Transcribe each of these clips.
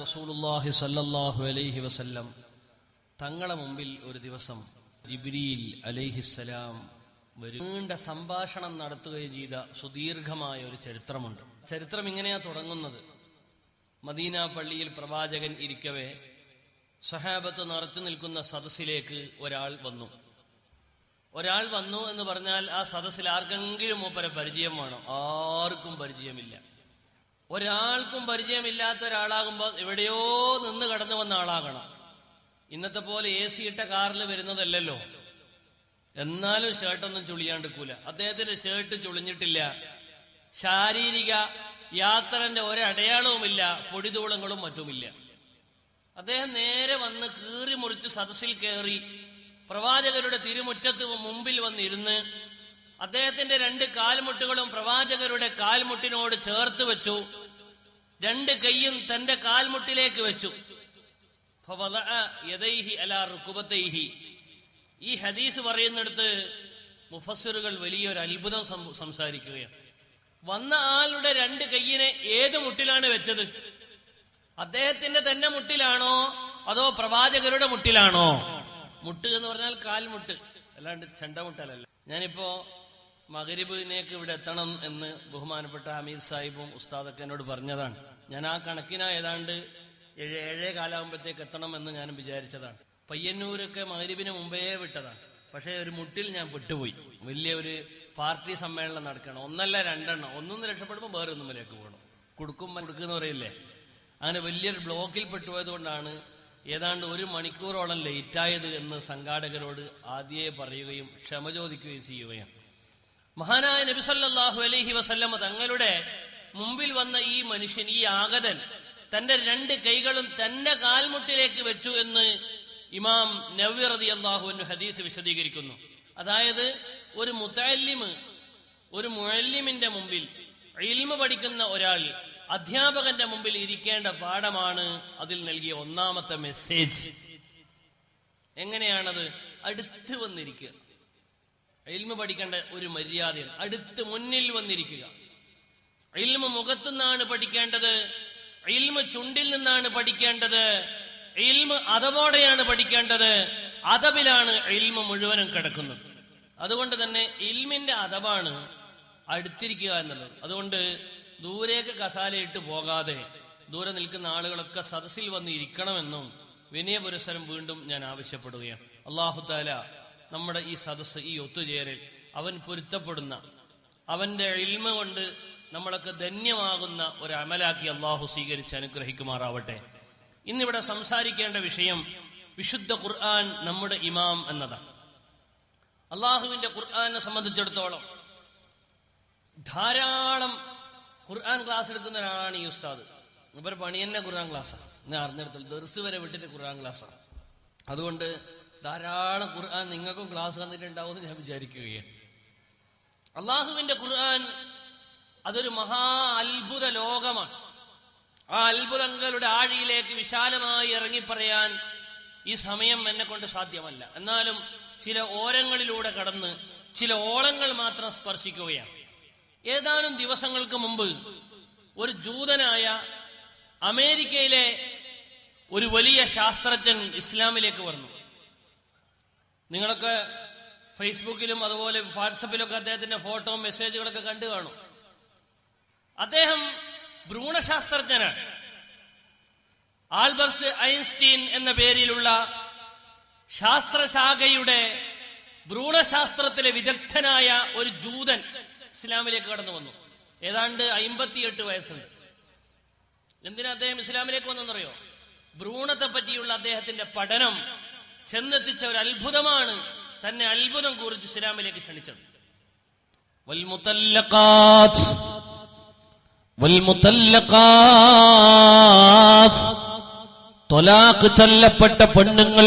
റസൂലുള്ളാഹി സ്വല്ലല്ലാഹു അലൈഹി വസല്ലം തങ്ങളെ മുമ്പിൽ ഒരു ദിവസം ജിബ്രീൽ അലൈഹിസ്സലാം നീണ്ട സംഭാഷണം നടത്തുകയും ചെയ്ത സുദീർഘമായ ഒരു ചരിത്രമുണ്ട്. ചരിത്രം ഇങ്ങനെയാ തുടങ്ങുന്നത്. മദീന പള്ളിയിൽ പ്രവാചകൻ ഇരിക്കവേ സഹാബത്ത് നിറച്ചു നിൽക്കുന്ന സദസ്സിലേക്ക് ഒരാൾ വന്നു എന്ന് പറഞ്ഞാൽ ആ സദസ്സിൽ ആർക്കെങ്കിലും മൂപ്പരെ പരിചയം വേണം. ആർക്കും പരിചയമില്ല. ഒരാൾക്കും പരിചയമില്ലാത്ത ഒരാളാകുമ്പോൾ എവിടെയോ നിന്ന് കടന്നു വന്ന ആളാകണം. ഇന്നത്തെ പോലെ AC ഇട്ട കാറിൽ വരുന്നതല്ലല്ലോ. എന്നാലും ഷർട്ടൊന്നും ചുളിയാണ്ടിക്കൂല. അദ്ദേഹത്തിന്റെ ഷർട്ട് ചുളിഞ്ഞിട്ടില്ല. ശാരീരിക യാത്രന്റെ ഒരടയാളവുമില്ല. പൊടിതൂളങ്ങളും മറ്റുമില്ല. അദ്ദേഹം നേരെ വന്ന് കീറി മുറിച്ച് സദസ്സിൽ കയറി പ്രവാചകരുടെ തിരുമുറ്റത്ത് മുമ്പിൽ വന്നിരുന്ന് അദ്ദേഹത്തിന്റെ 2 കാൽമുട്ടുകളും പ്രവാചകരുടെ കാൽമുട്ടിനോട് ചേർത്ത് വെച്ചു. 2 കൈയും തന്റെ കാൽമുട്ടിലേക്ക് വെച്ചു. ഈ ഹദീസ് പറയുന്നിടത്ത് മുഫസ്സിറുകൾ വലിയൊരു അത്ഭുതം സംസാരിക്കുകയാണ്. വന്ന ആളുടെ 2 കൈയിനെ ഏത് മുട്ടിലാണ് വെച്ചത്? അദ്ദേഹത്തിന്റെ തന്നെ മുട്ടിലാണോ അതോ പ്രവാചകരുടെ മുട്ടിലാണോ? മുട്ട് എന്ന് പറഞ്ഞാൽ കാൽമുട്ട്, അല്ലാണ്ട് ചെണ്ടമുട്ടലല്ല. ഞാനിപ്പോ മഗ്രിബിനേക്ക് ഇവിടെ എത്തണം എന്ന് ബഹുമാനപ്പെട്ട ഹമീദ് സാഹിബും ഉസ്താദൊക്കെ എന്നോട് പറഞ്ഞതാണ്. ഞാൻ ആ കണക്കിനാ ഏതാണ്ട് 7 കാലാകുമ്പോഴത്തേക്ക് എത്തണം എന്ന് ഞാൻ വിചാരിച്ചതാണ്. പയ്യന്നൂരൊക്കെ മഗ്രിബിന് മുമ്പേ വിട്ടതാണ്. പക്ഷെ ഒരു മുട്ടിൽ ഞാൻ പെട്ടുപോയി. വലിയ ഒരു പാർട്ടി സമ്മേളനം നടക്കണം. 1 അല്ല 2 ഒന്നൊന്ന് രക്ഷപ്പെടുമ്പോൾ വേറെ ഒന്നുമിലേക്ക് പോകണം. കൊടുക്കുന്ന പറയില്ലേ, അങ്ങനെ വലിയൊരു ബ്ലോക്കിൽ പെട്ടുപോയത് കൊണ്ടാണ് ഏതാണ്ട് 1 മണിക്കൂറോളം ലേറ്റായത് എന്ന് സംഘാടകരോട് ആദ്യമേ പറയുകയും ക്ഷമ ചോദിക്കുകയും ചെയ്യുകയാണ്. മഹാനായ നബി സല്ലല്ലാഹു അലൈഹി വസല്ലമ തങ്ങളുടെ മുമ്പിൽ വന്ന ഈ മനുഷ്യൻ, ഈ ആഗതൻ തന്റെ 2 കൈകളും തന്റെ കാൽമുട്ടിലേക്ക് വെച്ചു എന്ന് ഇമാം നവവി റളിയല്ലാഹു അൻഹു ഹദീസ് വിശദീകരിക്കുന്നു. അതായത് ഒരു മുതഅല്ലിമ്, ഒരു മുഅല്ലിമിന്റെ മുമ്പിൽ ഇൽമു പഠിക്കുന്ന ഒരാൾ അധ്യാപകന്റെ മുമ്പിൽ ഇരിക്കേണ്ട പാഠമാണ് അതിൽ നൽകിയ 1ാമത്തെ മെസ്സേജ്. എങ്ങനെയാണത്? അടുത്ത് വന്നിരിക്കുക. ഇൽമു പഠിക്കേണ്ട ഒരു മര്യാദയാണ് അടുത്ത് മുന്നിൽ വന്നിരിക്കുക. ഇൽമു മുഖത്തുനിന്നാണ് പഠിക്കേണ്ടത്. ഇൽമു ചുണ്ടിൽ നിന്നാണ് പഠിക്കേണ്ടത്. ഇൽമു അദബോടെയാണ് പഠിക്കേണ്ടത്. അദബിലാണ് ഇൽമു മുഴുവനും കിടക്കുന്നത്. അതുകൊണ്ട് തന്നെ ഇൽമിന്റെ അദബാണ് അടുത്തിരിക്കുക എന്നുള്ളത്. അതുകൊണ്ട് ദൂരേക്ക് കസാലയിട്ട് പോകാതെ ദൂരെ നിൽക്കുന്ന ആളുകളൊക്കെ സദസ്സിൽ വന്ന് ഇരിക്കണമെന്നും വിനയ പുരസ്സരം വീണ്ടും ഞാൻ ആവശ്യപ്പെടുകയാണ്. അല്ലാഹു തആല നമ്മുടെ ഈ സദസ്സ്, ഈ ഒത്തുചേരൽ അവൻ പൊരുത്തപ്പെടുന്ന, അവന്റെ ഇൽമ കൊണ്ട് നമ്മളൊക്കെ ധന്യമാകുന്ന ഒരു അമലാക്കി അള്ളാഹു സ്വീകരിച്ച് അനുഗ്രഹിക്കുമാറാവട്ടെ. ഇന്നിവിടെ സംസാരിക്കേണ്ട വിഷയം വിശുദ്ധ ഖുർആൻ നമ്മുടെ ഇമാം എന്നതാണ്. അള്ളാഹുവിന്റെ ഖുർആനെ സംബന്ധിച്ചിടത്തോളം ധാരാളം ഖുർആൻ ക്ലാസ് എടുക്കുന്ന ഒരാളാണ് ഈ ഉസ്താദ്. ഇവർ പണി തന്നെ ഖുർആൻ ക്ലാസ്സാണ്. ഞാൻ അറിഞ്ഞിടത്തോളം ദർസ് വരെ വിട്ടിട്ട് ഖുർആൻ ക്ലാസ്സാണ്. അതുകൊണ്ട് ധാരാളം ഖുർആൻ നിങ്ങൾക്കും ക്ലാസ് തന്നിട്ടുണ്ടാവും എന്ന് ഞാൻ വിചാരിക്കുകയാണ്. അള്ളാഹുവിന്റെ ഖുർആൻ അതൊരു മഹാ അത്ഭുത ലോകമാണ്. ആ അത്ഭുതങ്ങളുടെ ആഴിയിലേക്ക് വിശാലമായി ഇറങ്ങിപ്പറയാൻ ഈ സമയം എന്നെ കൊണ്ട് സാധ്യമല്ല. എന്നാലും ചില ഓരങ്ങളിലൂടെ കടന്ന് ചില ഓളങ്ങൾ മാത്രം സ്പർശിക്കുകയാണ്. ഏതാനും ദിവസങ്ങൾക്ക് മുമ്പ് ഒരു ജൂതനായ അമേരിക്കയിലെ ഒരു വലിയ ശാസ്ത്രജ്ഞൻ ഇസ്ലാമിലേക്ക് വന്നു. നിങ്ങളൊക്കെ ഫേസ്ബുക്കിലും അതുപോലെ വാട്സപ്പിലൊക്കെ അദ്ദേഹത്തിന്റെ ഫോട്ടോ മെസ്സേജുകളൊക്കെ കണ്ടു കാണും. അദ്ദേഹം ഭ്രൂണശാസ്ത്രജ്ഞനാണ്. ആൽബർട്ട് ഐൻസ്റ്റീൻ എന്ന പേരിലുള്ള ശാസ്ത്രശാഖയുടെ ഭ്രൂണശാസ്ത്രത്തിലെ വിദഗ്ധനായ ഒരു ജൂതൻ ഇസ്ലാമിലേക്ക് കടന്നു വന്നു. ഏതാണ്ട് 58 വയസ്സുണ്ട്. എന്തിനാ അദ്ദേഹം ഇസ്ലാമിലേക്ക് വന്നെന്നറിയോ? ഭ്രൂണത്തെ പറ്റിയുള്ള അദ്ദേഹത്തിന്റെ പഠനം ചെന്നെത്തിച്ച ഒരു അത്ഭുതമാണ് തന്നെ അത്ഭുതം കുറിച്ച് ഇസ്ലാമിലേക്ക് ക്ഷണിച്ചത്. ത്വലാഖ് ചൊല്ലപ്പെട്ട പെണ്ണുങ്ങൾ,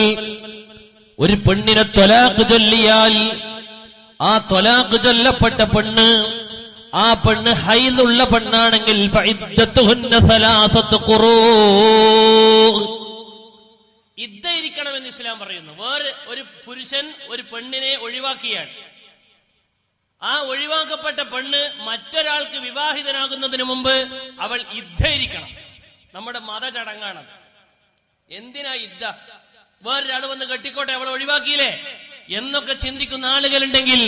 ഒരു പെണ്ണിനെ ത്വലാഖ് ചൊല്ലിയാൽ ആ ത്വലാഖ് ചൊല്ലപ്പെട്ട പെണ്ണ്, ആ പെണ്ണ് ഹൈദുള്ള പെണ്ണാണെങ്കിൽ ഇരിക്കണമെന്ന് ഇസ്ലാം പറയുന്നു. വേറെ ഒരു പുരുഷൻ ഒരു പെണ്ണിനെ ഒഴിവാക്കിയാൽ ആ ഒഴിവാക്കപ്പെട്ട പെണ്ണ് മറ്റൊരാൾക്ക് വിവാഹിതനാകുന്നതിന് മുമ്പ് അവൾ ഇദ്ധയിരിക്കണം. നമ്മുടെ മതചടങ്ങാണ്. എന്തിനാ യുദ്ധ? വേറൊരാൾ വന്ന് കെട്ടിക്കോട്ടെ, അവളെ ഒഴിവാക്കിയില്ലേ എന്നൊക്കെ ചിന്തിക്കുന്ന ആളുകളുണ്ടെങ്കിൽ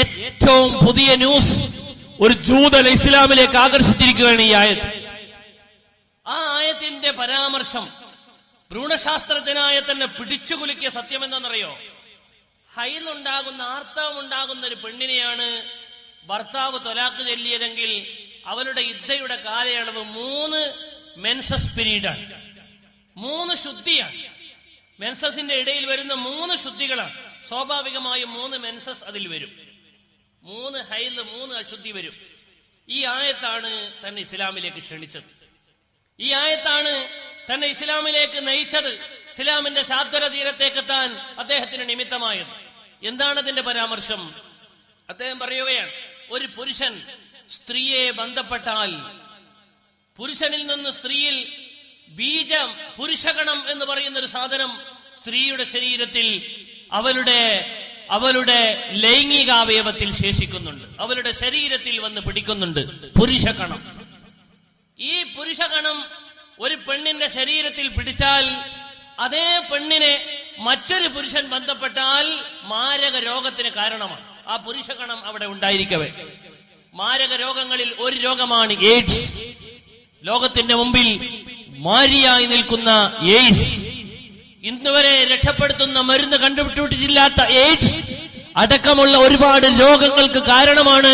ഏറ്റവും പുതിയ ന്യൂസ് ഒരു ജൂതനെ ഇസ്ലാമിലേക്ക് ആകർഷിച്ചിരിക്കുകയാണ് ഈ ആയത്ത്. ആ ആയത്തിന്റെ പരാമർശം ഭ്രൂണശാസ്ത്രജ്ഞനായ തന്നെ പിടിച്ചുകുലുക്കിയ സത്യം എന്താണെന്നറിയോ? ഹൈലുണ്ടാകുന്ന, ആർത്തവം ഉണ്ടാകുന്ന ഒരു പെണ്ണിനെയാണ് ഭർത്താവ് തൊലാക്ക് ചൊല്ലിയതെങ്കിൽ അവളുടെ ഇദ്ദയുടെ കാലയളവ് 3 മെൻസസ് പീരീഡാണ്. 3 ശുദ്ധിയാണ്. മെൻസസിന്റെ ഇടയിൽ വരുന്ന 3 ശുദ്ധികളാണ്. സ്വാഭാവികമായും 3 മെൻസസ് അതിൽ വരും, 3 ഹൈല്, 3 അശുദ്ധി വരും. ഈ ആയത്താണ് തന്നെ ഇസ്ലാമിലേക്ക് ക്ഷണിച്ചത്. ഈ ആയത്താണ് തന്നെ ഇസ്ലാമിലേക്ക് നയിച്ചത്. ഇസ്ലാമിന്റെ ശാദ്വര തീരത്തേക്കെത്താൻ അദ്ദേഹത്തിന് നിമിത്തമായത്. എന്താണ് അതിന്റെ പരാമർശം? അദ്ദേഹം പറയുകയാണ്, ഒരു പുരുഷൻ സ്ത്രീയെ ബന്ധപ്പെട്ടാൽ പുരുഷനിൽ നിന്ന് സ്ത്രീയിൽ ബീജം, പുരുഷഗണം എന്ന് പറയുന്ന ഒരു സാധനം സ്ത്രീയുടെ ശരീരത്തിൽ അവളുടെ ലൈംഗികാവയവത്തിൽ ശേഷിക്കുന്നുണ്ട്, അവളുടെ ശരീരത്തിൽ വന്ന് പിടിക്കുന്നുണ്ട് പുരുഷഗണം. ഈ പുരുഷഗണം ഒരു പെണ്ണിന്റെ ശരീരത്തിൽ പിടിച്ചാൽ അതേ പെണ്ണിനെ മറ്റൊരു പുരുഷൻ ബന്ധപ്പെട്ടാൽ മാരക രോഗത്തിന് കാരണമാണ്. ആ പുരുഷഗണം അവിടെ ഉണ്ടായിരിക്കവേ മാരക രോഗങ്ങളിൽ ഒരു രോഗമാണ് എയ്ഡ്സ്. ലോകത്തിന്റെ മുമ്പിൽ മാരിയായി നിൽക്കുന്ന എയ്ഡ്സ്, ഇന്നുവരെ രക്ഷപ്പെടുത്തുന്ന മരുന്ന് കണ്ടുപിടിച്ചിട്ടില്ലാത്ത എയ്ഡ്സ് അടക്കമുള്ള ഒരുപാട് രോഗങ്ങൾക്ക് കാരണമാണ്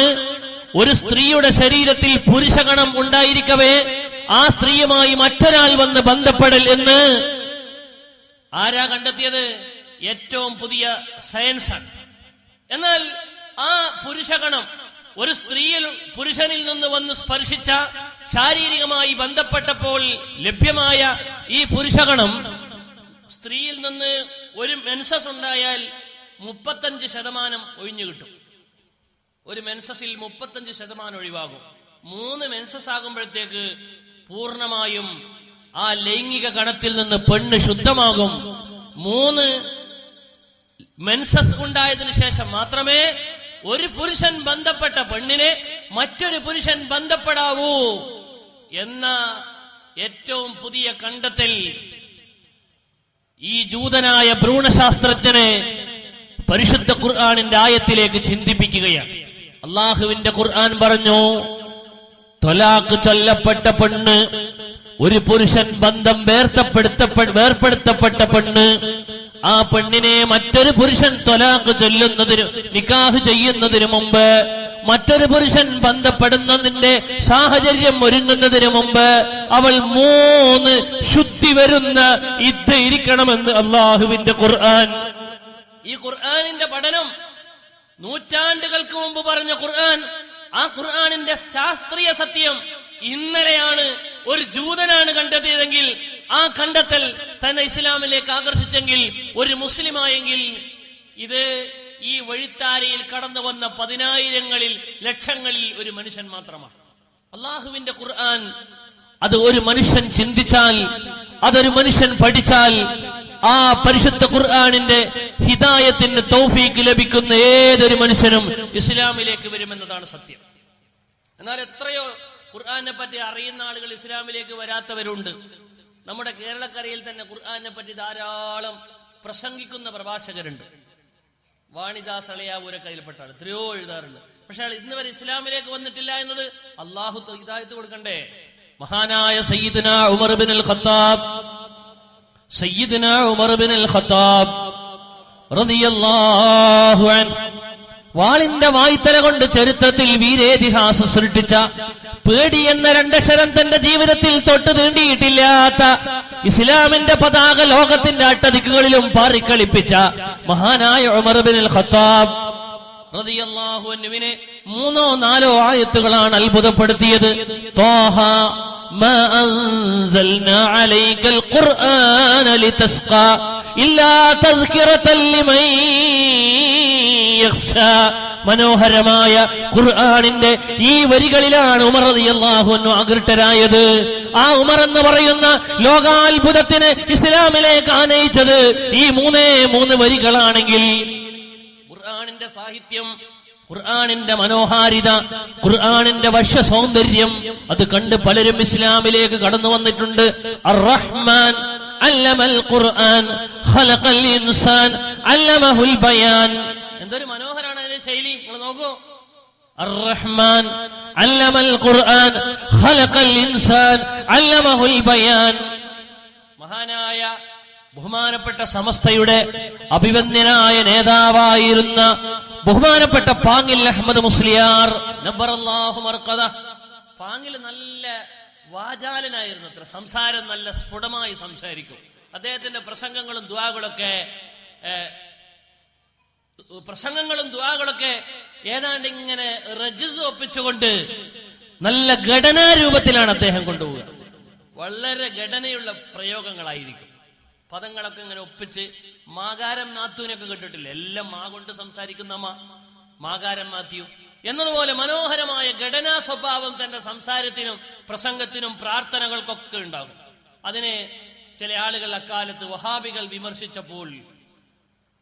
ഒരു സ്ത്രീയുടെ ശരീരത്തിൽ പുരുഷഗണം ഉണ്ടായിരിക്കവേ ആ സ്ത്രീയുമായി മറ്റൊരാൾ വന്ന് ബന്ധപ്പെടൽ എന്ന് ആരാ കണ്ടെത്തിയത്? ഏറ്റവും പുതിയ സയൻസാണ്. എന്നാൽ ആ പുരുഷഗണം ഒരു സ്ത്രീയിൽ പുരുഷനിൽ നിന്ന് വന്ന് സ്പർശിച്ച, ശാരീരികമായി ബന്ധപ്പെട്ടപ്പോൾ ലഭ്യമായ ഈ പുരുഷഗണം സ്ത്രീയിൽ നിന്ന് ഒരു മെൻസസ് ഉണ്ടായാൽ 35% ഒഴിഞ്ഞു കിട്ടും. ഒരു മെൻസസിൽ 35% ഒഴിവാകും. 3 മെൻസസ് ആകുമ്പോഴത്തേക്ക് പൂർണ്ണമായും ആ ലൈംഗിക ഗണത്തിൽ നിന്ന് പെണ്ണ് ശുദ്ധമാകും. 3 മെൻസസ് ഉണ്ടായതിനു ശേഷം മാത്രമേ ഒരു പുരുഷൻ ബന്ധപ്പെട്ട പെണ്ണിനെ മറ്റൊരു പുരുഷൻ ബന്ധപ്പെടാവൂ എന്ന ഏറ്റവും പുതിയ കണ്ടെത്തൽ ഈ ജൂതനായ ഭ്രൂണശാസ്ത്രജ്ഞനെ പരിശുദ്ധ ഖുർആനിന്റെ ആയത്തിലേക്ക് ചിന്തിപ്പിക്കുകയാണ്. അള്ളാഹുവിന്റെ ഖുർആൻ പറഞ്ഞു, ത്വലാഖ് ചൊല്ലപ്പെട്ട പെണ്ണ്, ഒരു പുരുഷൻ ബന്ധം വേർപ്പെടുത്തപ്പെട്ട പെണ്ണ്, ആ പെണ്ണിനെ മറ്റൊരു പുരുഷൻ ത്വലാഖ് ചൊല്ലുന്നതിന്, നിക്കാഹ് ചെയ്യുന്നതിന് മുമ്പ്, മറ്റൊരു പുരുഷൻ ബന്ധപ്പെടുന്നതിന്റെ സാഹചര്യം ഒരുങ്ങുന്നതിന് മുമ്പ് അവൾ 3 ശുദ്ധി വരുന്ന ഇദ്ദ ഇരിക്കണമെന്ന് അള്ളാഹുവിന്റെ ഖുർആൻ. ഈ ഖുർആനിന്റെ പഠനം നൂറ്റാണ്ടുകൾക്ക് മുമ്പ് പറഞ്ഞ ഖുർആൻ, ആ ഖുർആനിന്റെ ശാസ്ത്രീയ സത്യം ഇന്നലെയാണ് ഒരു ജൂതനാണ് കണ്ടെത്തിയതെങ്കിൽ, ആ കണ്ടെത്തൽ തന്നെ ഇസ്ലാമിലേക്ക് ആകർഷിച്ചെങ്കിൽ, ഒരു മുസ്ലിമായെങ്കിൽ ഇത് ഈ വഴിത്താരയിൽ കടന്നു വന്ന 10,000-ങ്ങളിൽ ലക്ഷങ്ങളിൽ ഒരു മനുഷ്യൻ മാത്രമാണ്. അള്ളാഹുവിന്റെ ഖുർആൻ അത് ഒരു മനുഷ്യൻ ചിന്തിച്ചാൽ, അതൊരു മനുഷ്യൻ പഠിച്ചാൽ, ആ പരിശുദ്ധ ഖുർആനിന്റെ ഹിദായത്തിന് തൗഫീഖ് ലഭിക്കുന്ന ഏതൊരു മനുഷ്യനും ഇസ്ലാമിലേക്ക് വരുമെന്നതാണ് സത്യം. എന്നാൽ എത്രയോ ഖുർആനെ പറ്റി അറിയുന്ന ആളുകൾ ഇസ്ലാമിലേക്ക് വരാത്തവരുണ്ട്. നമ്മുടെ കേരളക്കരയിൽ തന്നെ ഖുർആനെ പറ്റി ധാരാളം പ്രസംഗിക്കുന്ന പ്രഭാഷകരുണ്ട്. വാണിദാസ് അളയാവൂരൊക്കെ അതിൽപ്പെട്ടാണ്, എത്രയോ എഴുതാറുണ്ട്. പക്ഷെ അയാൾ ഇന്ന് വരെ ഇസ്ലാമിലേക്ക് വന്നിട്ടില്ല എന്നത് അള്ളാഹു ഹിദായത്ത് കൊടുക്കണ്ടേ? മഹാനായ സയ്യിദുനാ ഉമർ ഇബ്നുൽ ഖത്താബ് റളിയല്ലാഹു അൻഹു വാളിന്റെ വായ്ത്തല കൊണ്ട് ചരിത്രത്തിൽ വീരേതിഹാസം സൃഷ്ടിച്ച, പേടി എന്ന 2 അക്ഷരം തന്റെ ജീവിതത്തിൽ തൊട്ട് തീണ്ടിയിട്ടില്ലാത്ത, ഇസ്ലാമിന്റെ പതാക ലോകത്തിന്റെ അട്ടദിക്കുകളിലും പാറിക്കളിപ്പിച്ച മഹാനായ ഉമർ ഇബ്നുൽ ഖത്താബ് റളിയല്ലാഹു അൻഹുവിനെ 3-4 ആയത്തുകളാണ് അത്ഭുതപ്പെടുത്തിയത്. ത്വാഹ മാ അൻസൽനാ അലൈക്കൽ ഖുർആന ലിതസ്ഖാ ഇല്ലാ തസ്കിറതൻ ലിമൻ യഖ്ശാ. മനോഹരമായ ഖുർആനിന്റെ ഈ വരികളിലാണ് ഉമർ റളിയല്ലാഹു അൻഹു ആകൃഷ്ടരായത്. ആ ഉമർ എന്ന് പറയുന്ന ലോകാത്ഭുതത്തിന് ഇസ്ലാമിലേക്ക് ആനയിച്ചത് ഈ 3 വരികളാണെങ്കിൽ, ഖുർആനിന്റെ സാഹിത്യം, ഖുർആനിന്റെ മനോഹാരിത, ഖുർആനിന്റെ വശ്യ സൗന്ദര്യം അത് കണ്ട് പലരും ഇസ്ലാമിലേക്ക് കടന്നു വന്നിട്ടുണ്ട്. അർ-റഹ്മാൻ അല്ലമൽ ഖുർആൻ ഖലഖൽ ഇൻസാൻ അല്ലമഹുൽ ബയാൻ. എന്തൊരു മനോഹരമാണ് അതിന്റെ ശൈലി, നിങ്ങൾ നോക്കൂ. അർ-റഹ്മാൻ അല്ലമൽ ഖുർആൻ ഖലഖൽ ഇൻസാൻ അല്ലമഹുൽ ബയാൻ. മഹാനായ ബഹുമാനപ്പെട്ട സമസ്തയുടെ അഭിവന്ദ്യനായ നേതാവായിരുന്ന ബഹുമാനപ്പെട്ട പാങ്ങിൽ അഹമ്മദ് മുസ്ലിയാർ നബ്ബറല്ലാഹു മർഖദ. പാങ്ങിൽ നല്ല വാചാലനായിരുന്നു അത്ര, സംസാരം നല്ല സ്ഫുടമായി സംസാരിക്കും. അദ്ദേഹത്തിന്റെ പ്രസംഗങ്ങളും ദുആകളൊക്കെ ഏതാണ്ട് ഇങ്ങനെ റജ്സ് ഒപ്പിച്ചുകൊണ്ട് നല്ല ഘടനാരൂപത്തിലാണ് അദ്ദേഹം കൊണ്ടുപോവുക. വളരെ ഘടനയുള്ള പ്രയോഗങ്ങളായിരിക്കും. പദങ്ങളൊക്കെ ഇങ്ങനെ ഒപ്പിച്ച്, മാകാരം നാത്തൂനൊക്കെ കേട്ടിട്ടില്ല, എല്ലാം മാ കൊണ്ട് സംസാരിക്കുന്ന മാകാരം മാത്യു എന്നതുപോലെ മനോഹരമായ ഘടനാ സ്വഭാവം തന്റെ സംസാരത്തിനും പ്രസംഗത്തിനും പ്രാർത്ഥനകൾക്കൊക്കെ ഉണ്ടാകും. അതിനെ ചില ആളുകൾ അക്കാലത്ത് വഹാബികൾ വിമർശിച്ചപ്പോൾ,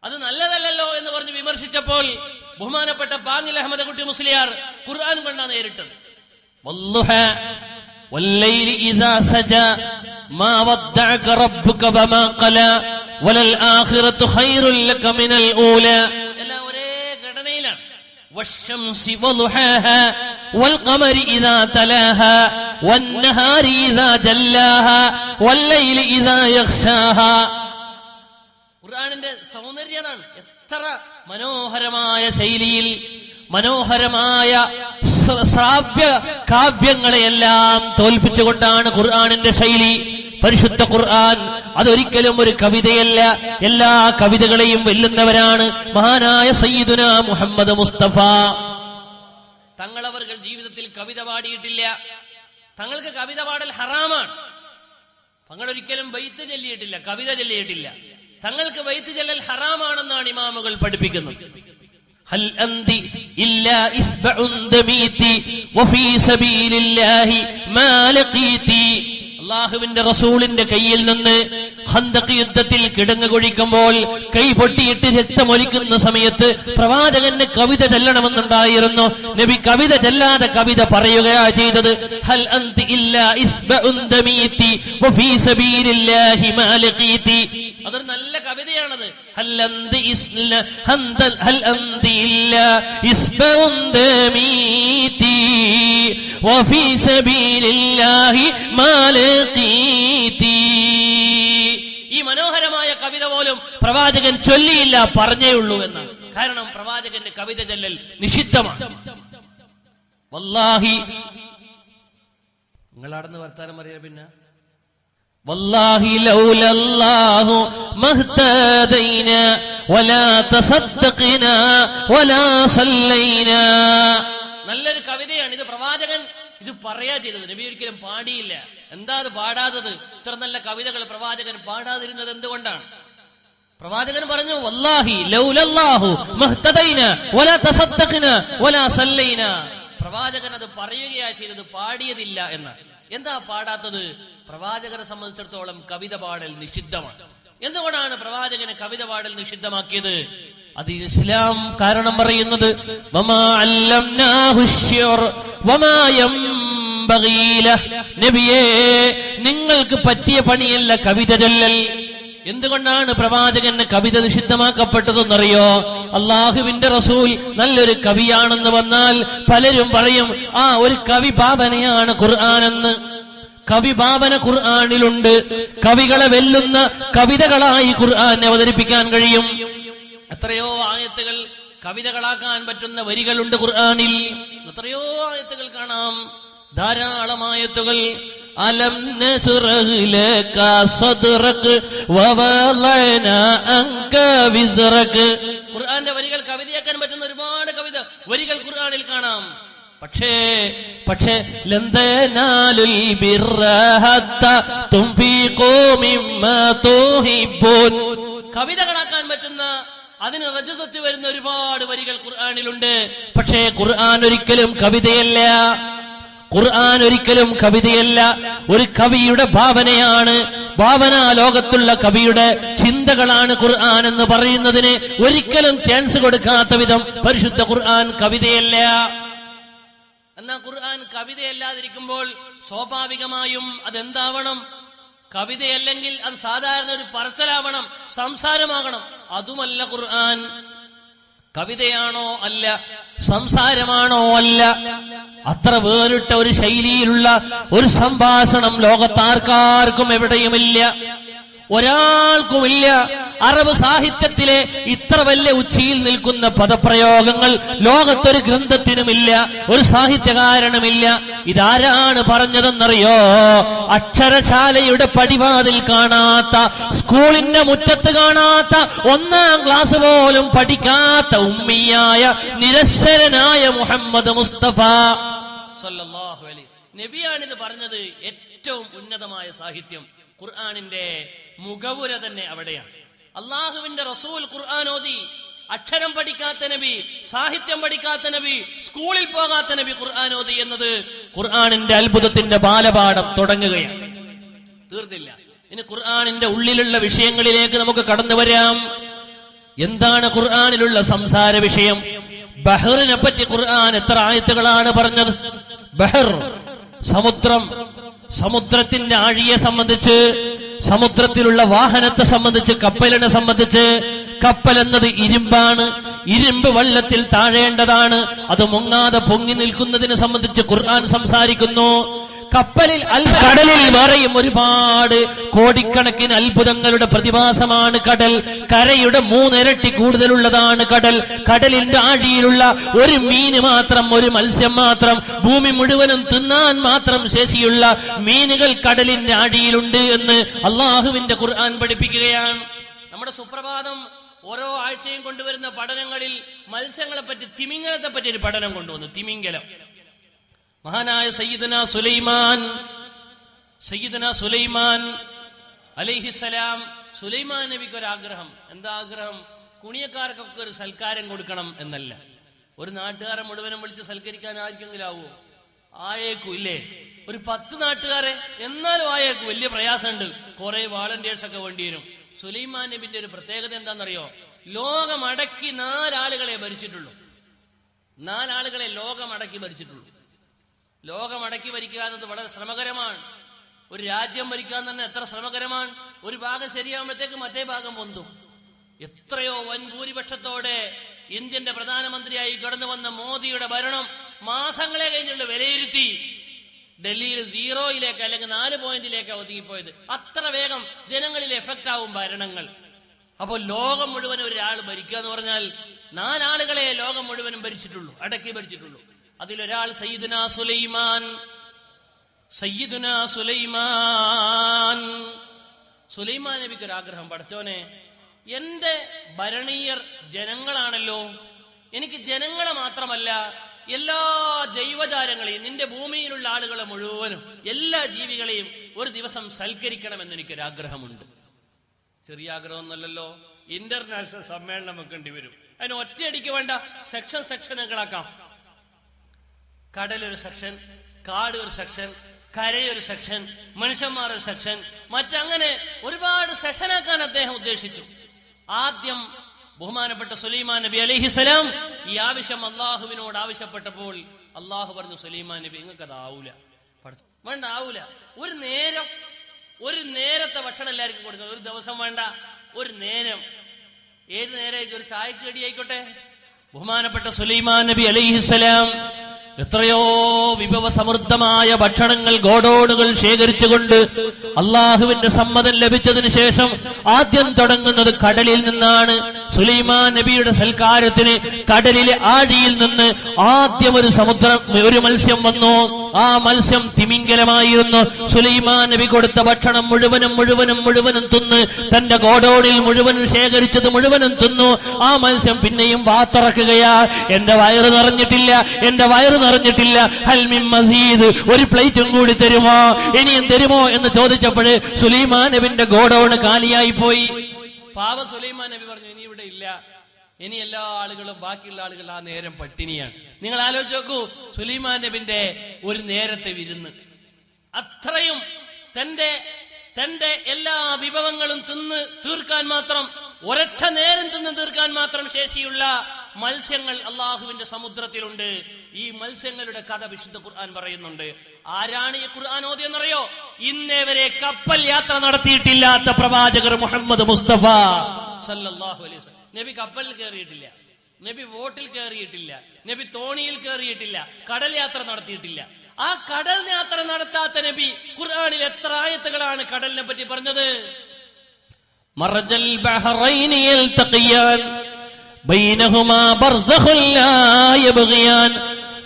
അത് നല്ലതല്ലല്ലോ എന്ന് പറഞ്ഞ് വിമർശിച്ചപ്പോൾ ബഹുമാനപ്പെട്ട പാങ്ങിൽ അഹമ്മദ് കുട്ടി മുസ്ലിയാർ ഖുർആൻ കൊണ്ടാണ് നേരിട്ടത്. والليل إذا سجى ما ودعك ربك وما قلى وللآخرة خير لك من الأولى. എല്ലാം ഒരേ ഘടനയിലാണ്. والشمس وضحاها والقمر إذا تلاها والنهار إذا جلاها والليل إذا يغشاها. ഖുർആനിന്റെ സൗന്ദര്യമാണ്. എത്ര മനോഹരമായ ശൈലിയിൽ മനോഹരമായ ശ്രാവ്യ കാവ്യങ്ങളെയെല്ലാം തോൽപ്പിച്ചുകൊണ്ടാണ് ഖുർആനിന്റെ ശൈലി. പരിശുദ്ധ ഖുർആൻ അതൊരിക്കലും ഒരു കവിതയല്ല, എല്ലാ കവിതകളെയും വെല്ലുന്നവരാണ് മഹാനായ സയ്യിദുനാ മുഹമ്മദ് മുസ്തഫ. തങ്ങളവர்கள் ജീവിതത്തിൽ കവിത പാടിയിട്ടില്ല. തങ്ങൾക്ക് കവിത പാടൽ ഹറാമാണ്. തങ്ങൾ ഒരിക്കലും ബൈത്ത് ചൊല്ലിയിട്ടില്ല, കവിത ചൊല്ലിയിട്ടില്ല. തങ്ങൾക്ക് ബൈത്ത് ചൊല്ലൽ ഹറാമാണെന്നാണ് ഇമാമുകൾ പഠിപ്പിക്കുന്നത്. ഹൽ അന്തി ഇല്ലാ ഇസ്ബഉൻ ദമീതി വഫീ സബീലില്ലാഹി മാ ലഖീതി. അല്ലാഹുവിന്റെ റസൂലിന്റെ കയ്യിൽ നിന്ന് ഖന്തഖ് യുദ്ധത്തിൽ കിടങ്ങ് കുഴിക്കുമ്പോൾ കൈ പൊട്ടിയിട്ട് രക്തമൊലിക്കുന്ന സമയത്ത് പ്രവാചകന് കവിത ചൊല്ലണമെന്നുണ്ടായിരുന്നു. നബി കവിത ചൊല്ലാതെ കവിത പറയുകയാ ചെയ്തത്. ഹൽ അന്തി ഇല്ലാ ഇസ്ബഉൻ ദമീതി വഫീ സബീലില്ലാഹി മാ ലഖീതി. അതൊരു നല്ല കവിതയാണത്. ഹൽ അന്തി ഇല്ലാ ഇസ്ബഉൻ ദമീതി വഫീ സബീലില്ലാഹി മാ ലഖീതി. ഈ മനോഹരമായ കവിത പോലും പ്രവാചകൻ ചൊല്ലിയില്ല, പറഞ്ഞേ ഉള്ളൂ എന്നാണ്. കാരണം പ്രവാചകന്റെ കവിത ചൊല്ലൽ നിഷിദ്ധമാണ്. വല്ലാഹി, നിങ്ങൾ അടന്ന് വർത്താനം പറയാ പിന്നെ വല്ലാഹി ലൗലല്ലാഹു മഹ്തദൈനാ വലാ തസദ്ദഖനാ വലാ സല്ലൈനാ. നല്ലൊരു കവിതയാണ് ഇത്. പ്രവാചകൻ ഇത് പറയാ ചെയ്തത്, നബി ഒരിക്കലും പാടിയില്ല. എന്താ അത് പാടാത്തത്? ഇത്ര നല്ല കവിതകൾ പ്രവാചകൻ പാടാതിരുന്നത് എന്തുകൊണ്ടാണ്? പ്രവാചകൻ പറഞ്ഞു വല്ലാഹി ലൗലല്ലാഹു മഹ്തദൈനാ വലാ തസദ്ദഖനാ വലാ സല്ലൈനാ. പ്രവാചകൻ അത് പറയുകയാ ചെയ്തത്, പാടിയതില്ല എന്നാണ്. എന്താ പാടാത്തത്? പ്രവാചകനെ സംബന്ധിച്ചിടത്തോളം കവിത പാടൽ നിഷിദ്ധമാണ്. എന്തുകൊണ്ടാണ് പ്രവാചകന് കവിത പാടൽ നിഷിദ്ധമാക്കിയത്? അത് ഇസ്ലാം കാരണം പറയുന്നത് വമാ അല്ലംനാഹു അശ്ശിർ വമാ യംബഗീ ലഹ്. നബിയേ, നിങ്ങൾക്ക് പറ്റിയ പണിയല്ല കവിത ചൊല്ലൽ. എന്തുകൊണ്ടാണ് പ്രവാചകന് കവിത നിഷിദ്ധമാക്കപ്പെട്ടതെന്നറിയോ? അള്ളാഹുവിന്റെ റസൂൽ നല്ലൊരു കവിയാണെന്ന് വന്നാൽ പലരും പറയും ഒരു കവി ഭാവനയാണ് ഖുർആനെന്ന്. കവി ഭാവന ഖുർആനിലുണ്ട്. കവികളെ വെല്ലുന്ന കവിതകളായി ഖുർആൻ അവതരിപ്പിക്കാൻ കഴിയും. എത്രയോ ആയത്തുകൾ കവിതകളാക്കാൻ പറ്റുന്ന വരികളുണ്ട് ഖുർആനിൽ. എത്രയോ ആയത്തുകൾ കാണാം, ധാരാളം ആയത്തുകൾ. അലം നസ്റഹ് ലക സദ്റക വവളനാ അൻക വിസ്റക. ഖുർആന്റെ വരികൾ കവിതയാക്കാൻ പറ്റുന്ന ഒരുപാട് കവിത വരികൾ ഖുർആനിൽ കാണാം. പക്ഷേ ലന്തനാലുൽ ബിർറ ഹത്താ തുൻഫിഖൂ മിമ്മാ തുഹിബ്ബൂൻ. കവിതകളാക്കാൻ പറ്റുന്ന, അതിന് റജസത്ത് വരുന്ന ഒരുപാട് വരികൾ ഖുർആനിലുണ്ട്. പക്ഷേ ഖുർആൻ ഒരിക്കലും കവിതയല്ല. ഖുർആൻ ഒരിക്കലും കവിതയല്ല, ഒരു കവിയുടെ ഭാവനയാണ്. ഭാവനാ ലോകത്തുള്ള കവിയുടെ ചിന്തകളാണ് ഖുർആൻ എന്ന് പറയുന്നതിന് ഒരിക്കലും ചാൻസ് കൊടുക്കാത്ത വിധം പരിശുദ്ധ ഖുർആൻ കവിതയല്ല. എന്നാൽ ഖുർആൻ കവിതയല്ലാതിരിക്കുമ്പോൾ സ്വാഭാവികമായും അതെന്താവണം? കവിതയല്ലെങ്കിൽ അത് സാധാരണ ഒരു പറച്ചലാവണം, സംസാരമാകണം. അതുമല്ല ഖുർആൻ. കവിതയാണോ? അല്ല. സംസാരമാണോ? അല്ല. അത്ര വേറിട്ട ഒരു ശൈലിയിലുള്ള ഒരു സംഭാഷണം ലോകത്താർക്കാർക്കും എവിടെയുമില്ല, ഒരാൾക്കുമില്ല. അറബ് സാഹിത്യത്തിലെ ഇത്ര വലിയ ഉച്ചിയിൽ നിൽക്കുന്ന പദപ്രയോഗങ്ങൾ ലോകത്തൊരു ഗ്രന്ഥത്തിനുമില്ല, ഒരു സാഹിത്യകാരനുമില്ല. ഇതാരാണ് പറഞ്ഞതെന്നറിയോ? അക്ഷരശാലയുടെ പടിവാതിൽ കാണാത്ത, സ്കൂളിന്റെ മുറ്റത്ത് കാണാത്ത, 1ാം ക്ലാസ് പോലും പഠിക്കാത്ത ഉമ്മിയായ നിരക്ഷരനായ മുഹമ്മദ് മുസ്തഫ സല്ലല്ലാഹു അലൈഹി നബിയാണിത് പറഞ്ഞത്. ഏറ്റവും ഉന്നതമായ സാഹിത്യം ഖുർആനിന്റെ മുഖവുര തന്നെ അവിടെയാണ്. അള്ളാഹുവിന്റെ റസൂൽ ഖുർആൻ ഓതി, അക്ഷരം പഠിക്കാത്ത നബി, സാഹിത്യം പഠിക്കാത്ത നബി, സ്കൂളിൽ പോകാത്ത നബി ഖുർആൻ ഓതി എന്നത് ഖുർആനിന്റെ അത്ഭുതത്തിന്റെ ബാലപാഠം തുടങ്ങുകയാണ്. തീർന്നില്ല. ഇനി ഖുർആനിന്റെ ഉള്ളിലുള്ള വിഷയങ്ങളിലേക്ക് നമുക്ക് കടന്നു വരാം. എന്താണ് ഖുർആനിലുള്ള സംസാര വിഷയം? ബഹറിനെ പറ്റി ഖുർആൻ എത്ര ആയത്തുകളാണ് പറഞ്ഞത്? ബഹർ, സമുദ്രം, സമുദ്രത്തിന്റെ ആഴിയെ സംബന്ധിച്ച്, സമുദ്രത്തിലുള്ള വാഹനത്തെ സംബന്ധിച്ച്, കപ്പലിനെ സംബന്ധിച്ച്. കപ്പൽ എന്നത് ഇരുമ്പാണ്, ഇരുമ്പ് വെള്ളത്തിൽ താഴേണ്ടതാണ്. അത് മുങ്ങാതെ പൊങ്ങി നിൽക്കുന്നതിനെ സംബന്ധിച്ച് ഖുർആൻ സംസാരിക്കുന്നു. കപ്പലിൽ കടലിൽ വേറെയും ഒരുപാട് കോടിക്കണക്കിന് അത്ഭുതങ്ങളുടെ പ്രതിഭാസമാണ് കടൽ. കരയുടെ 3 ഇരട്ടി കൂടുതലുള്ളതാണ് കടൽ. കടലിന്റെ ആഴിയിലുള്ള ഒരു മീന് മാത്രം, ഒരു മത്സ്യം മാത്രം, ഭൂമി മുഴുവനും തിന്നാൻ മാത്രം ശേഷിയുള്ള മീനുകൾ കടലിന്റെ ആഴിയിലുണ്ട് എന്ന് അള്ളാഹുവിന്റെ ഖുർആൻ പഠിപ്പിക്കുകയാണ്. നമ്മുടെ സുപ്രഭാതം ഓരോ ആഴ്ചയും കൊണ്ടുവരുന്ന പഠനങ്ങളിൽ മത്സ്യങ്ങളെ പറ്റി, തിമിംഗലത്തെ പറ്റി ഒരു പഠനം കൊണ്ടുവന്നു. തിമിംഗലം. മഹാനായ സയ്യിദുനാ സുലൈമാൻ അലൈഹിസ്സലാം, സുലൈമാൻ നബിക്ക് ഒരു ആഗ്രഹം. എന്താ ആഗ്രഹം? കുണിയക്കാർക്കൊക്കെ ഒരു സൽക്കാരം കൊടുക്കണം എന്നല്ല. ഒരു നാട്ടുകാരെ മുഴുവനും വിളിച്ച് സൽക്കരിക്കാൻ ആർക്കെങ്കിലും ആവുമോ? ആയേക്കും ഇല്ലേ? ഒരു 10 നാട്ടുകാരെ എന്നാലും ആയേക്കും. വലിയ പ്രയാസമുണ്ട്, കുറെ വാളണ്ടിയേഴ്സ് ഒക്കെ വേണ്ടി വരും. സുലൈമാൻ നബിന്റെ ഒരു പ്രത്യേകത എന്താണെന്നറിയോ? ലോകമടക്കി 4 ആളുകളെ ഭരിച്ചിട്ടുള്ളൂ. 4 ആളുകളെ ലോകമടക്കി ഭരിച്ചിട്ടുള്ളൂ. ലോകമടക്കി ഭരിക്കുക എന്നത് വളരെ ശ്രമകരമാണ്. ഒരു രാജ്യം ഭരിക്കാൻ തന്നെ എത്ര ശ്രമകരമാണ്. ഒരു ഭാഗം ശരിയാകുമ്പോഴത്തേക്ക് മറ്റേ ഭാഗം പൊന്തും. എത്രയോ വൻ ഭൂരിപക്ഷത്തോടെ ഇന്ത്യന്റെ പ്രധാനമന്ത്രിയായി കടന്നു വന്ന മോദിയുടെ ഭരണം മാസങ്ങളെ കഴിഞ്ഞുള്ള വിലയിരുത്തി ഡൽഹിയിൽ 0 അല്ലെങ്കിൽ 4 പോയിന്റിലേക്കാണ് ഒതുങ്ങിപ്പോയത്. അത്ര വേഗം ജനങ്ങളിൽ എഫക്റ്റ് ആവും ഭരണങ്ങൾ. അപ്പോൾ ലോകം മുഴുവനും ഒരാൾ ഭരിക്കുക എന്ന് പറഞ്ഞാൽ 4 ആളുകളെ ലോകം മുഴുവനും ഭരിച്ചിട്ടുള്ളൂ, അടക്കി ഭരിച്ചിട്ടുള്ളൂ. അതിലൊരാൾ സയ്യിദുനാ സുലൈമാൻ നബിക്ക് ഒരു ആഗ്രഹം. പടച്ചോനെ, എന്റെ ഭരണീയർ ജനങ്ങളാണല്ലോ, എനിക്ക് ജനങ്ങളെ മാത്രമല്ല എല്ലാ ജൈവജാലങ്ങളെയും, നിന്റെ ഭൂമിയിലുള്ള ആളുകളെ മുഴുവനും, എല്ലാ ജീവികളെയും ഒരു ദിവസം സൽക്കരിക്കണമെന്ന് എനിക്കൊരാഗ്രഹമുണ്ട്. ചെറിയ ആഗ്രഹമൊന്നുമല്ലല്ലോ. ഇന്റർനാഷണൽ സമ്മേളനം വെക്കേണ്ടി വരും. അതിന് ഒറ്റയടിക്ക് വേണ്ട, സെക്ഷനുകളാക്കാം. കടലൊരു സെക്ഷൻ, കാട് ഒരു സെക്ഷൻ, കരയൊരു സെക്ഷൻ, മനുഷ്യന്മാർ ഒരു സെക്ഷൻ, മറ്റങ്ങനെ ഒരുപാട് സെക്ഷനാക്കാൻ അദ്ദേഹം ഉദ്ദേശിച്ചു. ആദ്യം ബഹുമാനപ്പെട്ട സുലൈമാൻ നബി അലൈഹിസ്സലാം ഈ ആവശ്യം അള്ളാഹുവിനോട് ആവശ്യപ്പെട്ടപ്പോൾ അള്ളാഹു പറഞ്ഞു, സുലൈമാൻ നബി, നിങ്ങൾക്ക് അത് ആവൂല. വേണ്ട, ആവൂല. ഒരു നേരത്തെ ഭക്ഷണം എല്ലാവർക്കും കൊടുക്കുക. ഒരു ദിവസം വേണ്ട, ഒരു നേരം. ഏത് നേരമായിരിക്കും? ഒരു ചായക്ക് കടി ആയിക്കോട്ടെ. ബഹുമാനപ്പെട്ട സുലൈമാൻ നബി അലൈഹിസ്സലാം എത്രയോ വിഭവസമൃദ്ധമായ ഭക്ഷണങ്ങൾ, ഗോഡോണുകൾ ശേഖരിച്ചുകൊണ്ട് അള്ളാഹുവിന്റെ സമ്മതം ലഭിച്ചതിന് ശേഷം ആദ്യം തുടങ്ങുന്നത് കടലിൽ നിന്നാണ്. സുലൈമാൻ നബിയുടെ സൽക്കാരത്തിന് കടലിലെ ആഴിയിൽ നിന്ന് ആദ്യം ഒരു മത്സ്യം വന്നു. ആ മത്സ്യം തിമിംഗലമായിരുന്നു. സുലൈമാൻ നബി കൊടുത്ത ഭക്ഷണം മുഴുവനും തിന്ന്, തന്റെ ഗോഡോണിൽ മുഴുവനും ശേഖരിച്ചത് മുഴുവനും തിന്നു. ആ മത്സ്യം പിന്നെയും വാത്തുറക്കുകയാ. എന്റെ വയറ് നിറഞ്ഞിട്ടില്ല, ഹൽമിൻ മസീദ്, ഒരു പ്ലേറ്റും കൂടി തരുമോ, ഇനിയും തരുമോ എന്ന് ചോദിച്ചപ്പോൾ സുലൈമാൻ നബിന്റെ ഗോഡൌൺ കാലിയായി പോയി. പാവ സുലൈമാൻ നബി പറഞ്ഞു, ഇനി ഇവിടെ ഇല്ല, ഇനി എല്ലാ ആളുകളും, ബാക്കിയുള്ള ആളുകൾ ആ നേരം പട്ടിണിയാണ്. നിങ്ങൾ ആലോചിച്ച് നോക്കൂ, സുലൈമാൻ നബിന്റെ ഒരു നേരത്തെ വിരുന്ന്. അത്രയും തന്റെ എല്ലാ വിഭവങ്ങളും തിന്ന് തീർക്കാൻ മാത്രം, ഒരൊറ്റ നേരം തിന്ന് തീർക്കാൻ മാത്രം ശേഷിയുള്ള മത്സ്യങ്ങൾ അള്ളാഹുവിന്റെ സമുദ്രത്തിലുണ്ട്. ഈ മത്സ്യങ്ങളുടെ കഥ വിശുദ്ധ ഖുർആൻ പറയുന്നുണ്ട്. ആരാണ് ഈ ഖുർആൻ ഓതിയെന്നറിയോ? ഇന്നേ വരെ കപ്പൽ യാത്ര നടത്തിയിട്ടില്ലാത്ത പ്രവാചകർ മുഹമ്മദ് മുസ്തഫ സല്ലല്ലാഹു അലൈഹി വസല്ലം. നബി കപ്പലിൽ കയറിയിട്ടില്ല, നബി ബോട്ടിൽ കയറിയിട്ടില്ല, നബി തോണിയിൽ കയറിയിട്ടില്ല, കടൽ യാത്ര നടത്തിയിട്ടില്ല. ആ കടൽ യാത്ര നടത്താത്ത നബി ഖുർആനിൽ എത്ര ആയത്തുകളാണ് കടലിനെ പറ്റി പറഞ്ഞത്? മർജൽ ബഹറൈനി യൽതഖിയാൻ ബൈനഹുമാ ബർസഖുൻ ലാ യബ്ഗിയാൻ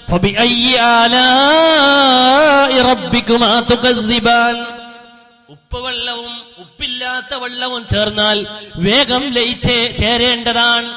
ഫബിഅയ്യി ആലാഇ റബ്ബികുമാ തുകസ്സിബാൻ. ഉപ്പുവെള്ളവും ഉപ്പില്ലാത്ത വെള്ളവും ചേർന്നാൽ വേഗം ലയിച്ച് ചേരേണ്ടതാണ്.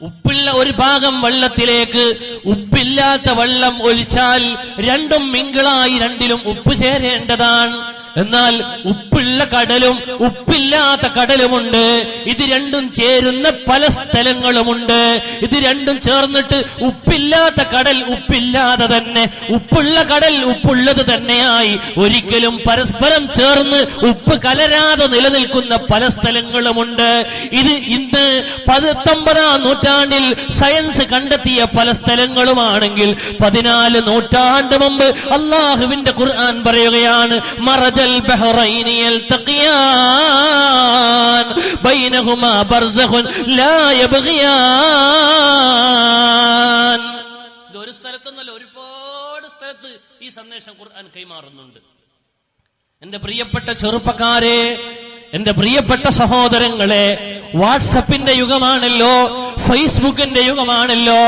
ഉപ്പുള്ള ഒരു ഭാഗം വെള്ളത്തിലേക്ക് ഉപ്പില്ലാത്ത വെള്ളം ഒഴിച്ചാൽ രണ്ടും മിങ്കിളായി രണ്ടിലും ഉപ്പ് ചേരേണ്ടതാണ്. എന്നാൽ ഉപ്പുള്ള കടലും ഉപ്പില്ലാത്ത കടലുമുണ്ട്. ഇത് രണ്ടും ചേരുന്ന പല സ്ഥലങ്ങളുമുണ്ട്. ഇത് രണ്ടും ചേർന്നിട്ട് ഉപ്പില്ലാത്ത കടൽ ഉപ്പില്ലാതെ തന്നെ, ഉപ്പുള്ള കടൽ ഉപ്പുള്ളത് തന്നെയായി ഒരിക്കലും പരസ്പരം ചേർന്ന് ഉപ്പ് കലരാതെ നിലനിൽക്കുന്ന പല സ്ഥലങ്ങളുമുണ്ട്. ഇത് ഇന്ന് 19ാം നൂറ്റാണ്ടിൽ സയൻസ് കണ്ടെത്തിയ പല സ്ഥലങ്ങളുമാണെങ്കിൽ 14 നൂറ്റാണ്ട് മുമ്പ് അള്ളാഹുവിന്റെ ഖുർആൻ പറയുകയാണ്, മറജൽ البحرين يلتقيان بينهما برزخ لا يبغيان. ഒരു സ്ഥലത്തൊന്നല്ല, ഒരുപാട് സ്ഥലത്ത് ഈ സന്ദേശം ഖുർആൻ കൈമാറുന്നുണ്ട്. എന്റെ പ്രിയപ്പെട്ട ചെറുപ്പക്കാരെ, എന്റെ പ്രിയപ്പെട്ട സഹോദരങ്ങളെ, വാട്സപ്പിന്റെ യുഗമാണല്ലോ, ഫേസ്ബുക്കിന്റെ യുഗമാണല്ലോ.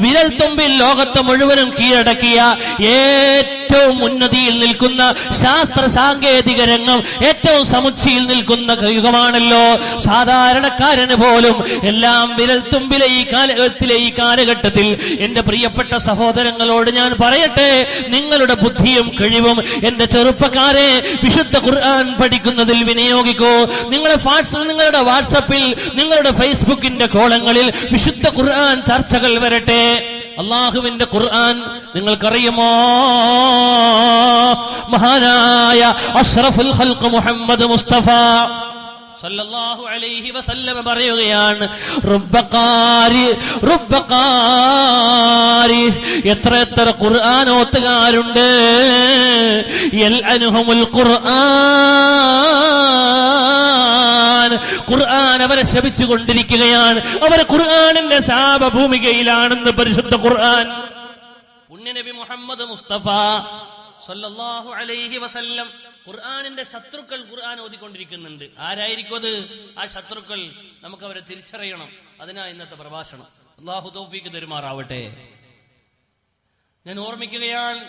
വിരൽ തുമ്പിൽ ലോകത്തെ മുഴുവനും കീഴടക്കിയ ഏറ്റവും ഉന്നതിയിൽ നിൽക്കുന്ന ശാസ്ത്ര സാങ്കേതിക രംഗം ഏറ്റവും സമുച്ചയിൽ നിൽക്കുന്ന യുഗമാണല്ലോ. സാധാരണക്കാരന് പോലും എല്ലാം വിരൽ തുമ്പിലെ ഈ കാലഘട്ടത്തിൽ എന്റെ പ്രിയപ്പെട്ട സഹോദരങ്ങളോട് ഞാൻ പറയട്ടെ, നിങ്ങളുടെ ബുദ്ധിയും കഴിവും എന്റെ ചെറുപ്പക്കാരെ വിശുദ്ധ ഖുർആൻ പഠിക്കുന്നതിൽ വിനിയോഗിക്കൂ. നിങ്ങളുടെ വാട്സപ്പിൽ, നിങ്ങളുടെ ഫേസ്ബുക്കിന്റെ കോളങ്ങളിൽ വിശുദ്ധ ഖുർആൻ ചർച്ചകൾ വരട്ടെ. അള്ളാഹുവിന്റെ ഖുർആൻ നിങ്ങൾക്കറിയുമോ? മഹാനായ അഷ്റഫുൽ ഖൽഖ് മുഹമ്മദ് മുസ്തഫ സല്ലല്ലാഹു അലൈഹി വസല്ലം പറയുകയാണ്, റുബ്ബഖാരി, എത്ര ഖുർആൻ ഓത്തുകാരുണ്ട്. യൽഅൻഹുൽ ഖുർആൻ അവരെ ശപിച്ചുകൊണ്ടിരിക്കുകയാണ്. അവർ ഖുർആനിന്റെ ശാപഭൂമികയിലാണെന്ന് പരിശുദ്ധ ഖുർആൻ. പുണ്യനബി മുഹമ്മദ് മുസ്തഫ സല്ലല്ലാഹു അലൈഹി വസല്ലം ഖുർആനിന്റെ ശത്രുക്കൾ ഖുർആൻ ഓതിക്കൊണ്ടിരിക്കുന്നുണ്ട്. ആരായിരിക്കും അത്? ആ ശത്രുക്കൾ നമുക്ക് അവരെ തിരിച്ചറിയണം. അതിനാ ഇന്നത്തെ പ്രഭാഷണം. അല്ലാഹു തൗഫീഖ് തരുമാറാവട്ടെ. ഞാൻ ഓർമ്മിക്കുകയാണ്,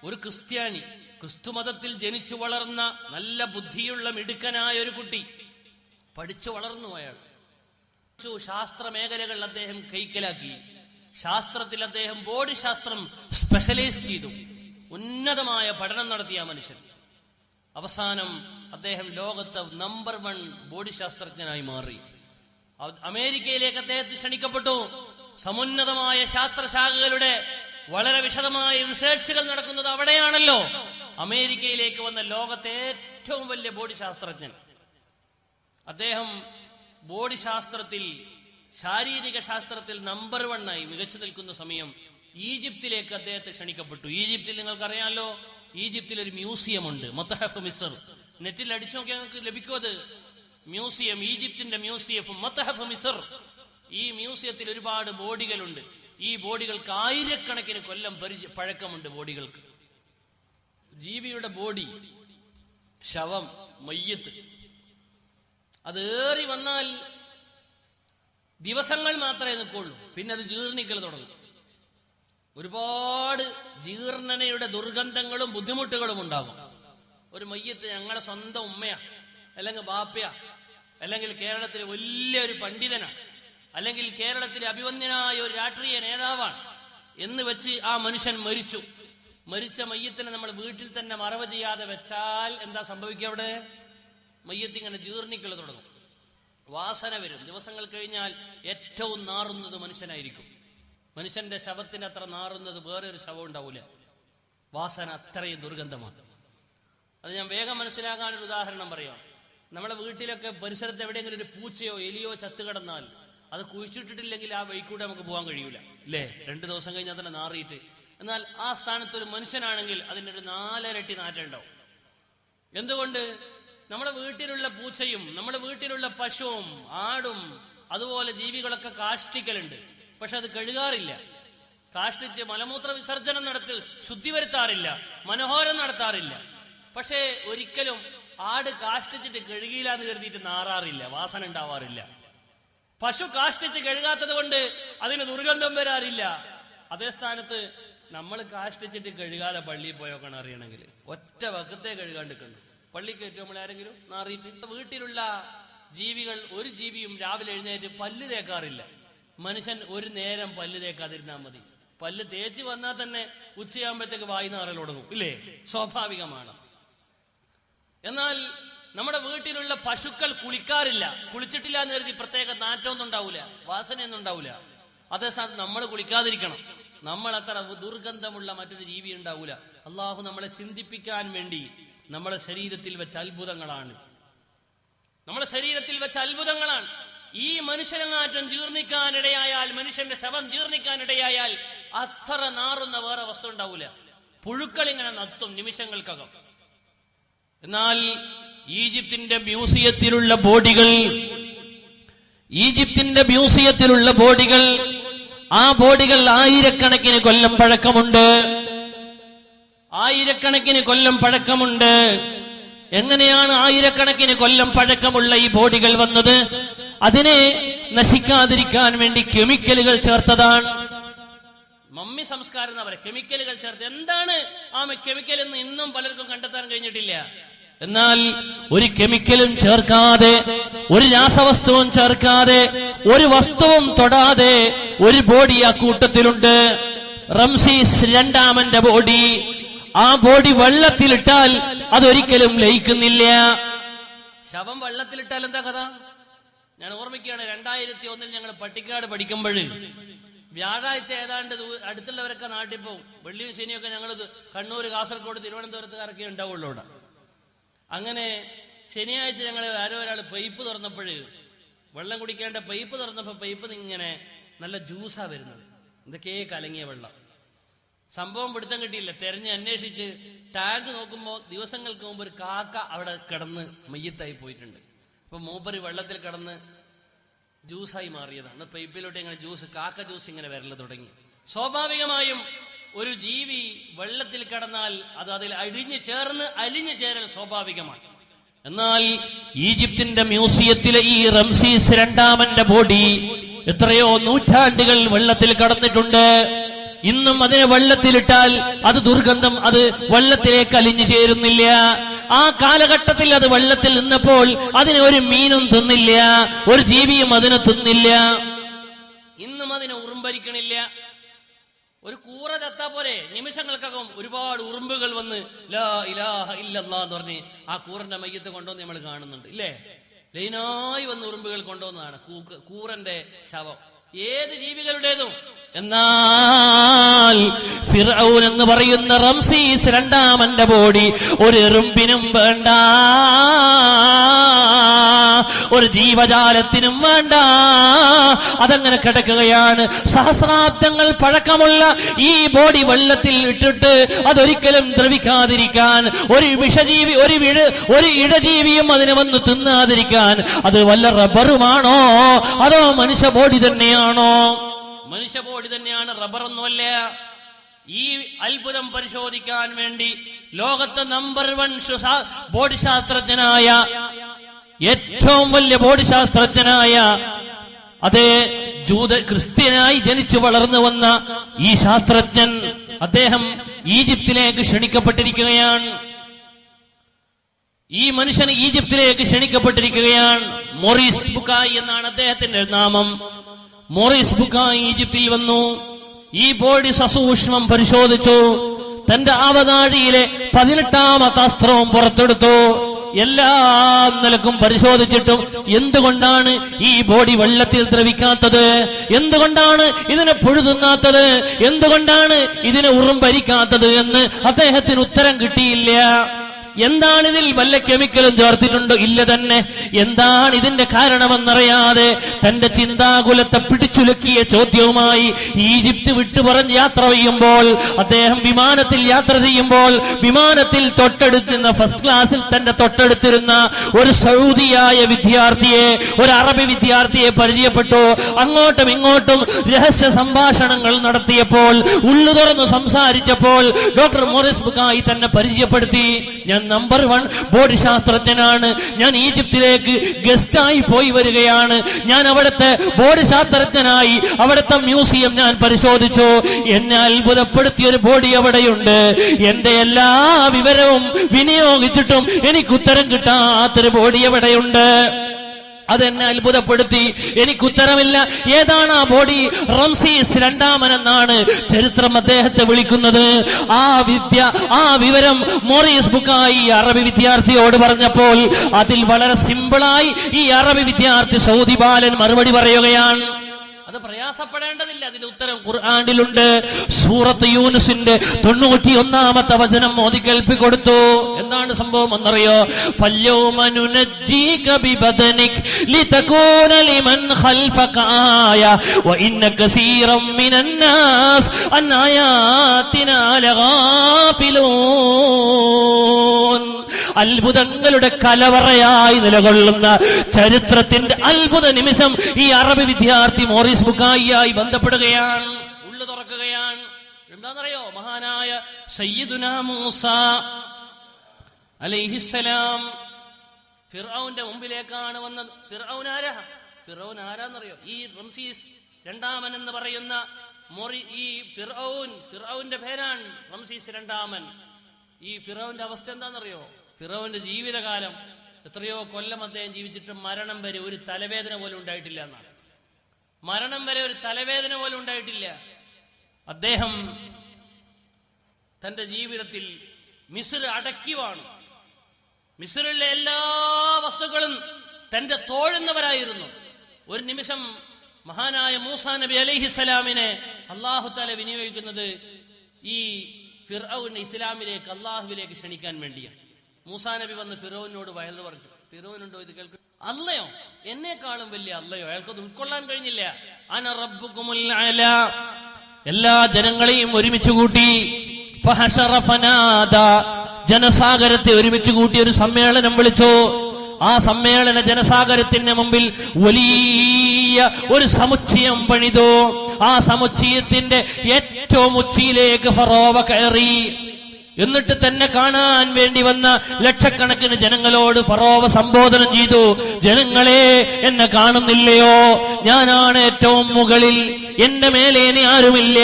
ഒരു ക്രിസ്ത്യാനി, ക്രിസ്തുമതത്തിൽ ജനിച്ചു വളർന്ന നല്ല ബുദ്ധിയുള്ള മിടുക്കനായ ഒരു കുട്ടി, പഠിച്ചു വളർന്നു. അയാൾ ശാസ്ത്ര മേഖലകൾ അദ്ദേഹം കൈക്കലാക്കി. ശാസ്ത്രത്തിൽ അദ്ദേഹം ബോഡി ശാസ്ത്രം സ്പെഷ്യലൈസ് ചെയ്തു. ഉന്നതമായ പഠനം നടത്തിയ മനുഷ്യൻ അവസാനം അദ്ദേഹം ലോകത്തെ നമ്പർ 1 ബോഡി ശാസ്ത്രജ്ഞനായി മാറി. അമേരിക്കയിലേക്ക് അദ്ദേഹത്തെ ക്ഷണിക്കപ്പെട്ടു. സമുന്നതമായ ശാസ്ത്രശാഖകളുടെ വളരെ വിശദമായ റിസർച്ചുകൾ നടക്കുന്നത് അവിടെയാണല്ലോ. അമേരിക്കയിലേക്ക് വന്ന ലോകത്തെ ഏറ്റവും വലിയ ബോഡി ശാസ്ത്രജ്ഞൻ അദ്ദേഹം. ബോഡി ശാസ്ത്രത്തിൽ, ശാരീരിക ശാസ്ത്രത്തിൽ നമ്പർ 1 ആയി മികച്ചു നിൽക്കുന്ന സമയം ഈജിപ്തിലേക്ക് അദ്ദേഹത്തെ ക്ഷണിക്കപ്പെട്ടു. ഈജിപ്തിൽ നിങ്ങൾക്കറിയാമല്ലോ, ഈജിപ്തിൽ ഒരു മ്യൂസിയം ഉണ്ട്, മത്ഹഫ് മിസ്ർ. നെറ്റിൽ അടിച്ചു നോക്കിയാൽ നിങ്ങൾക്ക് ലഭിക്കും അത്. മ്യൂസിയം, ഈജിപ്തിന്റെ മ്യൂസിയം മത്ഹഫ് മിസ്ർ. ഈ മ്യൂസിയത്തിൽ ഒരുപാട് ബോഡികളുണ്ട്. ഈ ബോഡികൾക്ക് ആയിരക്കണക്കിന് കൊല്ലം പഴക്കമുണ്ട്. ബോഡികൾക്ക്, ജീവിയുടെ ബോഡി, ശവം, മയ്യത്ത്, അതേറി വന്നാൽ ദിവസങ്ങൾ മാത്രമേ നിൽക്കുള്ളൂ. പിന്നെ അത് ജീർണിക്കൽ തുടങ്ങും. ഒരുപാട് ജീർണനയുടെ ദുർഗന്ധങ്ങളും ബുദ്ധിമുട്ടുകളും ഉണ്ടാകും. ഒരു മയ്യത്ത് ഞങ്ങളുടെ സ്വന്തം ഉമ്മയാ, അല്ലെങ്കിൽ ബാപ്പയാ, അല്ലെങ്കിൽ കേരളത്തിലെ വലിയൊരു പണ്ഡിതനാണ്, അല്ലെങ്കിൽ കേരളത്തിലെ അഭിവന്യനായ ഒരു രാഷ്ട്രീയ നേതാവാണ് എന്ന് വെച്ച് ആ മനുഷ്യൻ മരിച്ചു. മരിച്ച മയ്യത്തിനെ നമ്മൾ വീട്ടിൽ തന്നെ മറവ് ചെയ്യാതെ വെച്ചാൽ എന്താ സംഭവിക്കുക? അവിടെ മയ്യത്ത് ഇങ്ങനെ ജീർണിക്കൽ തുടങ്ങും, വാസന വരും. ദിവസങ്ങൾ കഴിഞ്ഞാൽ ഏറ്റവും നാറുന്നത് മനുഷ്യനായിരിക്കും. മനുഷ്യന്റെ ശവത്തിന് അത്ര നാറുന്നത് വേറെ ഒരു ശവം ഉണ്ടാവൂല. വാസന അത്രയും ദുർഗന്ധമാണ്. അത് ഞാൻ വേഗം മനസ്സിലാക്കാനൊരു ഉദാഹരണം പറയാം. നമ്മളെ വീട്ടിലൊക്കെ പരിസരത്ത് എവിടെയെങ്കിലും ഒരു പൂച്ചയോ എലിയോ ചത്തു കിടന്നാൽ അത് കുഴിച്ചിട്ടിട്ടില്ലെങ്കിൽ ആ വഴിക്കൂടെ നമുക്ക് പോകാൻ കഴിയൂല, അല്ലേ? 2 ദിവസം കഴിഞ്ഞാൽ തന്നെ നാറിയിട്ട്. എന്നാൽ ആ സ്ഥാനത്ത് ഒരു മനുഷ്യനാണെങ്കിൽ അതിൻ്റെ ഒരു 4 ഇരട്ടി നാറ്റം ഉണ്ടാവും. എന്തുകൊണ്ട്? നമ്മുടെ വീട്ടിലുള്ള പൂച്ചയും നമ്മുടെ വീട്ടിലുള്ള പശുവും ആടും അതുപോലെ ജീവികളൊക്കെ കാഷ്ടിക്കലുണ്ട്, പക്ഷെ അത് കഴുകാറില്ല. കാഷ്ടിച്ച് മലമൂത്ര വിസർജനം നടത്തി ശുദ്ധി വരുത്താറില്ല, മനോഹരം നടത്താറില്ല. പക്ഷേ ഒരിക്കലും ആട് കാഷ്ടിച്ചിട്ട് കഴുകിയില്ല എന്ന് കരുതിയിട്ട് നാറാറില്ല, വാസന ഉണ്ടാവാറില്ല. പശു കാഷ്ടിച്ച് കഴുകാത്തത് കൊണ്ട് അതിന് ദുർഗന്ധം വരാറില്ല. അതേ സ്ഥാനത്ത് നമ്മൾ കാഷ്ടിച്ചിട്ട് കഴുകാതെ പള്ളിയിൽ പോയോക്കണം അറിയണമെങ്കിൽ ഒറ്റ വക്കത്തെ കഴുകാണ്ടിട്ടുണ്ട്. പള്ളിക്ക് ഏറ്റവും നമ്മൾ ആരെങ്കിലും നാറിയിട്ട്. വീട്ടിലുള്ള ജീവികൾ, ഒരു ജീവിയും രാവിലെ എഴുന്നേറ്റ് പല്ല് തേക്കാറില്ല. മനുഷ്യൻ ഒരു നേരം പല്ല് തേക്കാതിരുന്നാൽ മതി. പല്ല് തേച്ച് വന്നാൽ തന്നെ ഉച്ചയാകുമ്പോഴത്തേക്ക് വായി നാറൽ തുടങ്ങും, ഇല്ലേ? സ്വാഭാവികമാണ്. എന്നാൽ നമ്മുടെ വീട്ടിലുള്ള പശുക്കൾ കുളിക്കാറില്ല. കുളിച്ചിട്ടില്ല എന്ന് കരുതി പ്രത്യേക നാറ്റമൊന്നും ഉണ്ടാവില്ല, വാസനയൊന്നും ഉണ്ടാവില്ല. അതേ സ്ഥാനത്ത് നമ്മൾ കുളിക്കാതിരിക്കണം. നമ്മൾ അത്ര ദുർഗന്ധമുള്ള മറ്റൊരു ജീവി ഉണ്ടാവൂല. അള്ളാഹു നമ്മളെ ചിന്തിപ്പിക്കാൻ വേണ്ടി നമ്മുടെ ശരീരത്തിൽ വെച്ച അത്ഭുതങ്ങളാണ്, നമ്മുടെ ശരീരത്തിൽ വെച്ച അത്ഭുതങ്ങളാണ്. ഈ മനുഷ്യനങ്ങാറ്റം ജീർണിക്കാനിടയായാൽ, മനുഷ്യന്റെ ശവം ജീർണിക്കാനിടയായാൽ അത്ര നാറുന്ന വേറെ വസ്തു ഉണ്ടാവൂല. പുഴുക്കൾ ഇങ്ങനെ നത്തും നിമിഷങ്ങൾക്കകം. എന്നാൽ ഈജിപ്തിന്റെ മ്യൂസിയത്തിലുള്ള ബോഡികൾ, ആ ബോഡികൾ ആയിരക്കണക്കിന് കൊല്ലം പഴക്കമുണ്ട്. എങ്ങനെയാണ് ആയിരക്കണക്കിന് കൊല്ലം പഴക്കമുള്ള ഈ ബോഡികൾ വന്നത്? അതിനെ നശിക്കാതിരിക്കാൻ വേണ്ടി കെമിക്കലുകൾ ചേർത്തതാണ്. മമ്മി സംസ്കാരം എന്ന് പറയാം, കെമിക്കലുകൾ ചേർത്ത്. എന്താണ് ആ കെമിക്കൽ എന്ന് ഇന്നും പലർക്കും കണ്ടെത്താൻ കഴിഞ്ഞിട്ടില്ല. എന്നാൽ ഒരു കെമിക്കലും ചേർക്കാതെ, ഒരു രാസവസ്തുവും ചേർക്കാതെ, ഒരു വസ്തുവും തൊടാതെ ഒരു ബോഡി ആ കൂട്ടത്തിലുണ്ട്. റംസീസ് രണ്ടാമന്റെ ബോഡി. ആ ബോഡി വെള്ളത്തിലിട്ടാൽ അതൊരിക്കലും ലയിക്കുന്നില്ല. ശവം വെള്ളത്തിലിട്ടാൽ എന്താ കഥ? ഞാൻ ഓർമ്മിക്കുകയാണ്, 2001 ഞങ്ങൾ പട്ടിക്കാട് പഠിക്കുമ്പോൾ വ്യാഴാഴ്ച ഏതാണ്ട് അടുത്തുള്ളവരൊക്കെ നാട്ടിൽ പോകും. വെള്ളിയും ശനിയൊക്കെ ഞങ്ങൾ കണ്ണൂർ, കാസർഗോഡ്, തിരുവനന്തപുരത്തുകാരൊക്കെ ഉണ്ടാവുള്ളൂ അവിടെ. അങ്ങനെ ശനിയാഴ്ച ഞങ്ങൾ ആരോ ഒരാൾ പൈപ്പ് തുറന്നപ്പോൾ, വെള്ളം കുടിക്കേണ്ട പൈപ്പ് തുറന്നപ്പോൾ പൈപ്പ് ഇങ്ങനെ നല്ല ജ്യൂസാ വരുന്നത്, എന്തൊക്കെയേ കലങ്ങിയ വെള്ളം. സംഭവം പിടുത്തം കിട്ടിയില്ല. തെരഞ്ഞ് അന്വേഷിച്ച് ടാങ്ക് നോക്കുമ്പോൾ ദിവസങ്ങൾക്ക് മുമ്പ് ഒരു കാക്ക അവിടെ കിടന്ന് മയ്യത്തായി പോയിട്ടുണ്ട്. അപ്പൊ മൂപ്പര് വെള്ളത്തിൽ കിടന്ന് ജ്യൂസായി മാറിയതാണ്. പൈപ്പിലോട്ട് ഇങ്ങനെ കാക്ക ജ്യൂസ് ഇങ്ങനെ വരല് തുടങ്ങി. സ്വാഭാവികമായും ഒരു ജീവി വെള്ളത്തിൽ കിടന്നാൽ അത് അതിൽ അലിഞ്ഞു ചേരൽ സ്വാഭാവികമാണ്. എന്നാൽ ഈജിപ്തിന്റെ മ്യൂസിയത്തിലെ ഈ റംസീസ് രണ്ടാമന്റെ ബോഡി എത്രയോ നൂറ്റാണ്ടുകൾ വെള്ളത്തിൽ കടന്നിട്ടുണ്ട്. ഇന്നും അതിനെ വെള്ളത്തിലിട്ടാൽ അത് ദുർഗന്ധം, അത് വെള്ളത്തിലേക്ക് അലിഞ്ഞു ചേരുന്നില്ല. ആ കാലഘട്ടത്തിൽ അത് വെള്ളത്തിൽ നിന്നപ്പോൾ അതിനെ ഒരു മീനും തിന്നില്ല, ഒരു ജീവിയും അതിനെ തിന്നില്ല. ഇന്നും അതിനെ ഉറുമ്പരിക്കണില്ല. ഒരു കൂറ ചത്താ പോരെ, നിമിഷങ്ങൾക്കകം ഒരുപാട് ഉറുമ്പുകൾ വന്ന് ലാ ഇലാഹ ഇല്ലല്ലാഹ് എന്ന് പറഞ്ഞ് ആ കൂറന്റെ മയ്യത്ത് കൊണ്ടുവന്ന് നമ്മൾ കാണുന്നുണ്ട്, ഇല്ലേ? ലൈനായി വന്ന് ഉറുമ്പുകൾ കൊണ്ടുവന്നതാണ് കൂറന്റെ ശവം, ഏത് ജീവികളുടേതും. എന്നാൽ ഫിർഔൻ എന്ന് പറയുന്ന റംസീസ് രണ്ടാമന്റെ ബോഡി ഒരു എറുമ്പിനും വേണ്ട, ഒരു ജീവജാലത്തിനും വേണ്ട. അതങ്ങനെ കിടക്കുകയാണ്. സഹസ്രാബ്ദങ്ങൾ പഴക്കമുള്ള ഈ ബോഡി വെള്ളത്തിൽ ഇട്ടിട്ട് അതൊരിക്കലും ദ്രവിക്കാതിരിക്കാൻ, ഒരു വിഷജീവി, ഒരു ഇടജീവിയും അതിനെ വന്ന് തിന്നാതിരിക്കാൻ അത് വല്ല റബ്ബറുമാണോ അതോ മനുഷ്യ ബോഡി തന്നെയാണോ? മനുഷ്യ ബോഡി തന്നെയാണ്, റബ്ബറൊന്നുമല്ല. ഈ അത്ഭുതം പരിശോധിക്കാൻ വേണ്ടി ലോകത്തെ നമ്പർ 1 ബോഡി ശാസ്ത്രജ്ഞനായ, ഏറ്റവും വലിയ ബോഡി ശാസ്ത്രജ്ഞനായ, അതേ ക്രിസ്ത്യനായി ജനിച്ചു വളർന്നു വന്ന ഈ ശാസ്ത്രജ്ഞൻ, അദ്ദേഹം ഈജിപ്തിലേക്ക് ക്ഷണിക്കപ്പെട്ടിരിക്കുകയാണ്. ഈ മനുഷ്യന് ഈജിപ്തിലേക്ക് ക്ഷണിക്കപ്പെട്ടിരിക്കുകയാണ്. മോറിസ് ബുക്കായി എന്നാണ് അദ്ദേഹത്തിന്റെ നാമം. മോറിസ് ബുക്കായി ഈജിപ്തിൽ വന്നു. ഈ ബോഡി സസൂക്ഷ്മം പരിശോധിച്ചു. തന്റെ ആവനാഴിയിലെ 18ാമത്തെ അസ്ത്രവും പുറത്തെടുത്തു. എല്ലാ നിലക്കും പരിശോധിച്ചിട്ടും എന്തുകൊണ്ടാണ് ഈ ബോഡി വെള്ളത്തിൽ ദ്രവിക്കാത്തത്? എന്തുകൊണ്ടാണ് ഇതിനെ പുഴുതുന്നാത്തത്? എന്തുകൊണ്ടാണ് ഇതിനെ ഉറുമ്പരിക്കാത്തത് എന്ന് അദ്ദേഹത്തിന് ഉത്തരം കിട്ടിയില്ല. എന്താണിതിൽ വല്ല കെമിക്കലും ചേർത്തിട്ടുണ്ടോ? ഇല്ല തന്നെ. എന്താണ് ഇതിന്റെ കാരണമെന്നറിയാതെ തന്റെ ചിന്താകുലത്തെ പിടിച്ചുലക്കിയ ചോദ്യവുമായി ഈജിപ്ത് വിട്ടുപറഞ്ഞ് യാത്ര ചെയ്യുമ്പോൾ, അദ്ദേഹം വിമാനത്തിൽ യാത്ര ചെയ്യുമ്പോൾ വിമാനത്തിൽ തൊട്ടടുത്തുന്ന ഫസ്റ്റ് ക്ലാസ്സിൽ തന്റെ തൊട്ടടുത്തിരുന്ന ഒരു സൗദിയായ വിദ്യാർത്ഥിയെ, ഒരു അറബി വിദ്യാർത്ഥിയെ പരിചയപ്പെട്ടു. അങ്ങോട്ടും ഇങ്ങോട്ടും രഹസ്യ സംഭാഷണങ്ങൾ നടത്തിയപ്പോൾ, ഉള്ളു തുറന്ന് സംസാരിച്ചപ്പോൾ ഡോക്ടർ മോറിസ് ബുക്കായി തന്നെ പരിചയപ്പെടുത്തി. ഞാൻ നമ്പർ 1 ബോഡി ശാസ്ത്രജ്ഞനാണ്. ഞാൻ ഈജിപ്തിലേക്ക് ഗസ്റ്റായി പോയി വരികയാണ്. ഞാൻ അവിടുത്തെ ബോഡി ശാസ്ത്രജ്ഞനായി അവിടുത്തെ മ്യൂസിയം ഞാൻ പരിശോധിച്ചു. എന്നെ അത്ഭുതപ്പെടുത്തിയൊരു ബോഡി അവിടെയുണ്ട്. എന്റെ എല്ലാ വിവരവും വിനിയോഗിച്ചിട്ടും എനിക്ക് ഉത്തരം കിട്ടാത്തൊരു ബോഡി എവിടെയുണ്ട്. അതെന്നെ അത്ഭുതപ്പെടുത്തി. എനിക്കുത്തരമില്ല. ഏതാണ് ആ ബോഡി? റംസീസ് രണ്ടാമനെന്നാണ് ചരിത്രം അദ്ദേഹത്തെ വിളിക്കുന്നത്. ആ വിവരം മോറിസ് ബുക്കായി അറബി വിദ്യാർത്ഥിയോട് പറഞ്ഞപ്പോൾ അതിൽ വളരെ സിമ്പിളായി ഈ അറബി വിദ്യാർത്ഥി സൗദി ബാലൻ മറുപടി പറയുകയാണ്. അത് പ്രയാസപ്പെടേണ്ടതില്ല, അതിന്റെ ഉത്തരം ഖുർആനിലുണ്ട്. സൂറത്ത് യൂനുസിന്റെ 91-ാമത്തെ വചനം ഓതി കേൾപ്പിക്കൊടുത്തു. എന്താണ് സംഭവം എന്നറിയോ? ഫല്യൗമ നുനജ്ജീക ബിബദനിക ലിതകൂന ലിമൻ ഖൽഫക ആയ വഇന്ന കസീറൻ മിനന്നാസ് അൻ ആയാതിനാ ലഗാഫിലൂൻ. അത്ഭുതങ്ങളുടെ കലവറയായി നിലകൊള്ളുന്ന ചരിത്രത്തിന്റെ അത്ഭുത നിമിഷം ഈ അറബി വിദ്യാർത്ഥി മോറിസ് ബുക്കായിയായി ബന്ധപ്പെടുകയാണ്, ഉള്ളു തുറക്കുകയാണ്. എന്താണെന്നറിയോ? മഹാനായ സയ്യിദുനാ മൂസ അലൈഹിസ്സലാം ഫിർഔന്റെ മുമ്പിലേക്കാണ് വന്നത്. ഫിർഔൻ ആരാന്നറിയോ? ഈ റംസീസ് രണ്ടാമൻ എന്ന് പറയുന്ന ഈ ഫിർഔന്റെ പേരാണ് റംസീസ് രണ്ടാമൻ. ഈ ഫിർഔന്റെ അവസ്ഥ എന്താണെന്നറിയോ? ഫിർഔന്റെ ജീവിതകാലം എത്രയോ കൊല്ലം അദ്ദേഹം ജീവിച്ചിട്ട് മരണം വരെ ഒരു തലവേദന പോലും ഉണ്ടായിട്ടില്ല എന്നാണ്. മരണം വരെ ഒരു തലവേദന പോലും ഉണ്ടായിട്ടില്ല. അദ്ദേഹം തന്റെ ജീവിതത്തിൽ മിസ്ർ അടക്കി വാണു. മിസ്റിലെ എല്ലാ വസ്തുക്കളും തന്റെ തോഴുന്നവരായിരുന്നു. ഒരു നിമിഷം മഹാനായ മൂസാ നബി അലൈഹിസ്സലാമിനെ അല്ലാഹു തആല വിനിയോഗിക്കുന്നത് ഈ ഫിർഔനെ ഇസ്ലാമിലേക്ക്, അള്ളാഹുവിലേക്ക് ക്ഷണിക്കാൻ വേണ്ടിയാണ്. മൂസാ നബി വന്ന് ഫിറോവിനോട് വയലു പറഞ്ഞു. ഫിറോവിനുണ്ടോ ഇത് കേൾക്കും? അല്ലയോ, എന്നെക്കാളും വലിയ അല്ലയോ? അയാൾക്കത് ഉൾക്കൊള്ളാൻ കഴിഞ്ഞില്ല. അന റബ്ബുകുമുൽ അലാ. എല്ലാ ജനങ്ങളെയും ഒരുമിച്ച് കൂട്ടി. ഫഹശറ ഫനാദ. ജനസാഗരത്തെ ഒരുമിച്ച് കൂട്ടി ഒരു സമ്മേളനം വിളിച്ചു. ആ സമ്മേളന ജനസാഗരത്തിന്റെ മുമ്പിൽ വലിയ ഒരു സമുച്ചയം പണിതു. ആ സമുച്ചയത്തിന്റെ ഏറ്റവും ഉച്ചിയിലേക്ക് ഫറോവ കയറി. എന്നിട്ട് തന്നെ കാണാൻ വേണ്ടി വന്ന ലക്ഷക്കണക്കിന് ജനങ്ങളോട് ഫറോവ സംബോധന ചെയ്തു. ജനങ്ങളെ, എന്നെ കാണുന്നില്ലയോ? ഞാനാണ് ഏറ്റവും മുകളിൽ. എന്റെ മേലെ ഇനി ആരുമില്ല.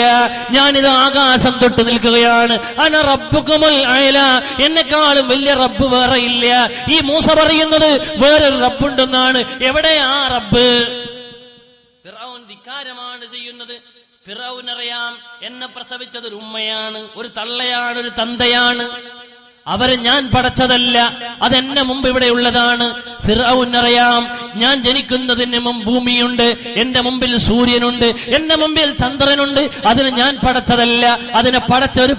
ഞാനിത് ആകാശം തൊട്ട് നിൽക്കുകയാണ്. അന റബ്ബുകുമുൽ അഅ്ലാ. എന്നെക്കാളും വലിയ റബ്ബ് വേറെ ഇല്ല. ഈ മൂസ പറയുന്നത് വേറൊരു റബ്ബുണ്ടെന്നാണ്. എവിടെ ആ റബ്ബ്? ഫിർഔൻ ധിക്കാരമാണ് ചെയ്യുന്നത്. ഫിർഔനറിയാം, എന്നെ പ്രസവിച്ചത് ഒരു ഉമ്മയാണ്, ഒരു തള്ളയാണ്, ഒരു തന്തയാണ്. അവരെ ഞാൻ പടച്ചതല്ല, അതെന്നെ മുമ്പ് ഇവിടെ ഉള്ളതാണ്. ഫിർഔനറിയാം, ഞാൻ ജനിക്കുന്നതിന് മുമ്പ് ഭൂമിയുണ്ട്, എന്റെ മുമ്പിൽ സൂര്യനുണ്ട്, എന്റെ മുമ്പിൽ ചന്ദ്രനുണ്ട്. അതിന് ഞാൻ പടച്ചതല്ല, അതിനെ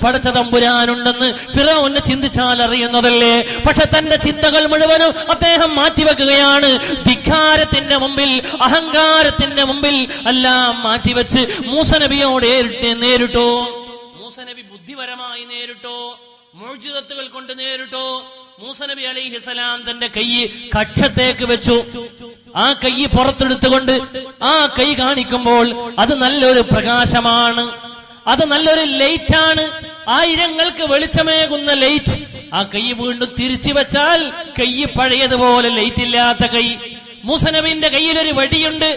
പടച്ച തമ്പുരാനുണ്ടെന്ന് ഫിർഔന് ചിന്തിച്ചാൽ അറിയുന്നതല്ലേ. പക്ഷെ തന്റെ ചിന്തകൾ മുഴുവനും അദ്ദേഹം മാറ്റിവെക്കുകയാണ്. ധിക്കാരത്തിന്റെ മുമ്പിൽ, അഹങ്കാരത്തിന്റെ മുമ്പിൽ എല്ലാം മാറ്റിവെച്ച് മൂസ നബിയോട് നേരിട്ടു. മൂസ നബി ബുദ്ധിപരമായി നേരിട്ടു, മുഅ്ജിസത്തുകൾ കൊണ്ട് നേരിട്ടു. മൂസ നബി അലൈഹിസ്സലാം തന്റെ കൈ കക്ഷത്തേക്ക് വെച്ചു. ആ കൈ പുറത്തെടുത്തുകൊണ്ട് ആ കൈ കാണിക്കുമ്പോൾ അത് നല്ലൊരു പ്രകാശമാണ്, അത് നല്ലൊരു ലൈറ്റാണ്, ആയിരങ്ങൾക്ക് വെളിച്ചമേകുന്ന ലൈറ്റ്. ആ കൈ വീണ്ടും തിരിച്ചു വെച്ചാൽ കൈ പഴയതുപോലെ ലൈറ്റ് ഇല്ലാത്ത കൈ. മൂസ നബിന്റെ കയ്യിലൊരു വടിയുണ്ട്,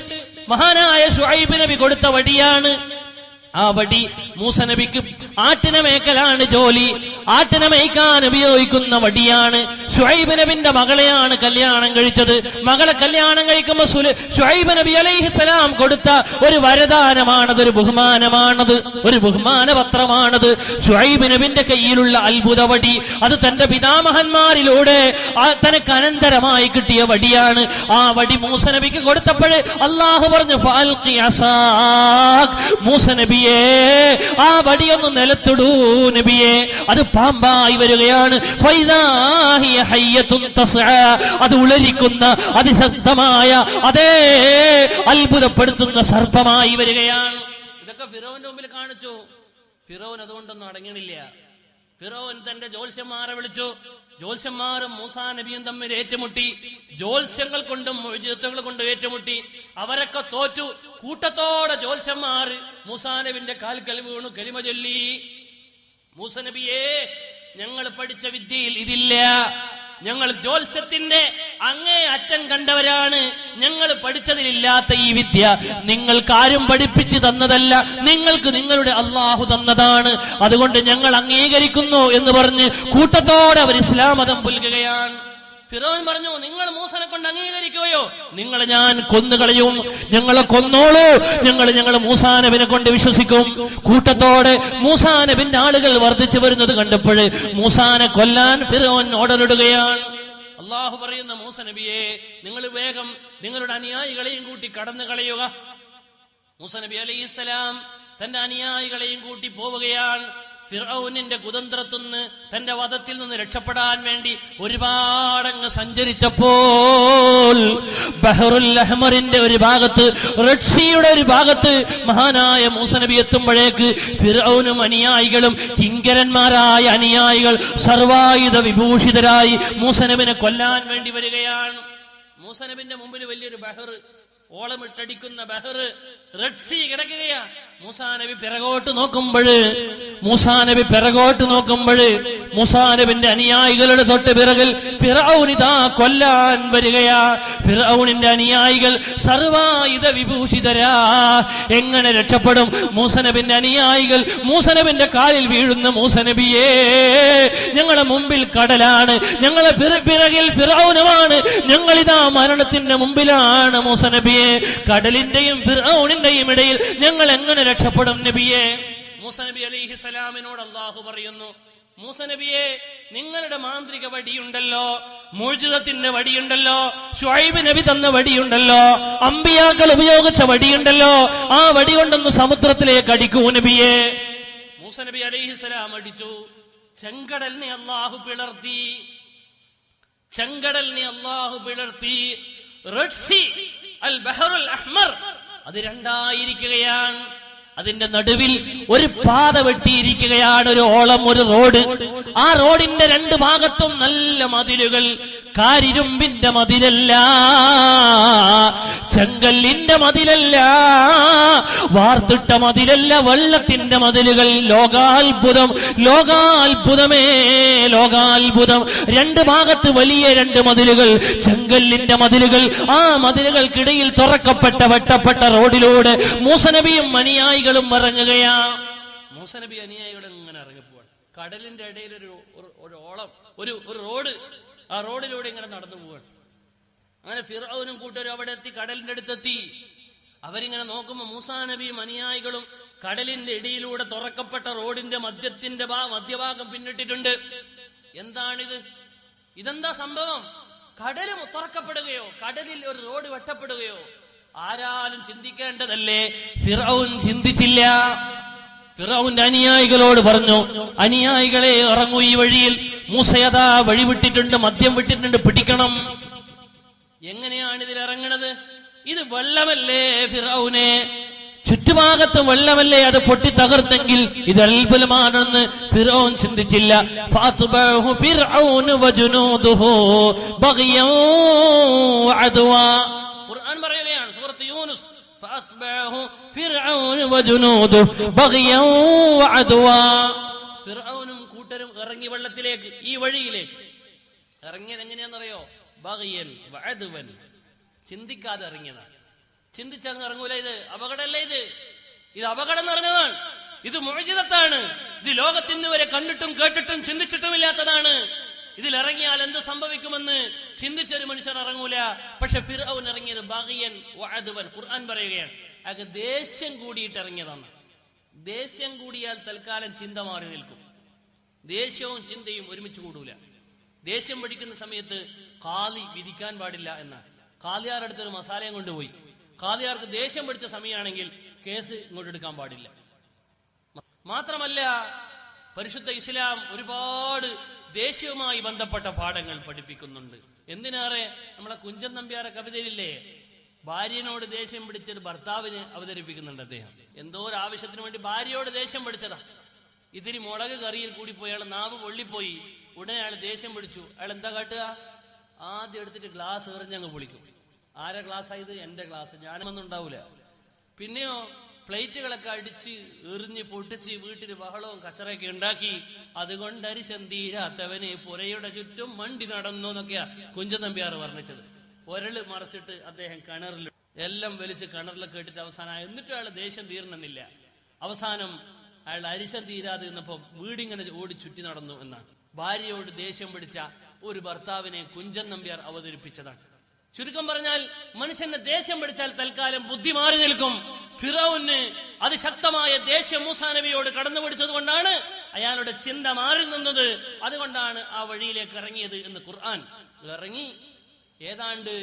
മഹാനായ ശുഐബ് നബി കൊടുത്ത വടിയാണ്. ആ വടി മൂസ നബിക്ക് ആട്ടിനെ മേക്കലാണ് ജോലി, ആട്ടിനെ മേയ്ക്കാൻ ഉപയോഗിക്കുന്ന വടിയാണ്. ശുഐബ് നബിന്റെ മകളെയാണ് കല്യാണം കഴിച്ചത്. മകളെ കല്യാണം കഴിക്കുമ്പോൾ ശുഐബ് നബി അലൈഹിസ്സലാം കൊടുത്ത ഒരു വരദാനമാണത്, ഒരു ബഹുമാനമാണത്, ഒരു ബഹുമാന പത്രമാണത്. ശുഐബ് നബിന്റെ കയ്യിലുള്ള അത്ഭുത വടി, അത് തന്റെ പിതാമഹന്മാരിലൂടെ തനക്ക് അനന്തരമായി കിട്ടിയ വടിയാണ്. ആ വടി മൂസ നബിക്ക് കൊടുത്തപ്പോൾ അള്ളാഹു പറഞ്ഞു, ഫഅൽഖി അസാക്, മൂസ നബിയെ ആ വടിയൊന്ന് നിലത്തിടൂ നബിയെ. അത് പാമ്പായി വരികയാണ്. ഫൈദാ ഹിയ ഹയ്യത്തുൻ തസ്ആ, അത് ഉളരിക്കുന്ന അതിശക്തമായ അതേ അത്ഭുതപ്പെടുത്തുന്ന സർപ്പമായി വരികയാണ്. ഇതൊക്കെ ഫിറോന്റെ മുമ്പിൽ കാണിച്ചു. ഫിറോൻ അതുകൊണ്ടൊന്നും അടങ്ങണില്ല. ഫിറോൻ തന്റെ ജ്യോത്സ്യന്മാരെ വിളിച്ചു. ജ്യോത്സ്യന്മാരും മൂസാ നബിയും തമ്മിൽ ഏറ്റുമുട്ടി. ജ്യോത്സ്യങ്ങൾ കൊണ്ടും മുഅ്ജിസത്തുകൾ കൊണ്ടും ഏറ്റുമുട്ടി. അവരൊക്കെ തോറ്റു. കൂട്ടത്തോടെ ജ്യോത്സ്യന്മാർ മൂസാ നബിന്റെ കാൽക്കൽ വീണു കലിമ ചൊല്ലി, മൂസ നബിയെ ഞങ്ങൾ പഠിച്ച വിദ്യയിൽ ഇതില്ല, ഞങ്ങൾ ജ്യോത്സ്യത്തിന്റെ അങ്ങേ അറ്റം കണ്ടവരാണ്, ഞങ്ങൾ പഠിച്ചതിലില്ലാത്ത ഈ വിദ്യ നിങ്ങൾക്കാരും പഠിപ്പിച്ചു തന്നതല്ല, നിങ്ങൾക്ക് നിങ്ങളുടെ അള്ളാഹു തന്നതാണ്, അതുകൊണ്ട് ഞങ്ങൾ അംഗീകരിക്കുന്നു എന്ന് പറഞ്ഞ് കൂട്ടത്തോടെ അവർ ഇസ്ലാം മതം പുൽകുകയാണ്. ഫിറോൻ പറഞ്ഞു, നിങ്ങൾ മൂസനെ കൊണ്ട് അംഗീകരിക്കുകയോ? നിങ്ങളെ ഞാൻ കൊന്നുകളയും, ഞങ്ങളെ കൊന്നോളൂ, ഞങ്ങൾ മൂസാ നബിനെ കൊണ്ട് വിശ്വസിക്കും. കൂട്ടത്തോടെ മൂസാ നബിന്റെ ആളുകൾ വർദ്ധിച്ചു വരുന്നത് കണ്ടപ്പോൾ മൂസാനെ കൊല്ലാൻ ഫിറോൻ ഓർഡറിടുകയാണ്. അള്ളാഹു പറയുന്ന, മൂസ നബിയെ നിങ്ങൾ വേഗം നിങ്ങളുടെ അനുയായികളെയും കൂട്ടി കടന്നു കളയുക. മൂസ നബി അലൈഹിസ്സലാം തന്റെ അനുയായികളെയും കൂട്ടി പോവുകയാണ്. ഫിർഔനിന്റെ കുതന്ത്രത്തുനിന്ന് തന്റെ വധത്തിൽ നിന്ന് രക്ഷപ്പെടാൻ വേണ്ടി ഒരുപാടങ്ങ് സഞ്ചരിച്ചപ്പോൾ ബഹറുൽ അഹ്മറിന്റെ ഒരു ഭാഗത്ത്, റെഡ് സീയുടെ ഒരു ഭാഗത്ത് മഹാനായ മൂസ നബി എത്തുമ്പോഴേക്ക് ഫിർഔനും അനുയായികളും കിങ്കരന്മാരായ അനുയായികൾ സർവായുധ വിഭൂഷിതരായി മൂസ നബിനെ കൊല്ലാൻ വേണ്ടി വരികയാണ്. മൂസ നബിന്റെ മുമ്പിൽ വലിയൊരു ബഹർ, ഓളമിട്ടടിക്കുന്ന ബഹർ, റെഡ് സീ കിടക്കുകയാ. മൂസാ നബി പിറകോട്ട് നോക്കുമ്പോൾ മൂസാ നബിന്റെ അനുയായികളുടെ തൊട്ട് പിറകിൽ ഫിർഔനിതാ കൊല്ലാൻ വരികയാ. ഫിർഔനിന്റെ അനുയായികൾ സർവായുധ വിഭൂഷിതരാ. എങ്ങനെ രക്ഷപ്പെടും? മൂസ നബിന്റെ അനുയായികൾ മൂസ നബിന്റെ കാലിൽ വീഴുന്ന, മൂസ നബിയേ ഞങ്ങളെ മുമ്പിൽ കടലാണ്, ഞങ്ങളെ പിറകിൽ ഫിർഔനുമാണ്, ഞങ്ങളിതാ മരണത്തിന്റെ മുമ്പിലാണ് മൂസ നബിയെ. കടലിന്റെയും ഫിർഔനിന്റെയും ഇടയിൽ ഞങ്ങൾ എങ്ങനെ രക്ഷപ്പെടും നബിയെ? മൂസ നബി അലൈഹിസ്സലാമിനോട് അല്ലാഹു പറയുന്നു, മൂസ നബിയെ നിങ്ങളുടെ മാന്ത്രിക വടിയുണ്ടല്ലോ, മുഅ്ജിസത്തിന്റെ വടിയുണ്ടല്ലോ, ശുഐബ് നബി തന്ന വടിയുണ്ടല്ലോ, അമ്പിയാക്കൾ ഉപയോഗിച്ച വടിയുണ്ടല്ലോ, ആ വടി കൊണ്ടൊന്ന് സമുദ്രത്തിലേക്ക് അടിക്കൂ നബിയെ. മൂസ നബി അലൈഹിസ്സലാം അടിച്ചു. ചെങ്കടലിനെ അല്ലാഹു പിളർത്തി. റെഡ് സീ, അൽ ബഹറുൽ അഹ്മർ, അത് രണ്ടായിരിക്കുകയാണ്. അതിന്റെ നടുവിൽ ഒരു പാത വെട്ടിയിരിക്കുകയാണ്, ഒരു ഓളം, ഒരു റോഡ്. ആ റോഡിന്റെ രണ്ട് ഭാഗത്തും നല്ല മതിലുകൾ. കാരിരുമ്പിന്റെ മതിലല്ല, ചെങ്കല്ലിന്റെ മതിലല്ല, വാർത്തിട്ട മതിലല്ല, വെള്ളത്തിന്റെ മതിലുകൾ. ലോകാത്ഭുതമേ ലോകാത്ഭുതം. രണ്ട് ഭാഗത്ത് വലിയ രണ്ട് മതിലുകൾ, ചെങ്കല്ലിന്റെ മതിലുകൾ. ആ മതിലുകൾക്കിടയിൽ തുറക്കപ്പെട്ട വെട്ടപ്പെട്ട റോഡിലൂടെ മൂസ നബിയും അനുയായികളും ഇറങ്ങുകയാ. മൂസ നബി അനുയായികൾ ഇങ്ങനെ ഇറങ്ങിപ്പോവാണ്. കടലിന്റെ ഇടയിൽ ഒരു ഓളം, ഒരു റോഡ്. ആ റോഡിലൂടെ ഇങ്ങനെ നടന്നു പോവാണ്. അങ്ങനെ ഫിർഔനും കൂട്ടരും അവിടെ എത്തി, കടലിന്റെ അടുത്തെത്തി. അവരിങ്ങനെ നോക്കുമ്പോ മൂസാ നബിയും അനുയായികളും കടലിന്റെ ഇടയിലൂടെ തുറക്കപ്പെട്ട റോഡിന്റെ മധ്യഭാഗം പിന്നിട്ടിട്ടുണ്ട്. എന്താണിത്? ഇതെന്താ സംഭവം? കടലും തുറക്കപ്പെടുകയോ, കടലിൽ ഒരു റോഡ് വെട്ടപ്പെടുകയോ? ആരാലും ചിന്തിക്കേണ്ടതല്ലേ? ഫിർഔൻ ചിന്തിച്ചില്ല. ഫിർഔന്റെ അനുയായികളോട് പറഞ്ഞു, അനുയായികളെ ഇറങ്ങൂ ഈ വഴിയിൽ, മൂസയതാ വഴി വിട്ടിട്ടുണ്ട്, മദ്യം വിട്ടിട്ടുണ്ട്, പിടിക്കണം. എങ്ങനെയാണ് ഇതിൽ ഇറങ്ങണത്? ഇത് വെള്ളമല്ലേ ഫിർഔനെ? ചുറ്റുഭാഗത്ത് വെള്ളമല്ലേ? അത് പൊട്ടി തകർന്നെങ്കിൽ ഇത് അത്ഭുതമാണെന്ന് ഫിർഔൻ ചിന്തിച്ചില്ല. ഫഅത്ബഅഹു ഫിർഔനു വജുനൂദുഹു ബഗ്യൻ വഅദ്വാ. ഖുർആൻ പറയുകയാണ് സൂറത്ത് യൂനുസ്, ഫഅത്ബഅഹു ഫിർഔനു വജുനൂദുഹു ബഗ്യൻ വഅദ്വാ. ഫിർഔനും കൂട്ടരും ഇറങ്ങി വെള്ളത്തിലേക്ക്, ഈ വഴിയിലേക്ക് ഇറങ്ങിയത് എങ്ങനെയാണെന്നറിയോ? ബഗ്യൻ വഅദ്വൻ. ചിന്തിക്കാതെ ഇറങ്ങിയതാണ്. ചിന്തിച്ചങ്ങ് ഇറങ്ങൂല. ഇത് അപകടമല്ലേ? ഇത് അപകടം നിറഞ്ഞതാണ്. ഇത് മുഅ്ജിസത്താണ്. ഇത് ലോകത്തിന്ന് വരെ കണ്ടിട്ടും കേട്ടിട്ടും ചിന്തിച്ചിട്ടും ഇല്ലാത്തതാണ്. ഇതിലിറങ്ങിയാൽ എന്ത് സംഭവിക്കുമെന്ന് ചിന്തിച്ചൊരു മനുഷ്യർ ഇറങ്ങൂല. പക്ഷെ ഫിർഔൻ ഇറങ്ങിയത് ബഗിയൻ വഅദ്വൻ. ഖുർആൻ പറയുകയാണ് അയാൾക്ക് ദേഷ്യം കൂടിയിട്ട് ഇറങ്ങിയതാണ്. ദേഷ്യം കൂടിയാൽ തൽക്കാലം ചിന്ത മാറി നിൽക്കും. ദേഷ്യവും ചിന്തയും ഒരുമിച്ച് കൂടൂല. ദേഷ്യം പിടിക്കുന്ന സമയത്ത് ഖാദി വിധിക്കാൻ പാടില്ല എന്നാണ്. ഖാദിയാരുടെ അടുത്തൊരു മസാലയും കൊണ്ടുപോയി. ഖാദിയാർക്ക് ദേഷ്യം പിടിച്ച സമയമാണെങ്കിൽ കേസ് ഇങ്ങോട്ട് എടുക്കാൻ പാടില്ല. മാത്രമല്ല പരിശുദ്ധ ഇസ്ലാം ഒരുപാട് ദേഷ്യവുമായി ബന്ധപ്പെട്ട പാഠങ്ങൾ പഠിപ്പിക്കുന്നുണ്ട്. എന്തിനേറെ നമ്മളെ കുഞ്ചൻ നമ്പ്യാരെ കവിതയിലില്ലേ, ഭാര്യനോട് ദേഷ്യം പിടിച്ചൊരു ഭർത്താവിന് അവതരിപ്പിക്കുന്നുണ്ട് അദ്ദേഹം. എന്തോ ഒരു ആവശ്യത്തിന് വേണ്ടി ഭാര്യയോട് ദേഷ്യം പിടിച്ചതാ. ഇത്തിരി മുളക് കറിയിൽ കൂടിപ്പോയി, അയാൾ നാവ് പൊള്ളിപ്പോയി. ഉടനെ അയാൾ ദേഷ്യം പിടിച്ചു. അയാൾ എന്താ കാട്ടുക? ആദ്യം എടുത്തിട്ട് ഗ്ലാസ് എറിഞ്ഞങ്ങ് പൊളിക്കും. ആരെ ഗ്ലാസ് ആയത്? എന്റെ ഗ്ലാസ്. ഞാനൊന്നും ഉണ്ടാവൂല. പിന്നെയോ പ്ലേറ്റുകളൊക്കെ അടിച്ച് എറിഞ്ഞ് പൊട്ടിച്ച് വീട്ടിൽ ബഹളവും കച്ചറയൊക്കെ ഉണ്ടാക്കി. അതുകൊണ്ട് അരിശം തീരാത്തവന് പുരയുടെ ചുറ്റും മണ്ടി നടന്നു എന്നൊക്കെയാ കുഞ്ചൻ നമ്പ്യാർ വർണ്ണിച്ചത്. ഒരള് മറച്ചിട്ട് അദ്ദേഹം കിണറിൽ എല്ലാം വലിച്ച് കിണറിലൊക്കെ ഇട്ടിട്ട് അവസാനം എന്നിട്ടും അയാൾ ദേഷ്യം തീർന്നെന്നില്ല. അവസാനം അയാൾ അരിശം തീരാതെ നിന്നപ്പം വീടിങ്ങനെ ഓടി ചുറ്റി നടന്നു എന്നാണ്. ഭാര്യയോട് ദേഷ്യം പിടിച്ച ഒരു ഭർത്താവിനെ കുഞ്ചൻ നമ്പ്യാർ അവതരിപ്പിച്ചതാണ്. ചുരുക്കം പറഞ്ഞാൽ മനുഷ്യന്റെ ദേഷ്യം പിടിച്ചാൽ തൽക്കാലം ബുദ്ധി മാറി നിൽക്കും. ഫിറൗന് അതിശക്തമായ ദേഷ്യം മൂസാ നബിയോട് കടന്നു പിടിച്ചത് കൊണ്ടാണ് അയാളുടെ ചിന്ത മാറി നിന്നത്. അതുകൊണ്ടാണ് ആ വഴിയിലേക്ക് ഇറങ്ങിയത് എന്ന് ഖുർആൻ ഇറങ്ങി. ഏതാണ്ട്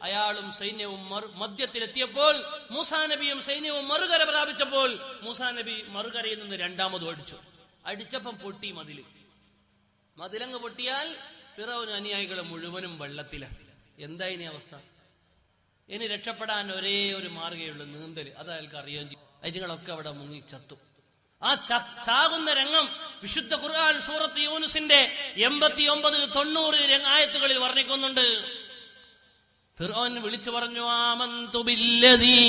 അയാളും സൈന്യവും മധ്യത്തിലെത്തിയപ്പോൾ മൂസാ നബിയും സൈന്യവും മറുകര പ്രാപിച്ചപ്പോൾ മൂസാ നബി മറുകരയിൽ നിന്ന് രണ്ടാമതും അടിച്ചപ്പം പൊട്ടി മതിലങ്ങ് പൊട്ടിയാൽ ഫിറൗന് അനുയായികളെ മുഴുവനും വെള്ളത്തിലാണ്. എന്താ ഇനി അവസ്ഥ? ഇനി രക്ഷപ്പെടാൻ ഒരേ ഒരു മാർഗ്ഗമുള്ളൂ, നീന്തൽ. അത് അയാൾക്ക് അറിയാൻ ചെയ്യും. അതിങ്ങളൊക്കെ അവിടെ മുങ്ങി ചത്തു. ആ ചാകുന്ന രംഗം വിശുദ്ധ ഖുർആൻ സൂറത്ത് യൂനുസിന്റെ 89-90 ആയത്തുകളിൽ വർണ്ണിക്കുന്നുണ്ട്. ഫിർഔൻ വിളിച്ചു പറഞ്ഞു, ആമന്തു ബില്ലദീ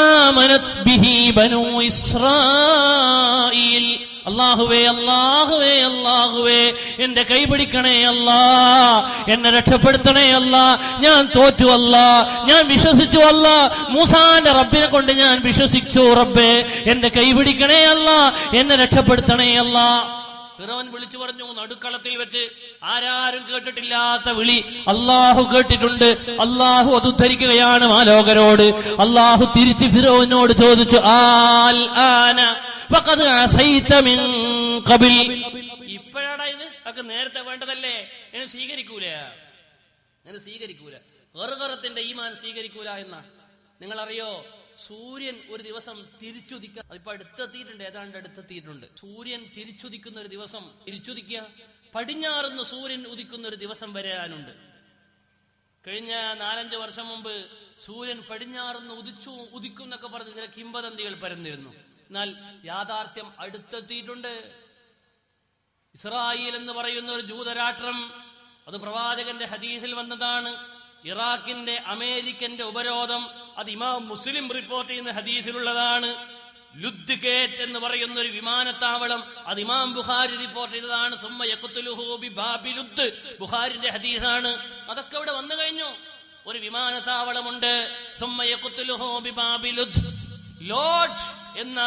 ആമനത് ബിഹി ബനൂ ഇസ്രായീൽ. അല്ലാഹുവേ അല്ലാഹുവേ അല്ലാഹുവേ, എന്റെ കൈ പിടിക്കണേ അല്ലാ, എന്നെ രക്ഷപ്പെടുത്തണേ അല്ലാ. ഞാൻ തോറ്റു അല്ലാ, ഞാൻ വിശ്വസിച്ചു അല്ലാ, മൂസാന്റെ റബ്ബിനെ കൊണ്ട് ഞാൻ വിശ്വസിച്ചു റബ്ബേ, എന്റെ കൈ പിടിക്കണേ അല്ലാ, എന്നെ രക്ഷപ്പെടുത്തണേ അല്ലാ. ഫിറൗൻ വിളിച്ചു പറഞ്ഞു നടുക്കളത്തിൽ വെച്ച്. ആരാരും കേട്ടിട്ടില്ലാത്ത വിളി അല്ലാഹു കേട്ടിട്ടുണ്ട്. അല്ലാഹു അത് ഉദ്ധരിക്കുകയാണ് മാലോകരോട്. അല്ലാഹു തിരിച്ച് ഫിറൗനോട് ചോദിച്ചു, ഇപ്പോഴാടാ ഇത് ഒക്കെ നേരത്തെ വേണ്ടതല്ലേ? എന്നെ സ്വീകരിക്കൂല. ഗർഗറത്തിന്റെ ഈമാൻ സ്വീകരിക്കൂല എന്നാണ്. നിങ്ങളറിയോ, സൂര്യൻ ഒരു ദിവസം തിരിച്ചുദിക്കുക. അതിപ്പോ അടുത്തെത്തിയിട്ടുണ്ട്, ഏതാണ്ട് അടുത്തെത്തിയിട്ടുണ്ട്. സൂര്യൻ തിരിച്ചുദിക്കുന്ന ഒരു ദിവസം, തിരിച്ചുദിക്കുക, പടിഞ്ഞാറുന്ന് സൂര്യൻ ഉദിക്കുന്ന ഒരു ദിവസം വരാനുണ്ട്. കഴിഞ്ഞ 4-5 വർഷം മുമ്പ് സൂര്യൻ പടിഞ്ഞാറുന്ന് ഉദിക്കും എന്നൊക്കെ പറഞ്ഞ് ചില കിംവദന്തികൾ പരന്നിരുന്നു. എന്നാൽ യാഥാർത്ഥ്യം അടുത്തെത്തിയിട്ടുണ്ട്. ഇസ്രായേൽ എന്ന് പറയുന്ന ഒരു ജൂതരാഷ്ട്രം, അത് പ്രവാചകന്റെ ഹദീസിൽ വന്നതാണ്. ഇറാഖിന്റെ അമേരിക്കന്റെ ഉപരോധം, അത് ഇമാം മുസ്ലിം റിപ്പോർട്ട് ചെയ്യുന്ന ഹദീസിലുള്ളതാണ്. ലുദ് ഗേറ്റ് എന്ന് പറയുന്ന ഒരു വിമാനത്താവളം, അത് ഇമാം ബുഖാരി റിപ്പോർട്ട് ചെയ്തതാണ്. സുമ്മ യഖ്തുലുഹു ബിബാബി ലുദ്, ബുഖാരിന്റെ ഹദീസാണ്. അതൊക്കെ ഇവിടെ വന്നു കഴിഞ്ഞു. ഒരു വിമാനത്താവളമുണ്ട്, സുമ്മ യഖ്തുലുഹു ബിബാബി ലുദ്. ലോഡ് എന്ന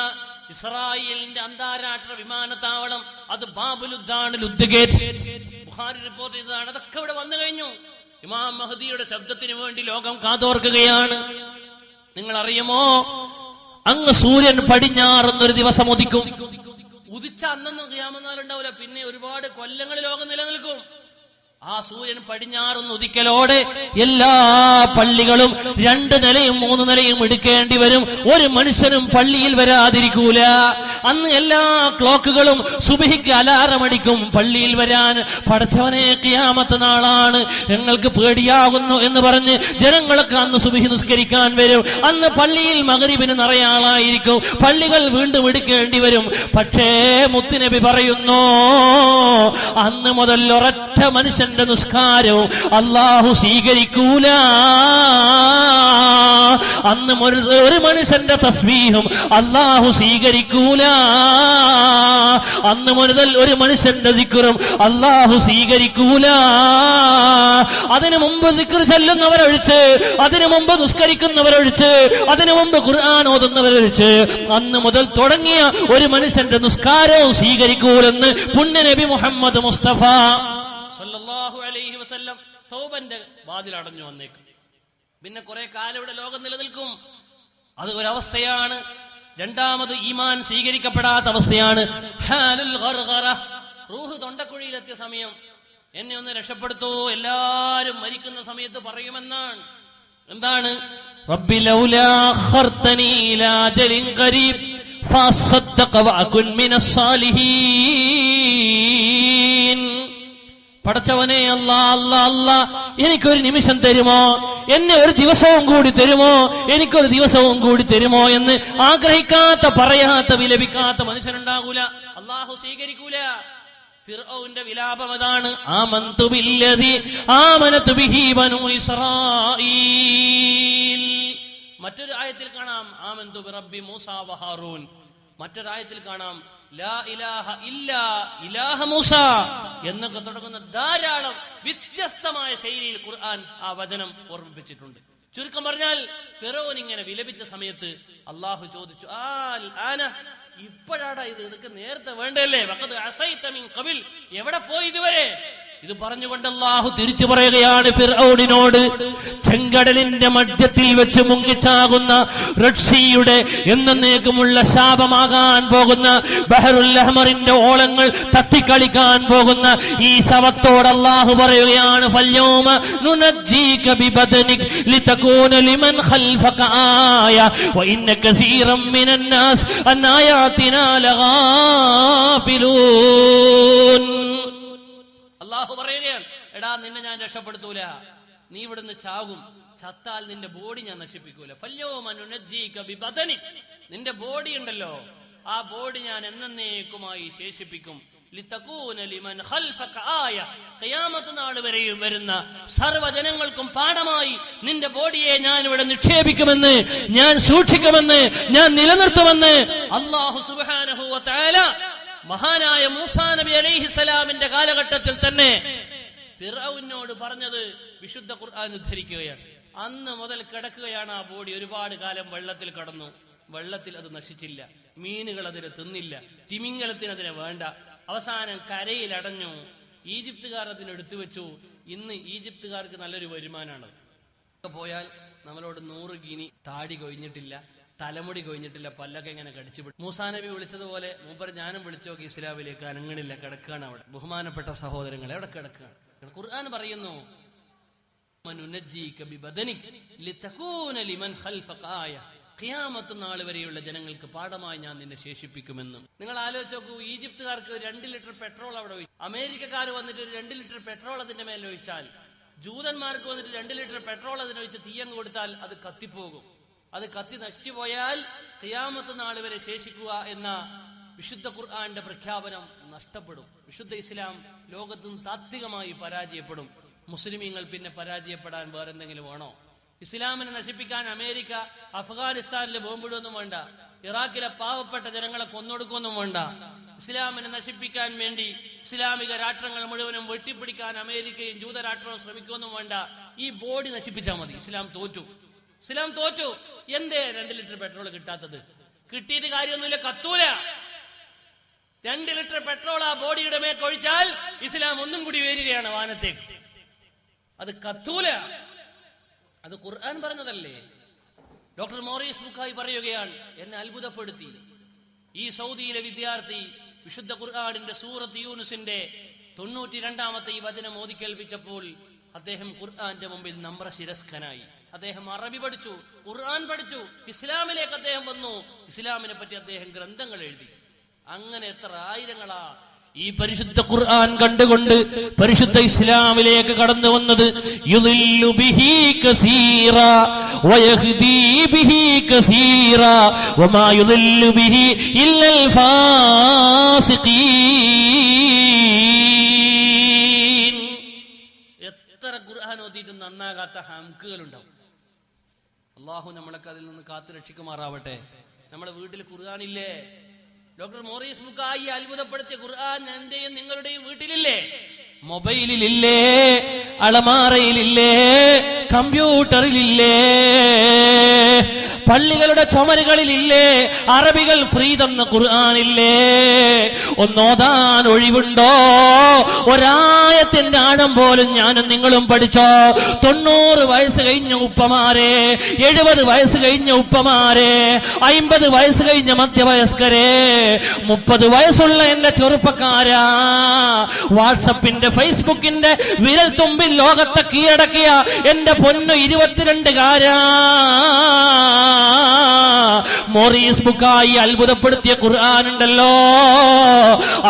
ഇസ്രായേലിന്റെ അന്താരാഷ്ട്ര വിമാനത്താവളം, അത് ബാബുലുദ്ദാണ്, ലുദ് ഗേറ്റ്. ബുഖാരി റിപ്പോർട്ട് ചെയ്തതാണ്. അതൊക്കെ ഇവിടെ വന്നു കഴിഞ്ഞു. ഇമാം മഹദിയുടെ ശബ്ദത്തിന് വേണ്ടി ലോകം കാതോർക്കുകയാണ്. നിങ്ങൾ അറിയുമോ, അങ്ങ് സൂര്യൻ പടിഞ്ഞാറുന്നൊരു ദിവസം ഉദിക്കും. ഉദിച്ച അന്നൊന്നും ഖിയാമത്ത് നാൾ ഉണ്ടാവില്ല, പിന്നെ ഒരുപാട് കൊല്ലങ്ങൾ ലോകം നിലനിൽക്കും. ആ സൂര്യൻ പടിഞ്ഞാറുന്ന് ഉദിക്കലോടെ എല്ലാ പള്ളികളും 2 നിലയും 3 നിലയും എടുക്കേണ്ടി വരും. ഒരു മനുഷ്യനും പള്ളിയിൽ വരാതിരിക്കൂല. അന്ന് എല്ലാ ക്ലോക്കുകളും സുബഹിക്ക് അലാറം അടിക്കും പള്ളിയിൽ വരാൻ. പടച്ചവനെ, ഖിയാമത്ത് നാളാണ്, ഞങ്ങൾക്ക് പേടിയാകുന്നു എന്ന് പറഞ്ഞ് ജനങ്ങളൊക്കെ അന്ന് സുബഹി നിസ്കരിക്കാൻ വരും. അന്ന് പള്ളിയിൽ മഗ്രിബിന് നിറയാളായിരിക്കും. പള്ളികൾ വീണ്ടും എടുക്കേണ്ടി വരും. പക്ഷേ മുത്തുനബി പറയുന്നു, അന്ന് മുതൽ ഒരൊറ്റ മനുഷ്യന്റെ നിസ്കാരവും അല്ലാഹു സ്വീകരിക്കൂല. അന്ന് ഒരു മനുഷ്യന്റെ തസ്ബീഹും അല്ലാഹു സ്വീകരിക്കൂല. അന്ന് മുതൽ ഒരു മനുഷ്യന്റെ ദിക്റും അല്ലാഹു സ്വീകരിക്കൂല. അതിനു മുമ്പ് ദിക്ർ ചൊല്ലുന്നവരൊഴിച്ച്, അതിനു മുമ്പ് നിസ്കരിക്കുന്നവരൊഴിച്ച്, അതിനു മുമ്പ് ഖുർആൻ ഓതുന്നവരൊഴിച്ച് അന്ന് മുതൽ തുടങ്ങിയ ഒരു മനുഷ്യന്റെ നിസ്കാരവും സ്വീകരിക്കൂലെന്ന് പുണ്യ നബി മുഹമ്മദ് മുസ്തഫ സല്ലല്ലാഹു അലൈഹി വസല്ലം തൗബന്റെ വാതിൽ അടഞ്ഞു വന്നേക്കും. പിന്നെ കുറെ കാലം ഇവിടെ ലോകം നിലനിൽക്കും. അത് ഒരവസ്ഥയാണ്. രണ്ടാമത് ഈമാൻ സ്വീകരിക്കപ്പെടാത്ത അവസ്ഥയാണ് ഹാലുൽ ഗർഗറ. റൂഹ് തൊണ്ടക്കുഴിയിലെത്തിയ സമയം, എന്നെ ഒന്ന് രക്ഷപ്പെടുത്തൂ, എല്ലാരും മരിക്കുന്ന സമയത്ത് പറയുമെന്നാണ്. എന്താണ്? റബ്ബി ലൗലാ അഖർതനി ഇലാ അജലിൻ ഖരീബ് ഫഅസ്സദ്ദഖ വഅകുൻ മിനസ് സാലിഹീൻ. പടച്ചവനെ, അല്ലാ അല്ലാ അല്ലാ, എനിക്കൊരു നിമിഷം തരുമോ, എന്നെ ഒരു ദിവസവും കൂടി തരുമോ, എനിക്കൊരു ദിവസവും കൂടി തരുമോ എന്ന് ആഗ്രഹിക്കാത്ത, പറയാത്ത, വിലപിക്കാത്ത മനുഷ്യനുണ്ടാകൂല. അല്ലാഹു സ്വീകരിക്കൂല. ഫിർഔന്റെ വിലാപം അതാണ്. ആമന്തു ബില്ലദി ആമനതു ബിഹി ബനൂ ഇസ്രായീൽ. മറ്റൊരു ആയത്തിൽ കാണാം ആമന്തു ബിറബ്ബി മൂസ വ ഹാറൂൻ. മറ്റൊരായത്തിൽ കാണാം ലാ ഇലാഹ ഇല്ലാ ഇലാഹ മൂസ എന്നൊക്കെ തുടങ്ങുന്ന ധാരാളം വ്യത്യസ്തമായ ശൈലിയിൽ ഖുർആൻ ആ വചനം ഓർമ്മിപ്പിച്ചിട്ടുണ്ട്. ചുരുക്കം പറഞ്ഞാൽ, ഫിറൗൻ ഇങ്ങനെ വിലപിച്ച സമയത്ത് അള്ളാഹു ചോദിച്ചു, ഇപ്പോഴാടാ ഇത്, ഇതൊക്കെ നേരത്തെ വേണ്ടല്ലേ, വഖദ് അസൈത മിൻ ഖബിൽ, എവിടെ പോയി ഇതുവരെ? ഇത് പറഞ്ഞുകൊണ്ട് അല്ലാഹു തിരിച്ചു പറയുകയാണ് ഫിർഔനിനോട്, ചെങ്കടലിന്റെ മധ്യത്തിൽ വെച്ച് മുങ്ങിച്ചാകുന്ന റഷ്യയുടെ എന്നേക്കുമുള്ള ശാപമാകാൻ പോകുന്ന ബഹറുൽ അഹ്മറിന്റെ ഓളങ്ങൾ തട്ടിക്കളിക്കാൻ പോകുന്ന ഈ ശവത്തോട് അല്ലാഹു പറയുകയാണ്, ഫൽയൗമ നുനജ്ജീക ബിബദനിക ലിതകൂന ലിമൻ ഖൽഫക ആയ വഇന്ന കസീറൻ മിനൻ നാസ് അൻ ആയാതിനാ ലഗാഫിലൂൻ. അല്ലാഹു പറയുകയാണ്, എടാ നിന്നെ ഞാൻ രക്ഷപ്പെടുത്തൂല, നീ ഇവിടുന്ന് ചാകും, ചത്താൽ നിന്റെ ബോഡി ഞാൻ നശിപ്പിക്കൂല. ഫല്യൗമ നുനജ്ജീക ബിബദനിക, നിന്റെ ബോഡി ഉണ്ടല്ലോ, ആ ബോഡി ഞാൻ എന്നേക്കുമായി ശേഷിപ്പിക്കും. ലിതകൂന ലിമൻ ഖൽഫക ആയ, ഖിയാമത്ത് നാൾ വരെയും വരുന്ന സർവ്വജനങ്ങൾക്കും പാഠമായി നിന്റെ ബോഡിയെ ഞാൻ ഇവിടെ നിക്ഷേപിക്കുമെന്ന്, ഞാൻ സൂക്ഷിക്കുമെന്ന്, ഞാൻ നിലനിർത്തുമെന്ന് അല്ലാഹു സുബ്ഹാനഹു വ തആല മഹാനായ മൂസാ നബി അലൈഹിസ്സലാമിന്റെ കാലഘട്ടത്തിൽ തന്നെ ഫിർഔനോട് പറഞ്ഞത് വിശുദ്ധ ഖുർആൻ ഉദ്ധരിക്കുകയാണ്. അന്ന് മുതൽ കിടക്കുകയാണ് ആ ബോഡി. ഒരുപാട് കാലം വെള്ളത്തിൽ കടന്നു, വെള്ളത്തിൽ അത് നശിച്ചില്ല, മീനുകൾ അതിനെ തിന്നില്ല, തിമിംഗലത്തിന് അതിനെ വേണ്ട. അവസാനം കരയിൽ അടഞ്ഞു. ഈജിപ്തുകാർ അതിനെടുത്തു വെച്ചു. ഇന്ന് ഈജിപ്തുകാർക്ക് നല്ലൊരു വരുമാനമാണ്. പോയാൽ നമ്മളോട് 100 ഗിനി താടി കൊഴിഞ്ഞിട്ടില്ല, തലമുടി കൊഴിഞ്ഞിട്ടില്ല, പല്ലൊക്കെ ഇങ്ങനെ കടിച്ചുപിടി. മൂസാ നബി വിളിച്ചതുപോലെ മൂപ്പർ ഞാനും വിളിച്ചു നോക്കി ഇസ്ലാമിലേക്ക്. അനങ്ങണില്ല, കിടക്കുകയാണ് അവിടെ. ബഹുമാനപ്പെട്ട സഹോദരങ്ങളെ, അവിടെ കിടക്കുകയാണ്. ഖുർആൻ പറയുന്നു, ഖിയാമത്ത് നാൾ വരെയുള്ള ജനങ്ങൾക്ക് പാഠമായി ഞാൻ നിന്നെ ശേഷിപ്പിക്കുമെന്ന്. നിങ്ങൾ ആലോചിച്ച് നോക്കൂ, ഈജിപ്തുകാർക്ക് 2 ലിറ്റർ പെട്രോൾ അവിടെ ഒഴിച്ചു. അമേരിക്കക്കാർ വന്നിട്ട് 2 ലിറ്റർ പെട്രോൾ അതിന്റെ മേലെ ഒഴിച്ചാൽ, ജൂതന്മാർക്ക് വന്നിട്ട് 2 ലിറ്റർ പെട്രോൾ അതിനൊഴിച്ച് തീയങ്ങ് കൊടുത്താൽ അത് കത്തിപ്പോകും. അത് കത്തി നശിച്ചു പോയാൽ ഖിയാമത്ത് നാൾ വരെ ശേഷിക്കുക എന്ന വിശുദ്ധ ഖുർആന്റെ പ്രഖ്യാപനം നഷ്ടപ്പെടും. വിശുദ്ധ ഇസ്ലാം ലോകത്തുനിന്ന് താത്വികമായി പരാജയപ്പെടും. മുസ്ലിമീങ്ങൾ പിന്നെ പരാജയപ്പെടാൻ വേറെന്തെങ്കിലും വേണോ? ഇസ്ലാമിനെ നശിപ്പിക്കാൻ അമേരിക്ക അഫ്ഗാനിസ്ഥാനിൽ ബോംബിടുവൊന്നും വേണ്ട, ഇറാഖിലെ പാവപ്പെട്ട ജനങ്ങളെ കൊന്നൊടുക്കൊന്നും വേണ്ട. ഇസ്ലാമിനെ നശിപ്പിക്കാൻ വേണ്ടി ഇസ്ലാമിക രാഷ്ട്രങ്ങൾ മുഴുവനും വെട്ടിപ്പിടിക്കാൻ അമേരിക്കയും ജൂതരാഷ്ട്രവും ശ്രമിക്കൊന്നും വേണ്ട. ഈ ബോഡി നശിപ്പിച്ചാൽ മതി. ഇസ്ലാം തോറ്റു. ഇസ്ലാം തോറ്റു. എന്തേ 2 ലിറ്റർ പെട്രോൾ കിട്ടാത്തത്? കിട്ടിയിട്ട് കാര്യമൊന്നുമില്ല, കത്തൂല. 2 ലിറ്റർ പെട്രോൾ ആ ബോഡിയുടെ മേക്കൊഴിച്ചാൽ ഇസ്ലാം ഒന്നും കൂടി വരികയാണ് വാനത്തേക്ക്. അത് കത്തൂല. അത് ഖുർആൻ പറഞ്ഞതല്ലേ. ഡോക്ടർ മോറിസ് ബുഖാരി പറയുകയാണ്, എന്നെ അത്ഭുതപ്പെടുത്തി. ഈ സൗദിയിലെ വിദ്യാർത്ഥി വിശുദ്ധ ഖുർആനിന്റെ സൂറത്ത് യൂനുസിന്റെ 92ാമത്തെ ഈ വചനം ഓതി കേൾപ്പിച്ചപ്പോൾ അദ്ദേഹം ഖുർആന്റെ മുമ്പിൽ നമ്രശിരസ്കനായി. അദ്ദേഹം അറബി പഠിച്ചു, ഖുർആൻ പഠിച്ചു, ഇസ്ലാമിലേക്ക് അദ്ദേഹം വന്നു. ഇസ്ലാമിനെ പറ്റി അദ്ദേഹം ഗ്രന്ഥങ്ങൾ എഴുതി. അങ്ങനെ എത്ര ആയിരങ്ങളാ ഈ പരിശുദ്ധ ഖുർആൻ കണ്ടുകൊണ്ട് പരിശുദ്ധ ഇസ്ലാമിലേക്ക് കടന്നു വന്നത്. യുദില്ലു ബിഹി കസീറാ വയഹ്ദീ ബിഹി കസീറാ വമാ യുദില്ലു ബിഹി ഇല്ലൽ ഫാസിഖീൻ. എത്ര ഖുർആൻ ഓതിയിട്ടും നന്നാകാത്ത ഹംക്കുകളുണ്ടാവും. അല്ലാഹു നമ്മളൊക്കെ അതിൽ നിന്ന് കാത്തു രക്ഷിക്കുമാറാവട്ടെ. നമ്മുടെ വീട്ടിൽ ഖുർആനില്ലേ? ഡോക്ടർ മോറീസ് ബുക്കായി അത്ഭുതപ്പെടുത്തിയ ഖുർആൻ എന്റെയും നിങ്ങളുടെയും വീട്ടിലില്ലേ? മൊബൈലിലില്ലേ? അളമാറയിലില്ലേ? കമ്പ്യൂട്ടറിലില്ലേ? പള്ളികളുടെ ചുമരുകളിലില്ലേ? അറബികൾ ഫ്രീ തന്ന ഖുർആനില്ലേ? ഒന്നോതാൻ ഒഴിവുണ്ടോ? ഒരായത്തിന്റെ ആഴം പോലും ഞാനും നിങ്ങളും പഠിച്ചോ? 90 വയസ്സ് കഴിഞ്ഞ ഉപ്പമാരെ, 70 വയസ്സ് കഴിഞ്ഞ ഉപ്പമാരെ, 50 വയസ്സ് കഴിഞ്ഞ മധ്യവയസ്കരെ, 30 വയസ്സുള്ള എന്റെ ചെറുപ്പക്കാരാ, വാട്സപ്പിന്റെ ഫേസ്ബുക്കിന്റെ വിരൽ തുമ്പിൽ ലോകത്തെ കീഴടക്കിയ എന്റെ പൊന്നു 22കാരാ, മോറീസ് ബുക്കായി അത്ഭുതപ്പെടുത്തിയ ഖുർആൻ ഉണ്ടല്ലോ,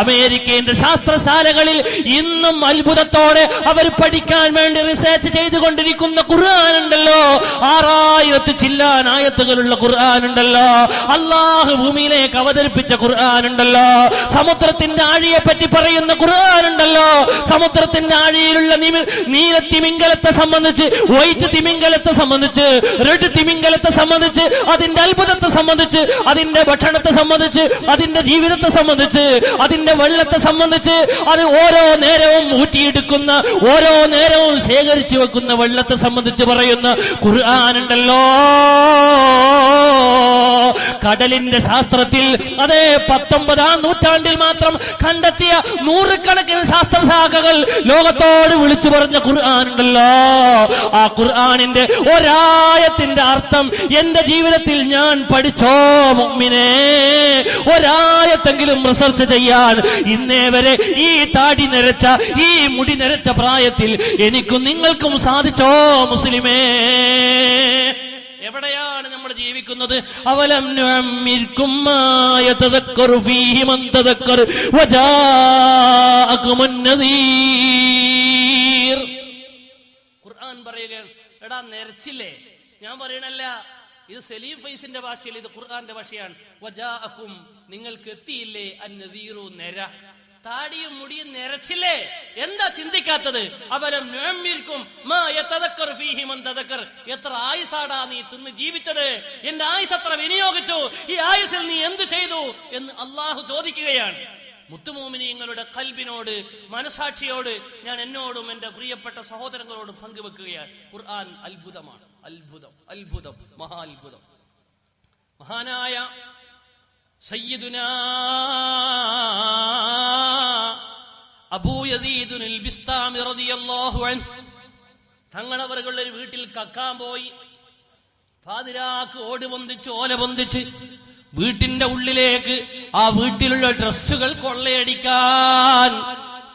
അമേരിക്കയുടെ ശാസ്ത്രശാലകളിൽ ഇന്നും അത്ഭുതത്തോടെ അവർ പഠിക്കാൻ വേണ്ടി റിസർച്ച് ചെയ്തുകൊണ്ടിരിക്കുന്ന ഖുർആൻ ഉണ്ടല്ലോ, 6000 ചില്ലാൻ ആയത്തുകളുള്ള ഖുർആൻ ഉണ്ടല്ലോ, അള്ളാഹു ഭൂമിയിലേക്ക് അവതരിപ്പിച്ച ഖുർആൻ ഉണ്ടല്ലോ, സമുദ്രത്തിന്റെ ആഴിയെ പറ്റി പറയുന്ന ഖുർആൻ ഉണ്ടല്ലോ, സമുദ്രത്തിന്റെ ആഴിയിലുള്ള നീലത്തിമിംഗലത്തെ സംബന്ധിച്ച്, വൈറ്റ് തിമിംഗലത്തെ സംബന്ധിച്ച്, റെഡ് തിമിംഗലത്തെ സംബന്ധിച്ച്, അതിന്റെ അത്ഭുതത്തെ സംബന്ധിച്ച്, അതിന്റെ ഭക്ഷണത്തെ സംബന്ധിച്ച്, അതിന്റെ ജീവിതത്തെ സംബന്ധിച്ച്, അതിന്റെ വെള്ളത്തെ സംബന്ധിച്ച്, അത് ഓരോ നേരവും ഊറ്റിയെടുക്കുന്ന, ഓരോ നേരവും ശേഖരിച്ചു വെക്കുന്ന വെള്ളത്തെ സംബന്ധിച്ച് പറയുന്ന ഖുർആൻ ഉണ്ടല്ലോ. കടലിന്റെ ശാസ്ത്രത്തിൽ അതേ 19ാം നൂറ്റാണ്ടിൽ മാത്രം കണ്ടെത്തിയ 100 കണക്കിന് ശാസ്ത്രശാഖകൾ ലോകത്തോട് വിളിച്ചു പറഞ്ഞ ഖുർആൻ ഉണ്ടല്ലോ. ആ ഖുർആനിന്റെ ഒരായത്തിന്റെ അർത്ഥം എന്റെ ജീവിതത്തിൽ ഞാൻ പഠിച്ചോ മുഅ്മിനേ? ഒരായത്തെങ്കിലും റിസർച്ച് ചെയ്യാൻ ഇന്നേ വരെ ഈ താടി നിരച്ച, ഈ മുടി നിരച്ച പ്രായത്തിൽ എനിക്കും നിങ്ങൾക്കും സാധിച്ചോ മുസ്ലിമേ? എവിടെയാണ് നമ്മൾ ജീവിക്കുന്നത്? അവലം നുഅമ്മിർകും മാ യതദക്കറു ഫീഹി മൻ തദക്കർ വജാഅകുമുൻ നദീർ. ഖുർആൻ പറയുകയാണ്, എടാ നിരച്ചില്ലേ? ഞാൻ പറയണല്ല, ഇത് സലീം ഫൈസിന്റെ ഭാഷയിൽ, ഇത് ഖുർആന്റെ ഭാഷയാണ്. വജാഅകും, നിങ്ങൾക്ക് എത്തിയില്ലേ അന്നദീറു, നിര. താടിയും മുടിയും നിരച്ചില്ലേ? എന്താ ചിന്തിക്കാത്തത്? അവലം നുഅമ്മിർകും മാ യതദക്കറു ഫീഹി മൻ തദക്കർ. എത്ര ആയുസാടാ നീ തിന്ന് ജീവിച്ചത്? എന്റെ ആയുസ് എത്ര വിനിയോഗിച്ചു? ഈ ആയുസിൽ നീ എന്തു ചെയ്തു എന്ന് അള്ളാഹു ചോദിക്കുകയാണ്. മുത്തുമോമിനീങ്ങളുടെ ഖൽബിനോട്, മനസാക്ഷിയോട് ഞാൻ എന്നോടും എന്റെ പ്രിയപ്പെട്ട സഹോദരങ്ങളോടും പങ്കുവെക്കുകയാണ്. ഖുർആൻ അത്ഭുതമാണ്. അത്ഭുതം, അത്ഭുതം, മഹാത്ഭുതം. മഹാനായ സയ്യിദുനാ അബൂ യസീദുൽ ബിസ്താമി റളിയല്ലാഹു അൻഹു തങ്ങളവരുടെ ഒരു വീട്ടിൽ കക്കാൻ പോയി. പാതിരാക്ക് ഓട് പൊന്തിച്ച്, ഓല പൊന്തിച്ച് വീട്ടിന്റെ ഉള്ളിലേക്ക് ആ വീട്ടിലുള്ള ഡ്രസ്സുകൾ കൊള്ളയടിക്കാൻ.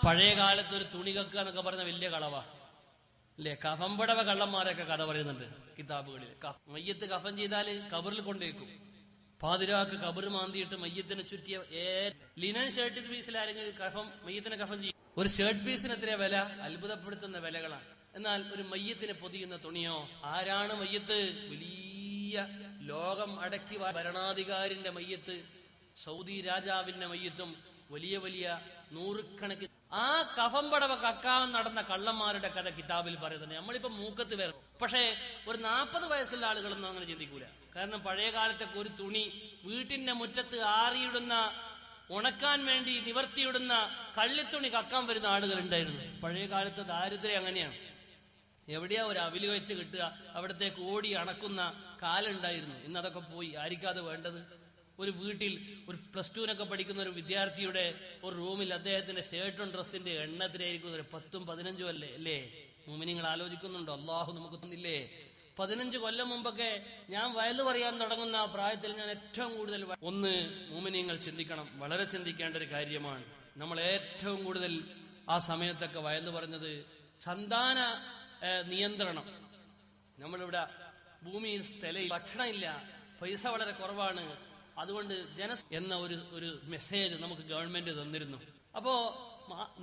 പഴയ കാലത്ത് ഒരു തുണി കക്കുക എന്നൊക്കെ പറഞ്ഞ വലിയ കളവാ അല്ലേ? കഫംപടവ കള്ളന്മാരൊക്കെ കഥ പറയുന്നുണ്ട് കിതാബുകളിൽ. മയ്യത്ത് കഫൻ ചെയ്താല് കബറിൽ കൊണ്ടേക്കും. പാതിരാക്ക് കബർ മാന്തിയിട്ട് മയ്യത്തിനെ ചുറ്റിയ ലിനൻ ഷർട്ട് പീസിൽ ആരെങ്കിലും മയ്യത്തിനെ കഫൻ ചെയ്യും. ഒരു ഷർട്ട് പീസിന് എത്രയാ വില? അത്ഭുതപ്പെടുത്തുന്ന വിലകളാണ്. എന്നാൽ ഒരു മയ്യത്തിനെ പൊതിയുന്ന തുണിയോ? ആരാണ് മയ്യത്ത്? വലിയ ലോകം അടക്കി ഭരണാധികാരിന്റെ മയ്യത്ത്, സൗദി രാജാവിന്റെ മയ്യത്തും, വലിയ വലിയ 100 കണക്കിന്. ആ കഫംപടവ കക്കാൻ നടന്ന കള്ളന്മാരുടെ കഥ കിതാബിൽ പറയുന്നത്. നമ്മളിപ്പോ മൂക്കത്ത് വരും, പക്ഷേ ഒരു 40 വയസ്സുള്ള ആളുകളൊന്നും അങ്ങനെ ചിന്തിക്കൂല. കാരണം പഴയ കാലത്തൊക്കെ ഒരു തുണി വീട്ടിന്റെ മുറ്റത്ത് ആറിയിടുന്ന, ഉണക്കാൻ വേണ്ടി നിവർത്തിയിടുന്ന കള്ളിത്തുണി കക്കാൻ വരുന്ന ആളുകൾ ഉണ്ടായിരുന്നു. പഴയ കാലത്ത് ദാരിദ്ര്യം അങ്ങനെയാണ്. എവിടെയാ ഒരു അവില് വെച്ച് കിട്ടുക, അവിടത്തേക്ക് ഓടി അണക്കുന്ന കാലുണ്ടായിരുന്നു. ഇന്ന് അതൊക്കെ പോയി. ആയിരിക്കാതെ വേണ്ടത്? ഒരു വീട്ടിൽ ഒരു +2 പഠിക്കുന്ന ഒരു വിദ്യാർത്ഥിയുടെ ഒരു റൂമിൽ അദ്ദേഹത്തിന്റെ ഷർട്ടും ഡ്രസ്സിന്റെ എണ്ണത്തിലായിരിക്കും 10ഉം 15ഉം അല്ലേ? മുഅ്മിനീങ്ങൾ ആലോചിക്കുന്നുണ്ടോ? അള്ളാഹു നമുക്ക് തന്നില്ലേ? 15 കൊല്ലം മുമ്പൊക്കെ ഞാൻ വയല് പറയാൻ തുടങ്ങുന്ന ആ പ്രായത്തിൽ ഞാൻ ഏറ്റവും കൂടുതൽ മുഅ്മിനീങ്ങൾ ചിന്തിക്കണം, വളരെ ചിന്തിക്കേണ്ട ഒരു കാര്യമാണ്. നമ്മൾ ഏറ്റവും കൂടുതൽ ആ സമയത്തൊക്കെ വയല് പറഞ്ഞത് സന്താന നിയന്ത്രണം. നമ്മളിവിടെ ഭൂമിയിൽ സ്ഥലം, ഭക്ഷണം ഇല്ല, പൈസ വളരെ കുറവാണ്, അതുകൊണ്ട് എന്ന ഒരു മെസ്സേജ് നമുക്ക് ഗവൺമെന്റ് തന്നിരുന്നു. അപ്പോ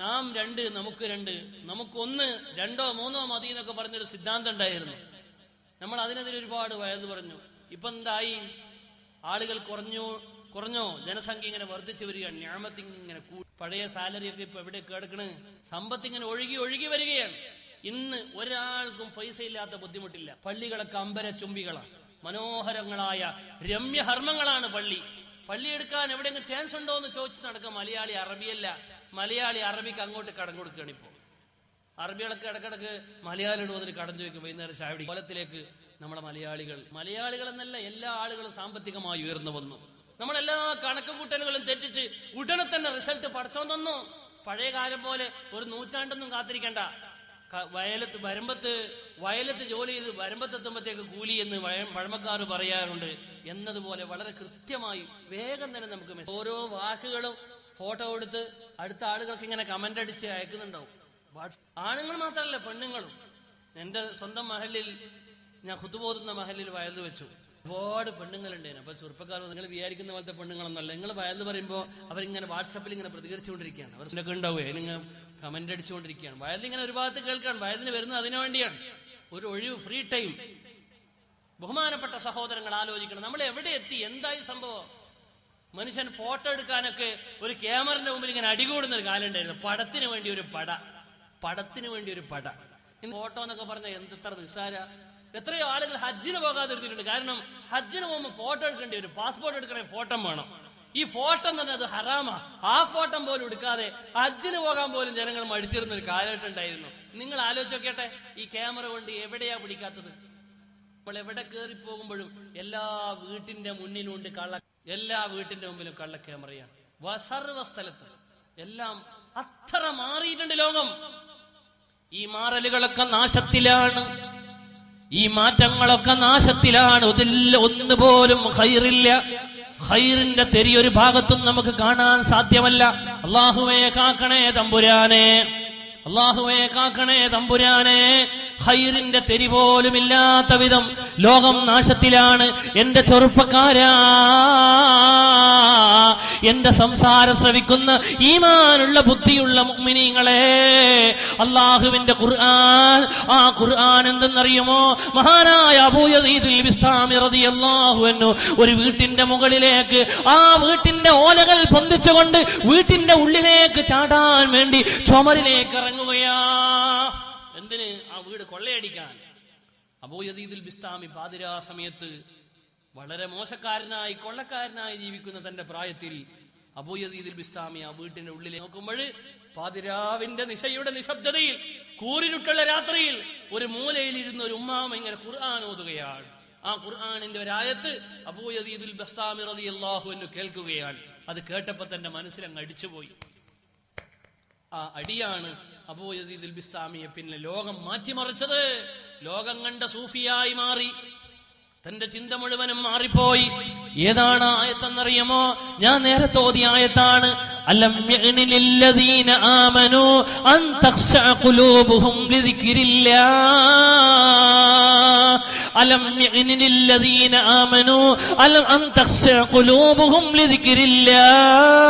നാം 2, നമുക്ക് 2, നമുക്ക് 1, 2, 3 മതി എന്നൊക്കെ പറഞ്ഞൊരു സിദ്ധാന്തം ഉണ്ടായിരുന്നു. നമ്മൾ അതിനെതിരെ ഒരുപാട് വയല് പറഞ്ഞു. ഇപ്പൊ എന്തായി? ആളുകൾ കുറഞ്ഞോ? ജനസംഖ്യ ഇങ്ങനെ വർദ്ധിച്ചു വരികയാണ്. നിഅമത്ത് ഇങ്ങനെ പഴയ സാലറി ഒക്കെ ഇപ്പൊ എവിടെ കിടക്കണ്? സമ്പത്ത് ഇങ്ങനെ ഒഴുകി വരികയാണ്. ഇന്ന് ഒരാൾക്കും പൈസ ഇല്ലാത്ത ബുദ്ധിമുട്ടില്ല. പള്ളികളൊക്കെ അമ്പര ചുംബികളാണ്. മനോഹരങ്ങളായ രമ്യഹർമ്മങ്ങളാണ് പള്ളി. പള്ളി എടുക്കാൻ എവിടെയെങ്കിലും ചാൻസ് ഉണ്ടോ എന്ന് ചോദിച്ച് നടക്കാം. മലയാളി അറബിയല്ല, മലയാളി അറബിക്ക് അങ്ങോട്ട് കടം കൊടുക്കുകയാണ്. ഇപ്പോൾ അറബികളൊക്കെ ഇടക്കിടക്ക് മലയാളിയോട് വന്നിട്ട് കടം ചോദിക്കും. വൈകുന്നേരം ചായടി കോലത്തിലേക്ക് നമ്മളെ മലയാളികൾ എന്നല്ല എല്ലാ ആളുകളും സാമ്പത്തികമായി ഉയർന്നു വന്നു. നമ്മളെല്ലാ കണക്ക് കൂട്ടലുകളും തെറ്റിച്ച് ഉടനെ തന്നെ റിസൾട്ട് പഠിച്ചോൻ തന്നു. പഴയ കാലം പോലെ ഒരു നൂറ്റാണ്ടൊന്നും കാത്തിരിക്കണ്ട. വയലത്ത് ജോലി ചെയ്ത് വരമ്പത്തെത്തുമ്പോഴത്തേക്ക് കൂലി എന്ന് പഴമക്കാർ പറയാറുണ്ട് എന്നതുപോലെ വളരെ കൃത്യമായി വേഗം തന്നെ നമുക്ക് ഓരോ വാക്കുകളും ഫോട്ടോ എടുത്ത് അടുത്ത ആളുകൾക്ക് ഇങ്ങനെ കമന്റ് അടിച്ച് അയക്കുന്നുണ്ടാവും. ആണുങ്ങൾ മാത്രമല്ല, പെണ്ണുങ്ങളും. എന്റെ സ്വന്തം മഹലിൽ ഞാൻ ഖുതുബോതുന്ന മഹലിൽ വയല് വെച്ചു. ഒരുപാട് പെണ്ണുങ്ങളുണ്ടായിരുന്നു. അപ്പൊ ചെറുപ്പക്കാർ നിങ്ങൾ വിചാരിക്കുന്ന പോലത്തെ പെണ്ണുങ്ങളൊന്നല്ല. നിങ്ങൾ വയല് പറയുമ്പോൾ അവരിങ്ങനെ വാട്സാപ്പിൽ ഇങ്ങനെ പ്രതികരിച്ചുകൊണ്ടിരിക്കുകയാണ്. അവർക്ക് ഉണ്ടാവുക നിങ്ങൾ കമന്റ് അടിച്ചുകൊണ്ടിരിക്കുകയാണ്. വയലിങ്ങനെ ഒരു ഭാഗത്ത് കേൾക്കുകയാണ്. വയലിന് വരുന്നത് അതിനു വേണ്ടിയാണ്. ഒരു ഒഴിവ് ഫ്രീ ടൈം. ബഹുമാനപ്പെട്ട സഹോദരങ്ങൾ ആലോചിക്കണം, നമ്മൾ എവിടെ എത്തി? എന്തായി സംഭവം? മനുഷ്യൻ ഫോട്ടോ എടുക്കാനൊക്കെ ഒരു ക്യാമറന്റെ മുമ്പിൽ ഇങ്ങനെ അടികൂടുന്ന ഒരു കാലം ഉണ്ടായിരുന്നു. പടത്തിന് വേണ്ടി ഒരു പട. ഫോട്ടോ എന്നൊക്കെ പറഞ്ഞാൽ എന്തത്ര നിസ്സാര. എത്രയോ ആളുകൾ ഹജ്ജിന് പോകാതിരുന്നിട്ടുണ്ട്. കാരണം ഹജ്ജിന് പോകുമ്പോൾ ഫോട്ടോ എടുക്കേണ്ടി വരും. പാസ്പോർട്ട് എടുക്കണേ ഫോട്ടോ വേണം. ഈ ഫോട്ടോ എന്ന് പറഞ്ഞാൽ അത് ഹറാമാ. ആ ഫോട്ടോ പോലും എടുക്കാതെ ഹജ്ജിന് പോകാൻ പോലും ജനങ്ങൾ മടിച്ചിരുന്ന ഒരു കാലഘട്ടം ഉണ്ടായിരുന്നു. നിങ്ങൾ ആലോചിച്ച് നോക്കട്ടെ, ഈ ക്യാമറ കൊണ്ട് എവിടെയാ പിടിക്കാത്തത്? നമ്മൾ എവിടെ കയറി പോകുമ്പോഴും എല്ലാ വീട്ടിന്റെ മുന്നിലുണ്ട് എല്ലാ വീട്ടിന്റെ മുമ്പിലും കള്ള ക്യാമറയാണ്. സർവ്വ സ്ഥലത്തും എല്ലാം അത്ര മാറിയിട്ടുണ്ട് ലോകം. ഈ മാറലുകളൊക്കെ നാശത്തിലാണ്, ഈ മാറ്റങ്ങളൊക്കെ നാശത്തിലാണ്. ഒന്നുപോലും ഖൈറില്ല. ഖൈറിന്റെ തെരി ഒരു ഭാഗത്തും നമുക്ക് കാണാൻ സാധ്യമല്ല. അല്ലാഹുവേ കാക്കണേ തമ്പുരാനെ, അല്ലാഹുവേ കാക്കണേ തമ്പുരാനെ. ഖൈറിന്റെ തെരി പോലും ഇല്ലാത്ത വിധം ലോകം നാശത്തിലാണ്. എന്റെ ചെറുപ്പക്കാരാ, എന്റെ സംസാരം ശ്രവിക്കുന്ന ഈമാനുള്ള ബുദ്ധിയുള്ള മുഅ്മിനീങ്ങളെ, അല്ലാഹുവിന്റെ ഖുർആൻ, ആ ഖുർആൻ എന്തെന്നറിയുമോ? മഹാനായ അബൂ യസീദുൽ ബിസ്താമി റളിയല്ലാഹു അൻഹു ഒരു വീട്ടിന്റെ മുകളിലേക്ക്, ആ വീട്ടിന്റെ ഓലകൾ പൊന്തിച്ചുകൊണ്ട് വീട്ടിന്റെ ഉള്ളിലേക്ക് ചാടാൻ വേണ്ടി ചുമരിലേക്ക് ഇറങ്ങുകയാ. എന്തിന്? ആ വീട് കൊള്ളയടിക്കാൻ. അബൂ യസീദുൽ ബിസ്താമി പാതിരാ സമയത്ത് വളരെ മോശക്കാരനായി കൊള്ളക്കാരനായി ജീവിക്കുന്ന തന്റെ പ്രായത്തിൽ അബൂ യസീദുൽ ബിസ്താമി ആ വീട്ടിന്റെ ഉള്ളിൽ നോക്കുമ്പോൾ പാതിരാവിന്റെ നിശയുടെ നിശബ്ദതയിൽ കൂരിരുട്ടുള്ള രാത്രിയിൽ ഒരു മൂലയിൽ ഇരുന്ന ഒരു ഉമ്മാമ ഇങ്ങനെ ഖുർആൻ ഓതുകയാണ്. ആ ഖുർആനിന്റെ ഒരായത്ത് അബൂ യസീദുൽ ബിസ്താമി റളിയല്ലാഹു അൻഹു കേൾക്കുകയാണ്. അത് കേട്ടപ്പോൾ തന്റെ മനസ്സിലങ്ങ് അടിച്ചുപോയി. ആ അടിയാണ് അബൂ യസീദുൽ ബിസ്താമിയെ പിന്നെ ലോകം മാറ്റിമറിച്ചത്. ലോകം കണ്ട സൂഫിയായി മാറി. തന്റെ ചിന്ത മുഴുവനും മാറിപ്പോയി. ഏതാണ് ആയത്തെന്നറിയുമോ? ഞാൻ നേരത്തെ ഓതിയ ആയത്താണ്. അലം യഅനി ലില്ലദീന ആമനൂ അൻ തഖ്ശഅ ഖുലൂബുഹും ലിദിക്രില്ലാഹ്. അലം യഅനി ലില്ലദീന ആമനൂ അലം അൻ തഖ്ശഅ ഖുലൂബുഹും ലിദിക്രില്ലാഹ്.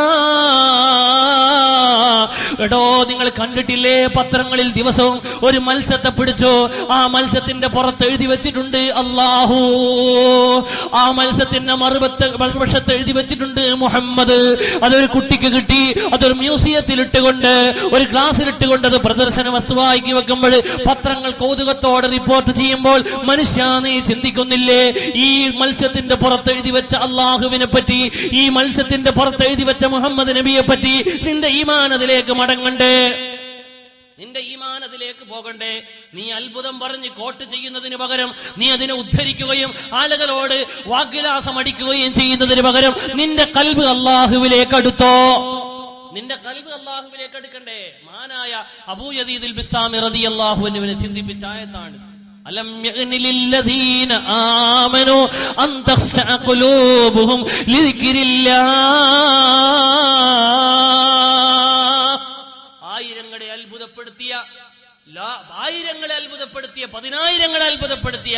എടോ, നിങ്ങൾ കണ്ടിട്ടില്ലേ പത്രങ്ങളിൽ ദിവസവും ഒരു മത്സ്യത്തെ പിടിച്ചു. ആ മത്സ്യത്തിന്റെ പുറത്ത് എഴുതി വെച്ചിട്ടുണ്ട് അല്ലാഹു. ആ മത്സ്യത്തിന്റെ മറുവശത്ത് എഴുതി വെച്ചിട്ടുണ്ട് മുഹമ്മദ്. അതൊരു കുട്ടിക്ക് കിട്ടി. അതൊരു മ്യൂസിയത്തിൽ ഇട്ടുകൊണ്ട്, ഒരു ഗ്ലാസ്സിൽ ഇട്ടുകൊണ്ട് അത് പ്രദർശന വസ്തുവാക്കി വെക്കുമ്പോൾ പത്രങ്ങൾ കൗതുകത്തോടെ റിപ്പോർട്ട് ചെയ്യുമ്പോൾ മനുഷ്യ, നീ ചിന്തിക്കുന്നില്ലേ ഈ മത്സ്യത്തിന്റെ പുറത്ത് എഴുതി വെച്ച അള്ളാഹുവിനെ പറ്റി, ഈ മത്സ്യത്തിന്റെ പുറത്ത് എഴുതി വെച്ച മുഹമ്മദ് നബിയെ പറ്റി? നിന്റെ ഈമാൻ അതിലേക്ക് മടങ്ങണ്ടേ? നിന്റെ ഈമാൻ അതിലേക്ക് പോകണ്ടേ? നീ അത്ഭുതം പറഞ്ഞ് കോട്ട് ചെയ്യുന്നതിന് പകരം നീ അതിനെ ഉദ്ധരിക്കുകയും ആളുകളോട് വാഗ്വിലാസം അടിക്കുകയും ചെയ്യുന്നതിന് പകരം നിന്റെ ഖൽബ് അല്ലാഹുവിലേക്ക് അടുത്തോ. നിന്റെ ഖൽബ് അല്ലാഹുവിലേക്ക് അടുക്കണ്ടേ? മഹാനായ അബൂ യസീദുൽ ബിസ്താമി റളിയല്ലാഹു അൻഹുവിനെ ചിന്തിപ്പിച്ച ആയത്താണ് അലം യഅനി ലില്ലദീന ആമനൂ അൻ തഖ്ശഅ ഖുലൂബുഹും ലിദിക്രില്ലാഹ്. ആയിരങ്ങളെ അത്ഭുതപ്പെടുത്തിയ പതിനായിരങ്ങളെ അത്ഭുതപ്പെടുത്തിയ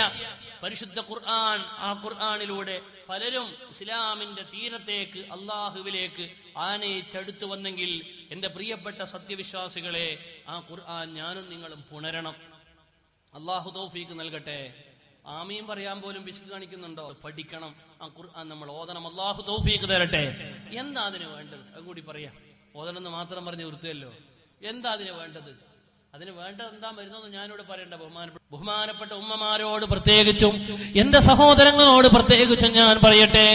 പരിശുദ്ധ ഖുർആൻ. ആ ഖുർആനിലൂടെ പലരും ഇസ്ലാമിന്റെ തീരത്തേക്ക്, അള്ളാഹുവിലേക്ക് ആനയിച്ചടുത്തു വന്നെങ്കിൽ എന്റെ പ്രിയപ്പെട്ട സത്യവിശ്വാസികളെ, ആ ഖുർആൻ ഞാനും നിങ്ങളും പുണരണം. അള്ളാഹു തൗഫീഖ് നൽകട്ടെ. ആമീൻ പറയാൻ പോലും പിശുക്ക് കാണിക്കുന്നുണ്ടോ? പഠിക്കണം. ആ ഖുർആൻ നമ്മൾ ഓതണം. അള്ളാഹു തൗഫീഖ് തരട്ടെ. എന്താ അതിന് വേണ്ടത്? അതുകൂടി പറയാം. ഓതണമെന്ന് മാത്രം പറഞ്ഞ് വൃത്തിയല്ലോ. എന്താ അതിന് വേണ്ടത്? അതിന് വേണ്ടത് എന്താ വരുന്നതെന്ന് ഞാനിവിടെ പറയേണ്ട. ബഹുമാനപ്പെട്ട ഉമ്മമാരോട് പ്രത്യേകിച്ചും എന്റെ സഹോദരങ്ങളോട് പ്രത്യേകിച്ചും ഞാൻ പറയട്ടെ,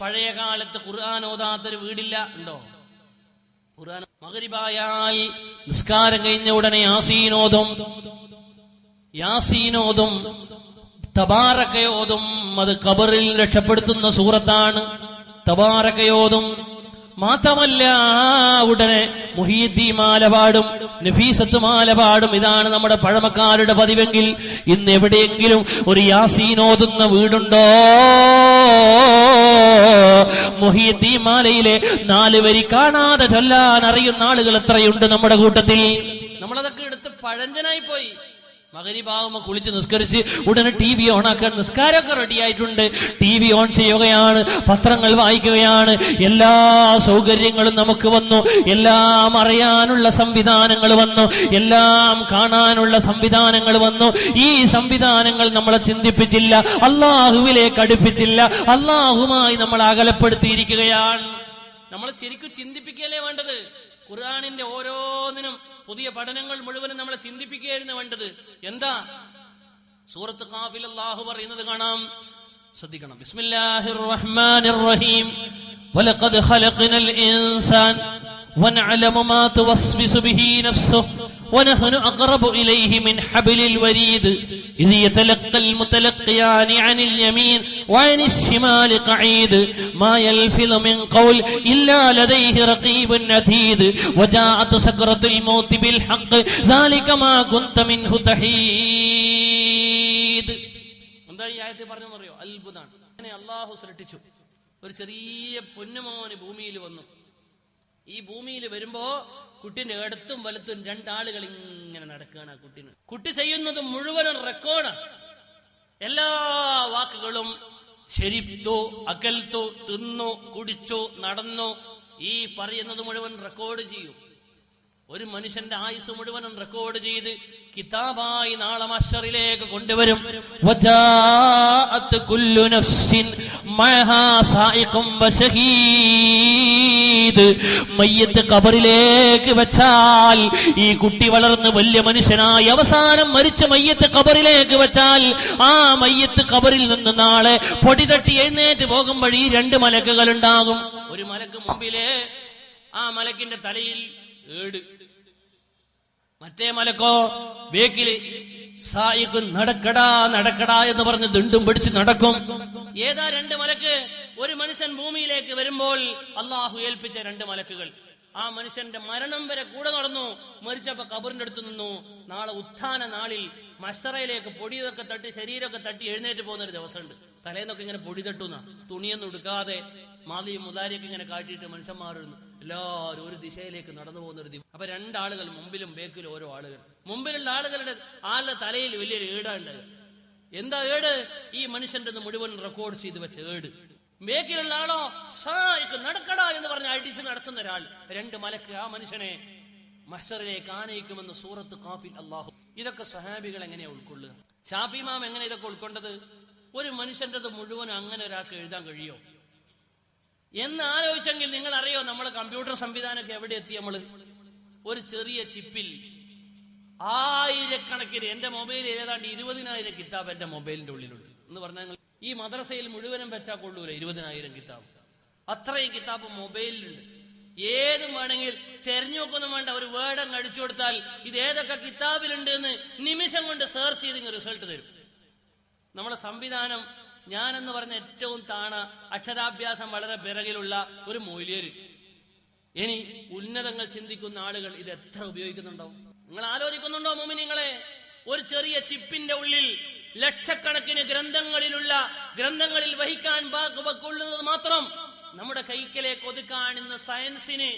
പഴയ കാലത്ത് ഖുർആൻ ഓതാത്തൊരു വീടില്ല, ഉണ്ടോ? ഖുർആൻ മഗ്രിബായാൽ നിസ്കാരം കഴിഞ്ഞ ഉടനെ യാസീനോതും തബാറക്കയോതും. അത് ഖബറിൽ രക്ഷപ്പെടുത്തുന്ന സൂറത്താണ്. തബാറക്കയോതും മാത്രമല്ല, ഉടനെ മുഹീദ്ദീൻ മാല പാടും, നഫീസത്ത് മാല പാടും. ഇതാണ് നമ്മുടെ പഴമക്കാരുടെ പതിവെങ്കിൽ ഇന്ന് എവിടെയെങ്കിലും ഒരു യാസീൻ ഓതുന്ന വീടുണ്ടോ? മുഹീദ്ദീൻ മാലയിലെ 4 വരി കാണാതെ ചൊല്ലാൻ അറിയുന്ന ആളുകൾ എത്രയുണ്ട് നമ്മുടെ കൂട്ടത്തിൽ? നമ്മളതൊക്കെ എടുത്ത് പഴഞ്ചനായി പോയി. മഗ്രിബാവുമ്പോ കുളിച്ച് നിസ്കരിച്ച് ഉടനെ TV ഓണാക്കാൻ, നിസ്കാരമൊക്കെ റെഡി ആയിട്ടുണ്ട്, TV ഓൺ ചെയ്യുകയാണ്, പത്രങ്ങൾ വായിക്കുകയാണ്. എല്ലാ സൗകര്യങ്ങളും നമുക്ക് വന്നു, എല്ലാം അറിയാനുള്ള സംവിധാനങ്ങൾ വന്നു, എല്ലാം കാണാനുള്ള സംവിധാനങ്ങൾ വന്നു. ഈ സംവിധാനങ്ങൾ നമ്മളെ ചിന്തിപ്പിച്ചില്ല, അള്ളാഹുവിലേക്ക് അടുപ്പിച്ചില്ല, അള്ളാഹുമായി നമ്മൾ അകലപ്പെടുത്തിയിരിക്കുകയാണ്. നമ്മളെ ശരിക്കും ചിന്തിപ്പിക്കലേ വേണ്ടത്. ഖുർആനിന്റെ ഓരോന്നിനും പുതിയ പഠനങ്ങൾ മുഴുവനും നമ്മളെ ചിന്തിപ്പിക്കുകയായിരുന്നു വേണ്ടത്. എന്താ? സൂറത്ത് ഖാഫിൽ അല്ലാഹു പറയുന്നത് കാണാം, ശ്രദ്ധിക്കണം. ബിസ്മില്ലാഹിർ റഹ്മാനിർ റഹീം. വലഖദ് ഖലഖനൽ ഇൻസാൻ വനഅലമു മാ തുവസ്വിസു ബിഹി നഫ്സുഹു വനഹ്നു അഖറബു ഇലൈഹി മിൻ ഹബ്ലിൽ വരീദ് ഇദ് യതലഖൽ മുതലഖിയാനി അനിൽ യമീൻ വഅനിശ് ശിമാലി ഖഈദ് മാ യൽഫിളു മിൻ ഖൗൽ ഇല്ലാ ലദൈഹി റഖീബുൻ അതീദ് വജാഅത് സക്റത്തുൽ മൗത് ബിൽ ഹഖ് ദാലിക മാ കുൻത മിൻഹു തഹീദ്. എന്താ ഈ ആയത്തിൽ പറഞ്ഞു അറിയോ? അത്ഭുതമാണ്. അങ്ങനെ അല്ലാഹു സൃഷ്ടിച്ചു. ഒരു ചെറിയ പൊന്നുമോന് ഭൂമിയിൽ വന്നു. ഈ ഭൂമിയിൽ വരുമ്പോ കുട്ടിന്റെ ഇടത്തും വലത്തും 2 ആളുകൾ ഇങ്ങനെ നടക്കുകയാണ്. ആ കുട്ടി ചെയ്യുന്നത് മുഴുവനും റെക്കോർഡാണ്. എല്ലാ വാക്കുകളും ശരിത്തു, അകൽത്തു, തിന്നു, കുടിച്ചു, നടന്നു, ഈ പറയുന്നത് മുഴുവൻ റെക്കോർഡ് ചെയ്യും. ഒരു മനുഷ്യന്റെ ആയുസ് മുഴുവനും റെക്കോർഡ് ചെയ്ത് കിതാബായി നാളെ മഹ്ശറിലേക്ക് കൊണ്ടുവരും. വജാഅത് കുല്ലു നഫ്സിൻ മഅഹാ സായിഖും വശഹീദ്. മയ്യത്ത് ഖബറിലേക്ക് വെച്ചാൽ, ഈ കുട്ടി വളർന്ന് വലിയ മനുഷ്യനായി അവസാനം മരിച്ച മയ്യത്ത് ഖബറിലേക്ക് വെച്ചാൽ, ആ മയ്യത്ത് ഖബറിൽ നിന്ന് നാളെ പൊടി തട്ടി എഴുന്നേറ്റ് പോകും വഴി 2 മലക്കുകൾ ഉണ്ടാകും. ഒരു മലക്ക് മുമ്പിലെ, ആ മലക്കിന്റെ തലയിൽ 7, മറ്റേ മലക്കോ ബേക്കില് സായിഖ് നടക്കടാ നടക്കടാ എന്ന് പറഞ്ഞ് ദണ്ടും പിടിച്ച് നടക്കും. ഏതാ 2 മലക്ക്? ഒരു മനുഷ്യൻ ഭൂമിയിലേക്ക് വരുമ്പോൾ അള്ളാഹു ഏൽപ്പിച്ച 2 മലക്കുകൾ. ആ മനുഷ്യന്റെ മരണം വരെ കൂടെ നടന്നു. മരിച്ചപ്പോ ഖബറിന്റെ അടുത്ത് നിന്നു. നാളെ ഉത്ഥാന നാളിൽ മഹ്ശറയിലേക്ക് പൊടിയൊക്കെ തട്ടി ശരീരമൊക്കെ തട്ടി എഴുന്നേറ്റ് പോകുന്ന ഒരു ദിവസമുണ്ട്. തലേന്നൊക്കെ ഇങ്ങനെ പൊടി തട്ടുന്ന, തുണിയൊന്നും എടുക്കാതെ മാലിയും മുതാരിയൊക്കെ ഇങ്ങനെ കാട്ടിയിട്ട് മനുഷ്യന്മാരുന്നു എല്ലാവരും ഒരു ദിശയിലേക്ക് നടന്നു പോകുന്ന ഒരു ദിവസം. അപ്പൊ 2 ആളുകൾ, മുമ്പിലും ബേക്കിലും ഓരോ ആളുകൾ. മുമ്പിലുള്ള ആളുകളുടെ തലയിൽ വലിയൊരു ഏടുണ്ട്. എന്താ ഏട്? ഈ മനുഷ്യന്റെ മുഴുവൻ റെക്കോർഡ് ചെയ്ത് വെച്ച ഏട്. ബേക്കിലുള്ള ആളോ സായിഖ് നടക്കടാ എന്ന് പറഞ്ഞ് അടിച്ച് നടത്തുന്ന ഒരാൾ. 2 മലക്ക് ആ മനുഷ്യനെ മഹ്ശറിലേക്ക് ആനയിക്കുമെന്ന് സൂറത്ത് ഖാഫിൽ അല്ലാഹു. ഇതൊക്കെ സഹാബികൾ എങ്ങനെയാ ഉൾക്കൊള്ളുക? ശാഫി ഇമാം എങ്ങനെ ഇതൊക്കെ ഉൾക്കൊണ്ടത്? ഒരു മനുഷ്യന്റെ മുഴുവൻ അങ്ങനെ ഒരാൾക്ക് എഴുതാൻ കഴിയോ എന്ന് ആലോചിച്ചെങ്കിൽ നിങ്ങൾ അറിയോ, നമ്മളെ കമ്പ്യൂട്ടർ സംവിധാനമൊക്കെ എവിടെ എത്തി? നമ്മള് ഒരു ചെറിയ ചിപ്പിൽ ആയിരക്കണക്കിന്, എന്റെ മൊബൈലിൽ ഏതാണ്ട് 20,000 കിതാബ് എന്റെ മൊബൈലിന്റെ ഉള്ളിലുണ്ട് എന്ന് പറഞ്ഞാൽ, ഈ മദ്രസയിൽ മുഴുവനും വെച്ചാൽ കൊള്ളൂല 20,000 കിതാബ്. അത്രയും കിതാബ് മൊബൈലിലുണ്ട്. ഏതും വേണമെങ്കിൽ തെരഞ്ഞു നോക്കൊന്നും വേണ്ട, ഒരു വേർഡ് അങ്ങ് അടിച്ചു കൊടുത്താൽ ഇത് ഏതൊക്കെ കിതാബിലുണ്ട് എന്ന് നിമിഷം കൊണ്ട് സെർച്ച് ചെയ്ത് റിസൾട്ട് തരും. നമ്മുടെ സംവിധാനം, ഞാനെന്ന് പറഞ്ഞ ഏറ്റവും അക്ഷരാഭ്യാസം വളരെ പിറകിലുള്ള ഒരു മൊയ്ലിയര്, ഇനി ഉന്നതങ്ങൾ ചിന്തിക്കുന്ന ആളുകൾ ഇത് എത്ര ഉപയോഗിക്കുന്നുണ്ടോ? നിങ്ങൾ ആലോചിക്കുന്നുണ്ടോ മോമിനിങ്ങളെ? ഒരു ചെറിയ ചിപ്പിന്റെ ഉള്ളിൽ ലക്ഷക്കണക്കിന് ഗ്രന്ഥങ്ങളിൽ വഹിക്കാൻ കൊള്ളുന്നത് മാത്രം നമ്മുടെ കൈക്കലേക്ക് ഒതുക്കാൻ ഇന്ന് സയൻസിന്,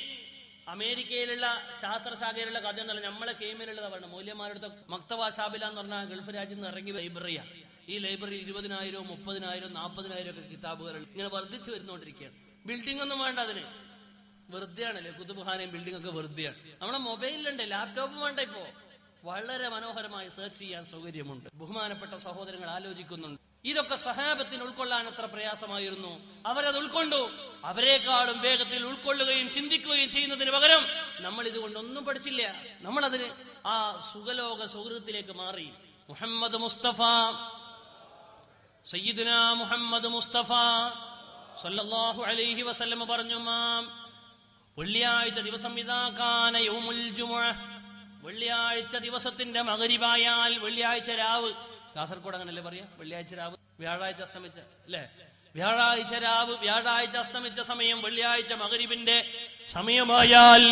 അമേരിക്കയിലുള്ള ശാസ്ത്രശാഖയിലുള്ള കഥ എന്നല്ല, നമ്മളെ കെയിമിലുള്ളതാ പറഞ്ഞ മൂല്യന്മാരുടെ മക്തബ ഷാബില എന്ന് പറഞ്ഞാൽ ഗൾഫ് രാജ്യത്ത് നിന്ന് ഇറങ്ങി ലൈബ്രറിയാണ്. ഈ ലൈബ്രറി 20,000, 30,000, 40,000 ഒക്കെ കിതാബുകൾ ഇങ്ങനെ വർദ്ധിച്ചു വരുന്നോണ്ടിരിക്കുകയാണ്. ബിൽഡിംഗ് ഒന്നും വേണ്ട അതിന്, വെറുതെയാണല്ലേ കുതുബ്ഖാനയും ബിൽഡിംഗ് ഒക്കെ വെറുതെയാണ്. നമ്മുടെ മൊബൈലിലുണ്ട്, ലാപ്ടോപ്പും വേണ്ട. ഇപ്പോ വളരെ മനോഹരമായി സെർച്ച് ചെയ്യാൻ സൗകര്യമുണ്ട്. ബഹുമാനപ്പെട്ട സഹോദരങ്ങൾ ആലോചിക്കുന്നുണ്ട്, ഇതൊക്കെ സഹാബത്തിന് ഉൾക്കൊള്ളാൻ എത്ര പ്രയാസമായിരുന്നു. അവരത് ഉൾക്കൊണ്ടു. അവരെക്കാളും വേഗത്തിൽ ഉൾക്കൊള്ളുകയും ചിന്തിക്കുകയും ചെയ്യുന്നതിന് പകരം നമ്മൾ ഇതുകൊണ്ടൊന്നും പഠിച്ചില്ല. നമ്മളതിന് ആ സുഖലോക സൗഹൃദത്തിലേക്ക് മാറി. മുഹമ്മദ് മുസ്തഫ, സയ്യിദുനാ മുഹമ്മദ് മുസ്തഫ സല്ലല്ലാഹു അലൈഹി വസല്ലം പറഞ്ഞു, വെള്ളിയാഴ്ച ദിവസം ഇദാ കാന യൗമുൽ ജുമുഅ, വെള്ളിയാഴ്ച ദിവസത്തിന്റെ മഗ്രിബായാൽ, വെള്ളിയാഴ്ച രാവ്, കാസർഗോഡ് അങ്ങനല്ലേ പറയാ, വെള്ളിയാഴ്ച രാവ്, വ്യാഴാഴ്ച അസ്തമിച്ച അല്ലേ, വ്യാഴാഴ്ച രാവ്, വ്യാഴാഴ്ച അസ്തമിച്ച സമയം വെള്ളിയാഴ്ച മഗ്രിബിന്റെ സമയമായാൽ,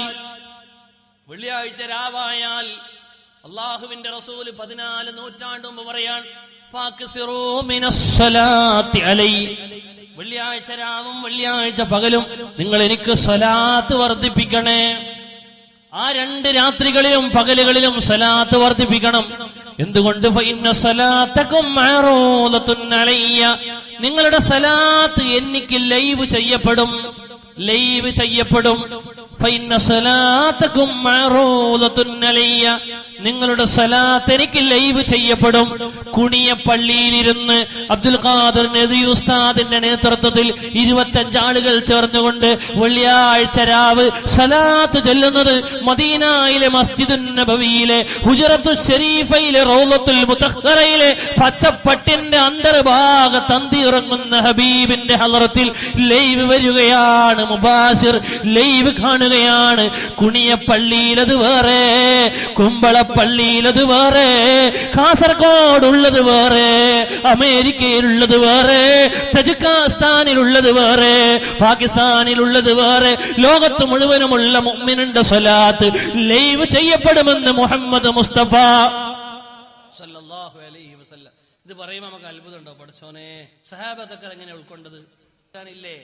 വെള്ളിയാഴ്ച രാവായാൽ, അള്ളാഹുവിന്റെ റസൂല് 14 നൂറ്റാണ്ട് മുമ്പ് പറയാൻ, ഫാക്സിറൂ മിനസ്സലാത്തി അലൈ, വെള്ളിയാഴ്ച രാവും വെള്ളിയാഴ്ച പകലും നിങ്ങൾ എനിക്ക് സ്വലാത്ത് വർദ്ധിപ്പിക്കണേ. ആ 2 രാത്രികളിലും പകലുകളിലും സ്വലാത്ത് വർദ്ധിപ്പിക്കണം. എന്തുകൊണ്ട്? ഫഇന്ന സ്വലാത്തകും മഅറൂദത്തുൻ അലയ്യ, നിങ്ങളുടെ സ്വലാത്ത് എനിക്ക് ലൈവ് ചെയ്യപ്പെടും, ലൈവ് ചെയ്യപ്പെടും. ഫഇന്ന സ്വലാത്തകും മഅറൂദത്തുൻ അലയ്യ, നിങ്ങളുടെ സ്വലാത്ത് എനിക്ക് ലൈവ് ചെയ്യപ്പെടും. കുണിയ പള്ളിയിലിരുന്ന് അബ്ദുൽ ഖാദിർ നദി ഉസ്താദിന്റെ നേതൃത്വത്തിൽ 25 ആളുകൾ ചേർന്നുകൊണ്ട് വെള്ളിയാഴ്ച രാവ് സ്വലാത്ത് ചൊല്ലുന്നത് മദീനയിലെ മസ്ജിദുൻ നബവിയിലെ ഹുജറത്തുൽ ശരീഫയിലെ റൗളത്തുൽ മുതഹ്ഹറയിലെ പച്ചപ്പട്ടിന്റെ അന്തർഭാഗത്ത് അന്തിയിറങ്ങുന്ന ഹബീബിന്റെ ഹളറത്തിൽ ലൈവ് വരികയാണ്, മുബാശിർ ലൈവ് കാണുകയാണ്. കുണിയ പള്ളിയിലത് വേറെ, കുമ്പളപ്പള്ളിയിലത് വേറെ, കാസർഗോഡ് ഉള്ളത് വേറെ, അമേരിക്കയിലുള്ളത് വേറെ, തജിക്കിസ്ഥാനിലുള്ളത് വേറെ, പാകിസ്ഥാനിലുള്ളത് വേറെ. ലോകത്ത് മുഴുവനുമുള്ള മുഅ്മിനിന്റെ സ്വലാത്ത് ലൈവ് ചെയ്യപ്പെടുമെന്ന് മുഹമ്മദ് മുസ്തഫ സല്ലല്ലാഹു അലൈഹി വസല്ലം. ഇത് പറയുമ്പോൾ നമുക്ക് അത്ഭുതമുണ്ടോ? പഠിച്ചോനെ, സഹാബത്തൊക്കെ എങ്ങനെ ഉൾക്കൊണ്ടത് ഇല്ലേ?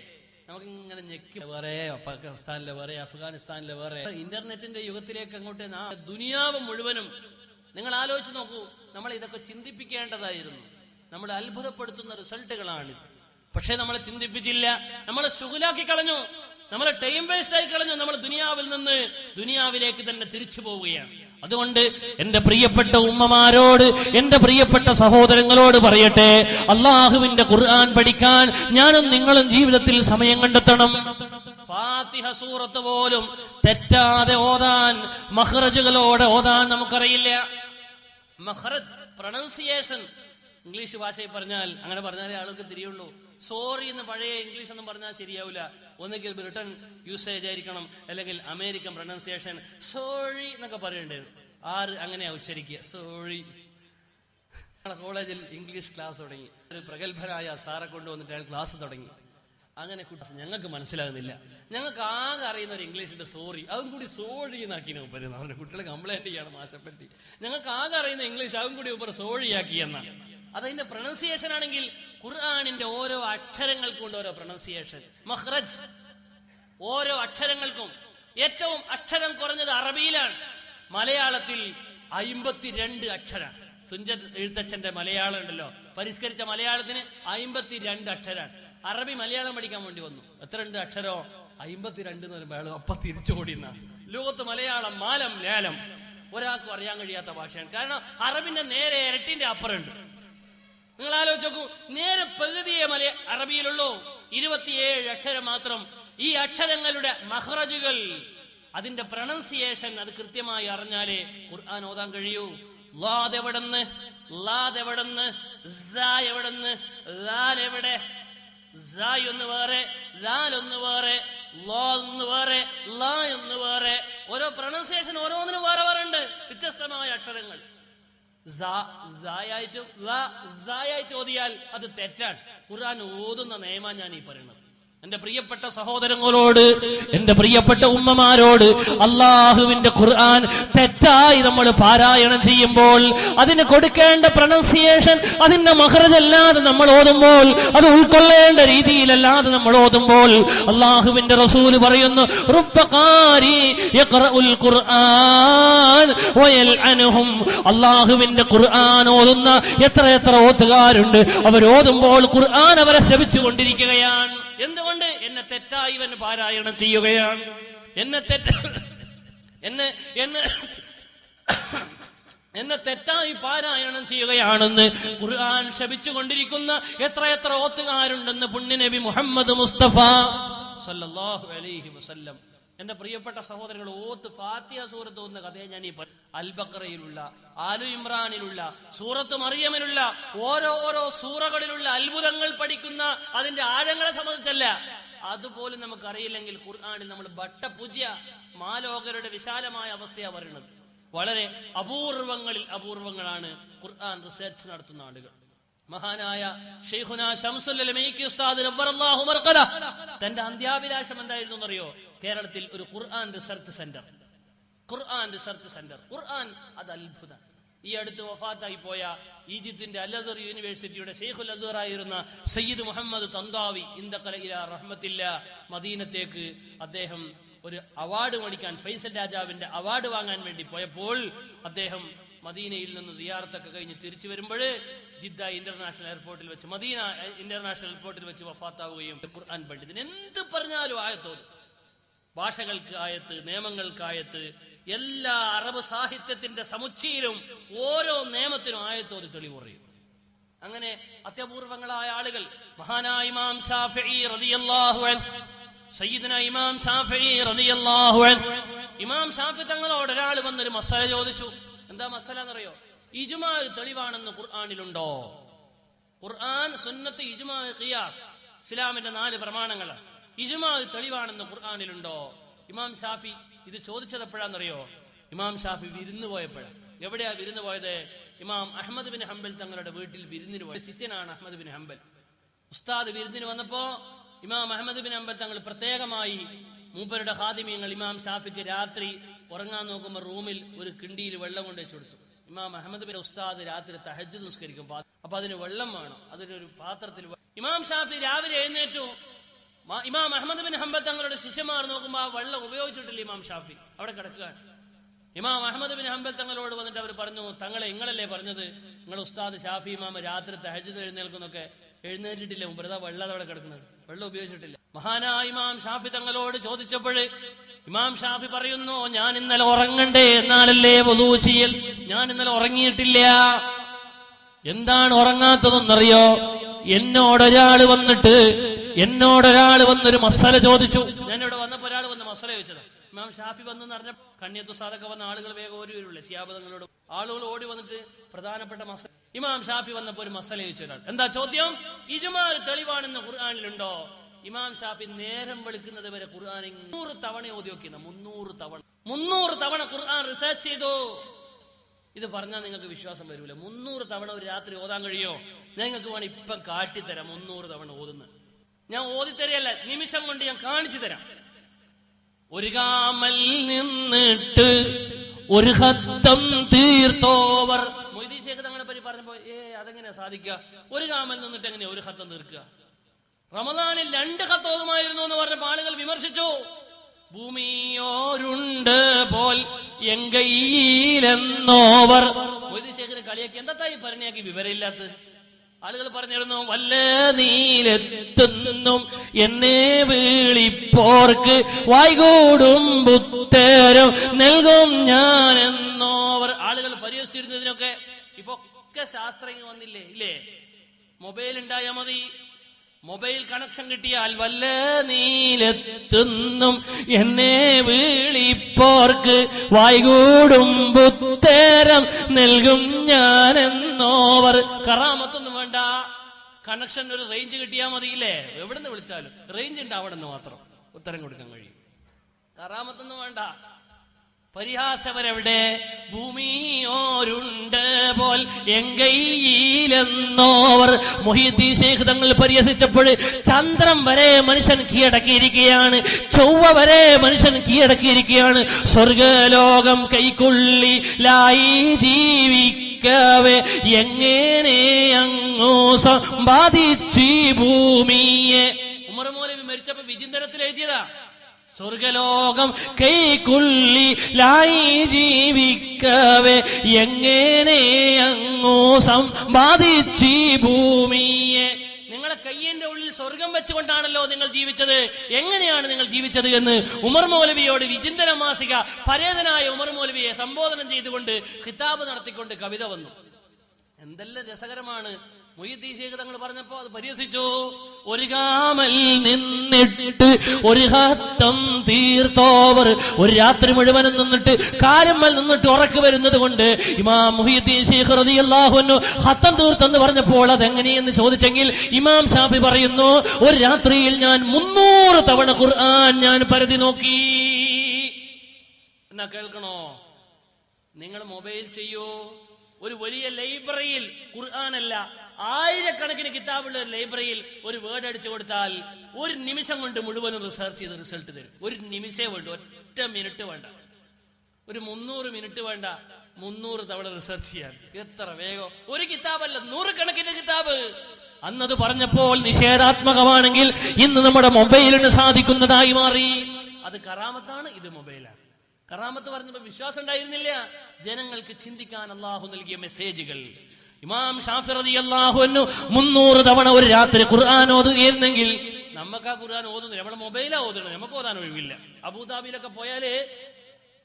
നമുക്കിങ്ങനെ ഞെക്കി, വേറെ പാകിസ്ഥാനിലെ വേറെ, അഫ്ഗാനിസ്ഥാനിലെ വേറെ. ഇന്റർനെറ്റിന്റെ യുഗത്തിലേക്ക് അങ്ങോട്ട് ദുനിയാവ് മുഴുവനും നിങ്ങൾ ആലോചിച്ച് നോക്കൂ. നമ്മൾ ഇതൊക്കെ ചിന്തിപ്പിക്കേണ്ടതായിരുന്നു. നമ്മൾ അത്ഭുതപ്പെടുത്തുന്ന റിസൾട്ടുകളാണ്. പക്ഷെ നമ്മളെ ചിന്തിപ്പിച്ചില്ല, നമ്മളെ ശുഗലാക്കി കളഞ്ഞു, നമ്മളെ ടൈം വേസ്റ്റ് ആയി കളഞ്ഞു. നമ്മൾ ദുനിയാവിൽ നിന്ന് ദുനിയാവിലേക്ക് തന്നെ തിരിച്ചു പോവുകയാണ്. അതുകൊണ്ട് എന്റെ പ്രിയപ്പെട്ട ഉമ്മമാരോട്, എന്റെ പ്രിയപ്പെട്ട സഹോദരങ്ങളോട് പറയട്ടെ, അള്ളാഹുവിന്റെ ഖുർആൻ പഠിക്കാൻ ഞാനും നിങ്ങളും ജീവിതത്തിൽ സമയം കണ്ടെത്തണം. ഫാത്തിഹ സൂറത്ത് പോലും തെറ്റാതെ ഓതാൻ, മഖ്റജുകളോടെ ഓതാൻ നമുക്കറിയില്ല. മഖ്റജ്, പ്രൊനൗൺസിയേഷൻ, ഇംഗ്ലീഷ് ഭാഷയിൽ പറഞ്ഞാൽ അങ്ങനെ പറഞ്ഞാലേ ആൾക്ക് തിരിയുള്ളൂ. സോറി എന്ന് പഴയ ഇംഗ്ലീഷ് ഒന്നും പറഞ്ഞാൽ ശരിയാവില്ല. ഒന്നുകിൽ ബ്രിട്ടൻ യൂസേജ് ആയിരിക്കണം, അല്ലെങ്കിൽ അമേരിക്കൻ പ്രൊനൗൺസിയേഷൻ. സോറി എന്നൊക്കെ പറയണ്ടേ, ആര് അങ്ങനെയാ ഉച്ചരിക്കുക? സോറി. കോളേജിൽ ഇംഗ്ലീഷ് ക്ലാസ് തുടങ്ങി. ഒരു പ്രഗത്ഭരായ സാറെ കൊണ്ടുവന്നിട്ട് അയാൾ ക്ലാസ് തുടങ്ങി. അങ്ങനെ ഞങ്ങൾക്ക് മനസ്സിലാകുന്നില്ല. ഞങ്ങൾക്ക് ആകെ അറിയുന്ന ഒരു ഇംഗ്ലീഷിന്റെ സോറി, അതും കൂടി സോഴി എന്നാക്കിയാണ് പറയുന്നത്. അവരുടെ കുട്ടികളെ കംപ്ലൈന്റ് ചെയ്യാണ് മാഷെപ്പറ്റി. ഞങ്ങൾക്ക് ആകെ അറിയുന്ന ഇംഗ്ലീഷ് അതും കൂടി ഉപർ സോഴിയാക്കി എന്നാണ്. അതതിന്റെ പ്രൊനൗൺസിയേഷൻ ആണെങ്കിൽ ഖുർആനിന്റെ ഓരോ അക്ഷരങ്ങൾക്കും ഉണ്ട് ഓരോ പ്രൊനൗൺസിയേഷൻ, മഖ്റജ്. ഓരോ അക്ഷരങ്ങൾക്കും ഏറ്റവും അക്ഷരം കുറഞ്ഞത് അറബിയിലാണ്. മലയാളത്തിൽ 52 അക്ഷരം. തുഞ്ചൻ എഴുത്തച്ഛന്റെ മലയാളം ഉണ്ടല്ലോ, പരിഷ്കരിച്ച മലയാളത്തിന് 52 അക്ഷരാണ്. അറബി മലയാളം പഠിക്കാൻ വേണ്ടി വന്നു. എത്ര ഉണ്ട് അക്ഷരോ? 52 എന്ന് പറയുമ്പോൾ അയാൾ അപ്പൊ തിരിച്ചോടിയുന്ന. ലോകത്ത് മലയാളം മാലം ലേലം ഒരാൾക്കും അറിയാൻ കഴിയാത്ത ഭാഷയാണ്. കാരണം അറബിന്റെ നേരെ ഇരട്ടിന്റെ അപ്പുറമുണ്ട്. നിങ്ങൾ ആലോചിച്ച് നോക്കൂ, നേരെ പകുതിയെ അറബിയിലുള്ളൂ, 27 അക്ഷരം മാത്രം. ഈ അക്ഷരങ്ങളുടെ മഖ്റജുകൾ, അതിന്റെ പ്രൊനൗൺസിയേഷൻ അത് കൃത്യമായി അറിഞ്ഞാലേ ഖുർആൻ ഓതാൻ കഴിയൂ. ലാദ് എവിടെന്ന്, ലാദ് എവിടെന്ന്, സാ എവിടെന്ന്, ലാൽ എവിടെ, സായ് ഒന്ന് വേറെ, ലാൽ ഒന്ന് വേറെ, ലോ ഒന്ന് വേറെ, ലാ ഒന്ന് വേറെ. ഓരോ പ്രൊനൗൺസിയേഷൻ ഓരോന്നിനും വേറെ വേറെ ഉണ്ട്, വ്യത്യസ്തമായ അക്ഷരങ്ങൾ. ായിട്ട് ഓതിയാൽ അത് തെറ്റാണ്. ഖുർആൻ ഓതുന്ന നിയമം ഞാൻ ഈ പറയുന്നത്. എന്റെ പ്രിയപ്പെട്ട സഹോദരങ്ങളോട്, എന്റെ പ്രിയപ്പെട്ട ഉമ്മമാരോട്, അള്ളാഹുവിന്റെ ഖുർആൻ തെറ്റായി നമ്മൾ പാരായണം ചെയ്യുമ്പോൾ അതിന് കൊടുക്കേണ്ട പ്രൊനൗൺസിയേഷൻ, അതിന്റെ മഖ്റജല്ലാതെ നമ്മൾ ഓതുമ്പോൾ, അത് ഉൾക്കൊള്ളേണ്ട രീതിയിലല്ലാതെ നമ്മൾ ഓതുമ്പോൾ, അള്ളാഹുവിന്റെ റസൂൽ പറയുന്നു, അള്ളാഹുവിന്റെ ഖുർആൻ ഓതുന്ന എത്ര ഓത്തുകാരുണ്ട്, അവരോതുമ്പോൾ ഖുർആൻ അവരെ ശപിച്ചു കൊണ്ടിരിക്കുകയാണ്. എന്തുകൊണ്ട്? എന്നെ തെറ്റായി ഇവൻ പാരായണം ചെയ്യുകയാണ്, എന്നെ തെറ്റായി പാരായണം ചെയ്യുകയാണെന്ന് ഖുർആൻ ശപിച്ചുകൊണ്ടിരിക്കുന്ന എത്ര ഓത്തുകാരുണ്ടെന്ന് പുണ്യ നബി മുഹമ്മദ് മുസ്തഫ സല്ലല്ലാഹു അലൈഹി വസല്ലം. എന്റെ പ്രിയപ്പെട്ട സഹോദരങ്ങൾ, ഓത്ത് ഫാത്തിഹ സൂറത്ത് ഓതുന്ന കഥയെ ഞാൻ ഈ അൽ ബഖറയിലുള്ള, ആലു ഇമ്രാനിലുള്ള, സൂറത്ത് മറിയമിലുള്ള ഓരോ സൂറകളിലുള്ള അത്ഭുതങ്ങൾ പഠിക്കുന്ന അതിന്റെ ആഴങ്ങളെ സംബന്ധിച്ചല്ല. അതുപോലും നമുക്കറിയില്ലെങ്കിൽ ഖുർആനിൽ നമ്മൾ ബട്ടപൂജ്യ മാലോകരുടെ വിശാലമായ അവസ്ഥയാണ് പറയുന്നത്. വളരെ അപൂർവങ്ങളിൽ അപൂർവങ്ങളാണ് ഖുർആൻ റിസർച്ച് നടത്തുന്ന ആളുകൾ. മഹാനായ ഷെയ്ഖുനാ ശംസുൽ ഉലമയ്ക്ക് ഉസ്താദ് നവ്വറല്ലാഹു മർഖദ തന്റെ അന്ത്യാഭിലാഷം എന്തായിരുന്നു എന്നറിയോ? കേരളത്തിൽ ഒരു ഖുർആൻ റിസർച്ച് സെന്റർ. ഖുർആൻ അത് അത്ഭുതം. ഈ അടുത്ത് വഫാത്തായി പോയ ഈജിപ്തിന്റെ അൽ അസ്ഹർ യൂണിവേഴ്സിറ്റിയുടെ ഷെയ്ഖുൽ അസ്ഹർ ആയിരുന്ന സയ്യിദ് മുഹമ്മദ് തന്താവി ഇന്ദഖല ഇലാ റഹ്മത്തില്ലാ മദീനത്തേക്ക് അദ്ദേഹം ഒരു അവാർഡ് മേടിക്കാൻ, ഫൈസൽ രാജാവിന്റെ അവാർഡ് വാങ്ങാൻ വേണ്ടി പോയപ്പോൾ അദ്ദേഹം മദീനയിൽ നിന്ന് സിയാറത്തൊക്കെ കഴിഞ്ഞ് തിരിച്ചു വരുമ്പോൾ ജിദ്ദ ഇന്റർനാഷണൽ എയർപോർട്ടിൽ വെച്ച്, മദീന ഇന്റർനാഷണൽ എയർപോർട്ടിൽ വെച്ച് വഫാത്താവുകയും ഖുർആൻ പണ്ഡിതൻ എന്ത് പറഞ്ഞാലും ആയത്തോത്, ഭാഷകൾക്ക് ആയത്ത്, നിയമങ്ങൾക്ക് ആയത്ത്, എല്ലാ അറബ് സാഹിത്യത്തിന്റെ സമുച്ചയിലും ഓരോ നിയമത്തിനും ആയത്തോത് തെളിവ് പറയും. അങ്ങനെ അത്യപൂർവങ്ങളായ ആളുകൾ. മഹാനായ ഇമാം ശാഫിഈ റളിയല്ലാഹു അൻഹു, സയ്യിദുനാ ഇമാം ശാഫിഈ റളിയല്ലാഹു അൻഹു, ഇമാം ശാഫി തങ്ങളോട് ഒരാൾ വന്നൊരു മസല ചോദിച്ചു. എന്താ മസല എന്നറിയോ? ഇജ്മാ തെളിവാണെന്ന് ഖുർആനിലുണ്ടോ? ഖുർആൻ, സുന്നത്ത്, ഇജ്മാ, ഖിയാസ്, ഇസ്ലാമിന്റെ 4 പ്രമാണങ്ങളാണ്. ഇജ്മാ തെളിവാണെന്ന് ഖുർആനിലുണ്ടോ? ഇമാം ഷാഫി ഇത് ചോദിച്ചത് എപ്പോഴാണെന്നറിയോ? ഇമാം ഷാഫി വിരുന്ന് പോയപ്പോഴാണ്. എവിടെയാ വിരുന്ന് പോയത്? ഇമാം അഹ്മദ് ബിൻ ഹംബൽ തങ്ങളുടെ വീട്ടിൽ വിരുന്നിന് പോയത്. ശിഷ്യനാണ് അഹ്മദ് ബിൻ ഹംബൽ. ഉസ്താദ് വിരുന്നിന് വന്നപ്പോ ഇമാം അഹ്മദ് ബിൻ ഹംബൽ തങ്ങൾ പ്രത്യേകമായി മൂപ്പരുടെ ഖാദിമീങ്ങൾ ഇമാം ഷാഫിക്ക് രാത്രി ഉറങ്ങാൻ നോക്കുമ്പോൾ റൂമിൽ ഒരു കിണ്ടിയിൽ വെള്ളം കൊണ്ട് വെച്ചു കൊടുത്തു. ഇമാം അഹ്മദ് ബിൻ ഉസ്താദ് രാത്രി തഹജ്ജുദ് നിസ്കരിക്കും, അപ്പൊ അതിന് വെള്ളം വേണം. അതിനൊരു പാത്രത്തിൽ ഇമാം ഷാഫി രാവിലെ എഴുന്നേറ്റു. ഇമാം അഹ്മദ് ബിൻ ഹംബൽ തങ്ങളുടെ ശിഷ്യന്മാർ നോക്കുമ്പോൾ ആ വെള്ളം ഉപയോഗിച്ചിട്ടില്ല. ഇമാം ഷാഫി അവിടെ കിടക്കുകയാണ്. ഇമാം അഹ്മദ് ബിൻ ഹംബൽ തങ്ങളോട് വന്നിട്ട് അവർ പറഞ്ഞു, തങ്ങളെ നിങ്ങളല്ലേ പറഞ്ഞത് നിങ്ങൾ ഉസ്താദ് ഷാഫി ഇമാം രാത്രി തഹജ്ജുദ് എഴുന്നേൽക്കുന്നൊക്കെ, എഴുന്നേറ്റിട്ടില്ല, വെറുതെ വെള്ളം അവിടെ കിടക്കുന്നത്, വെള്ളം ഉപയോഗിച്ചിട്ടില്ല. മഹാനായ ഇമാം ഷാഫി തങ്ങളോട് ചോദിച്ചപ്പോൾ ഇമാം ഷാഫി പറയുന്നു, ഞാൻ ഇന്നലെ ഉറങ്ങണ്ടേ എന്നാലല്ലേ വുളൂ ചെയ്യൽ, ഞാൻ ഇന്നലെ ഉറങ്ങിയിട്ടില്ല. എന്താണ് ഉറങ്ങാത്തതെന്നറിയോ? എന്നോടൊരാൾ വന്നൊരു മസല ചോദിച്ചു. ഞാനിവിടെ വന്നപ്പോ ഒരാൾ വന്ന് മസല ചോദിച്ചത്. ഇമാം ഷാഫി വന്നെന്ന് പറഞ്ഞ കണ്ണിയത്തു സാദൊക്കെ വന്ന ആളുകൾ വേഗം ഓടി വരില്ലേ, ശിഹാബ് ആളുകൾ ഓടി വന്നിട്ട് പ്രധാനപ്പെട്ട മസല. ഇമാം ഷാഫി വന്നപ്പോ ഒരു മസല ചോദിച്ച ഒരാൾ. എന്താ ചോദ്യം? ഇജ്മാ തെളിവാണെന്ന് ഖുർആനിലുണ്ടോ? ഇമാം ഷാഫി നേരം വെളുക്കുന്നത് വരെ ഖുർആൻ 300 തവണ ഓതി നോക്കിയെന്ന. 300 തവണ ഖുർആൻ റിസർച്ച് ചെയ്തു. ഇത് പറഞ്ഞാൽ നിങ്ങൾക്ക് വിശ്വാസം വരൂല. 300 തവണ ഒരു രാത്രി ഓതാൻ കഴിയോ? നിങ്ങൾക്ക് വേണം ഇപ്പം കാട്ടിത്തരാം 300 തവണ ഓതുന്നത്. ഞാൻ ഓതിത്തരയല്ല, നിമിഷം കൊണ്ട് ഞാൻ കാണിച്ചു തരാം. ഒരു കാമൽ നിന്നിട്ട് ഒരു ഖത്തം തീർത്തോവർ. മൊയ്തീൻ ശേഖ് തങ്ങളെ പറ്റി പറഞ്ഞപ്പോ അതെങ്ങനെയാ സാധിക്കുക? ഒരു കാമൽ നിന്നിട്ട് എങ്ങനെയാ ഒരു ഖത്തം തീർക്കുക? റമദാനിൽ 2 ഖത്ത് ഓതുമായിരുന്നു എന്ന് പറഞ്ഞ ആളുകൾ വിമർശിച്ചു. ഭൂമിയോരുണ്ട് പോൽ എങ്കയിലെന്നോവർ. മൊയ്തീൻ ശേഖിനെ കളിയാക്കി. എന്താ ഈ പറഞ്ഞാക്കി വിവരമില്ലാത്ത ആളുകൾ പറഞ്ഞിരുന്നു, വല്ല നീലെത്തുന്നും എന്നെ വിളിപ്പോർക്ക് വായ്കൂടും പുത്തരം നൽകും ഞാൻ എന്നോവർ. ആളുകൾ പരിഹസിച്ചിരുന്നതിനൊക്കെ ഇപ്പൊ ഒക്കെ ശാസ്ത്രം വന്നില്ലേ? ഇല്ലേ? മൊബൈൽ ഉണ്ടായാൽ മതി, മൊബൈൽ കണക്ഷൻ കിട്ടിയാൽ വല്ല നീലെത്തുന്നും എന്നെ വിളിപ്പോർക്ക് വായ്കൂടും പുത്തരം നൽകും ഞാൻ എന്നോവർ. കറാമത്തൊന്നും വേണ്ട, കണക്ഷൻ ഒരു റേഞ്ച് കിട്ടിയാൽ മതിയില്ലേ? എവിടുന്ന് വിളിച്ചാലും റേഞ്ച് ഉണ്ട്, അവിടെ നിന്ന് മാത്രം ഉത്തരം കൊടുക്കാൻ കഴിയും. കറാമത്തൊന്നും വേണ്ട. പരിഹാസവരെവിടെ? ഭൂമിയോരുണ്ട് പോൽ എങ്കയിലെന്നോവർ. മുഹീദ്ദീൻ ശൈഖ് തങ്ങൾ പരിഹസിച്ചപ്പോൾ ചന്ദ്രൻ വരെ മനുഷ്യൻ കീഴടക്കിയിരിക്കുകയാണ്, ചൊവ്വ വരെ മനുഷ്യൻ കീഴടക്കിയിരിക്കുകയാണ്. സ്വർഗലോകം കൈക്കുള്ളിലായി ജീവിക്കവേ എങ്ങനെ അങ്ങോ സമ്പാദിച്ചു ഭൂമിയെ. ഉമർ മൗലവി മരിച്ചപ്പോ വിചിന്തനത്തിൽ എഴുതിയതാ, സ്വർഗലോകം കൈക്കുള്ളിലായി ജീവിക്കവേ എങ്ങനെ അങ്ങോ സമ്പാദിച്ചു ഭൂമിയെ. നിങ്ങളെ കയ്യിന്റെ ഉള്ളിൽ സ്വർഗം വെച്ചുകൊണ്ടാണല്ലോ നിങ്ങൾ ജീവിച്ചത്, എങ്ങനെയാണ് നിങ്ങൾ ജീവിച്ചത് എന്ന് ഉമർ മൗലവിയോട് വിചിന്തന മാസിക പരേതനായ ഉമർ മൗലവിയെ സംബോധനം ചെയ്തുകൊണ്ട് ഖിതാബ് നടത്തിക്കൊണ്ട് കവിത വന്നു. എന്തെല്ലാം രസകരമാണ് മുഹ്യിദ്ദീൻ ശൈഖ് തങ്ങൾ പറഞ്ഞപ്പോ അത് പരിഹസിച്ചു. ഒരു കാമൽ നിന്നിട്ട് ഒരു ഹത്തം തീർത്തോവർ, ഒരു രാത്രി മുഴുവനും നിന്നിട്ട് കാലമ്മൽ നിന്നിട്ട് ഉറക്ക് വരുന്നത് കൊണ്ട് ഇമാം മുഹ്യിദ്ദീൻ ശൈഖ് റളിയല്ലാഹു അൻഹു ഹത്തം തീർത്തെന്ന് പറഞ്ഞപ്പോൾ അതെങ്ങനെയെന്ന് ചോദിച്ചെങ്കിൽ ഇമാം ഷാഫി പറയുന്നു, ഒരു രാത്രിയിൽ ഞാൻ 300 തവണ ഖുർആൻ ഞാൻ പരതി നോക്കി. എന്നാ കേൾക്കണോ? നിങ്ങൾ മൊബൈൽ ചെയ്യൂ. ഒരു വലിയ ലൈബ്രറിയിൽ ഖുർആനല്ല 1000കണക്കിന് കിതാബുള്ള ഒരു ലൈബ്രറിയിൽ ഒരു വേർഡ് അടിച്ചു കൊടുത്താൽ 1 നിമിഷം കൊണ്ട് മുഴുവനും റിസർച്ച് ചെയ്ത് റിസൾട്ട് തരും. 1 നിമിഷേ വേണ്ട, ഒറ്റ മിനിറ്റ് വേണ്ട, ഒരു 300 മിനിറ്റ് വേണ്ട, 300 തവണ റിസർച്ച് ചെയ്യാൻ. എത്ര വേഗം! ഒരു കിതാബല്ല, 100 കണക്കിന് കിതാബ്. അന്നത് പറഞ്ഞപ്പോൾ നിഷേധാത്മകമാണെങ്കിൽ ഇന്ന് നമ്മുടെ മൊബൈലിന് സാധിക്കുന്നതായി മാറി. അത് കറാമത്താണ്, ഇത് മൊബൈലാണ്. കറാമത്ത് പറഞ്ഞപ്പോൾ വിശ്വാസം ഉണ്ടായിരുന്നില്ല. ജനങ്ങൾക്ക് ചിന്തിക്കാൻ അള്ളാഹു നൽകിയ മെസ്സേജുകൾ. ഇമാം ഷാഫി റളിയല്ലാഹു അൻഹു 300 തവണ ഒരു രാത്രി ഖുർആൻ ഓതുകയായിരുന്നെങ്കിൽ നമുക്ക് ആ ഖുർആൻ ഓതുന്നില്ല, നമ്മുടെ മൊബൈലാ ഓതുന്നത്, നമുക്ക് ഓതാൻ ഒഴിവില്ല. അബൂദാബിയിലൊക്കെ പോയാലേ,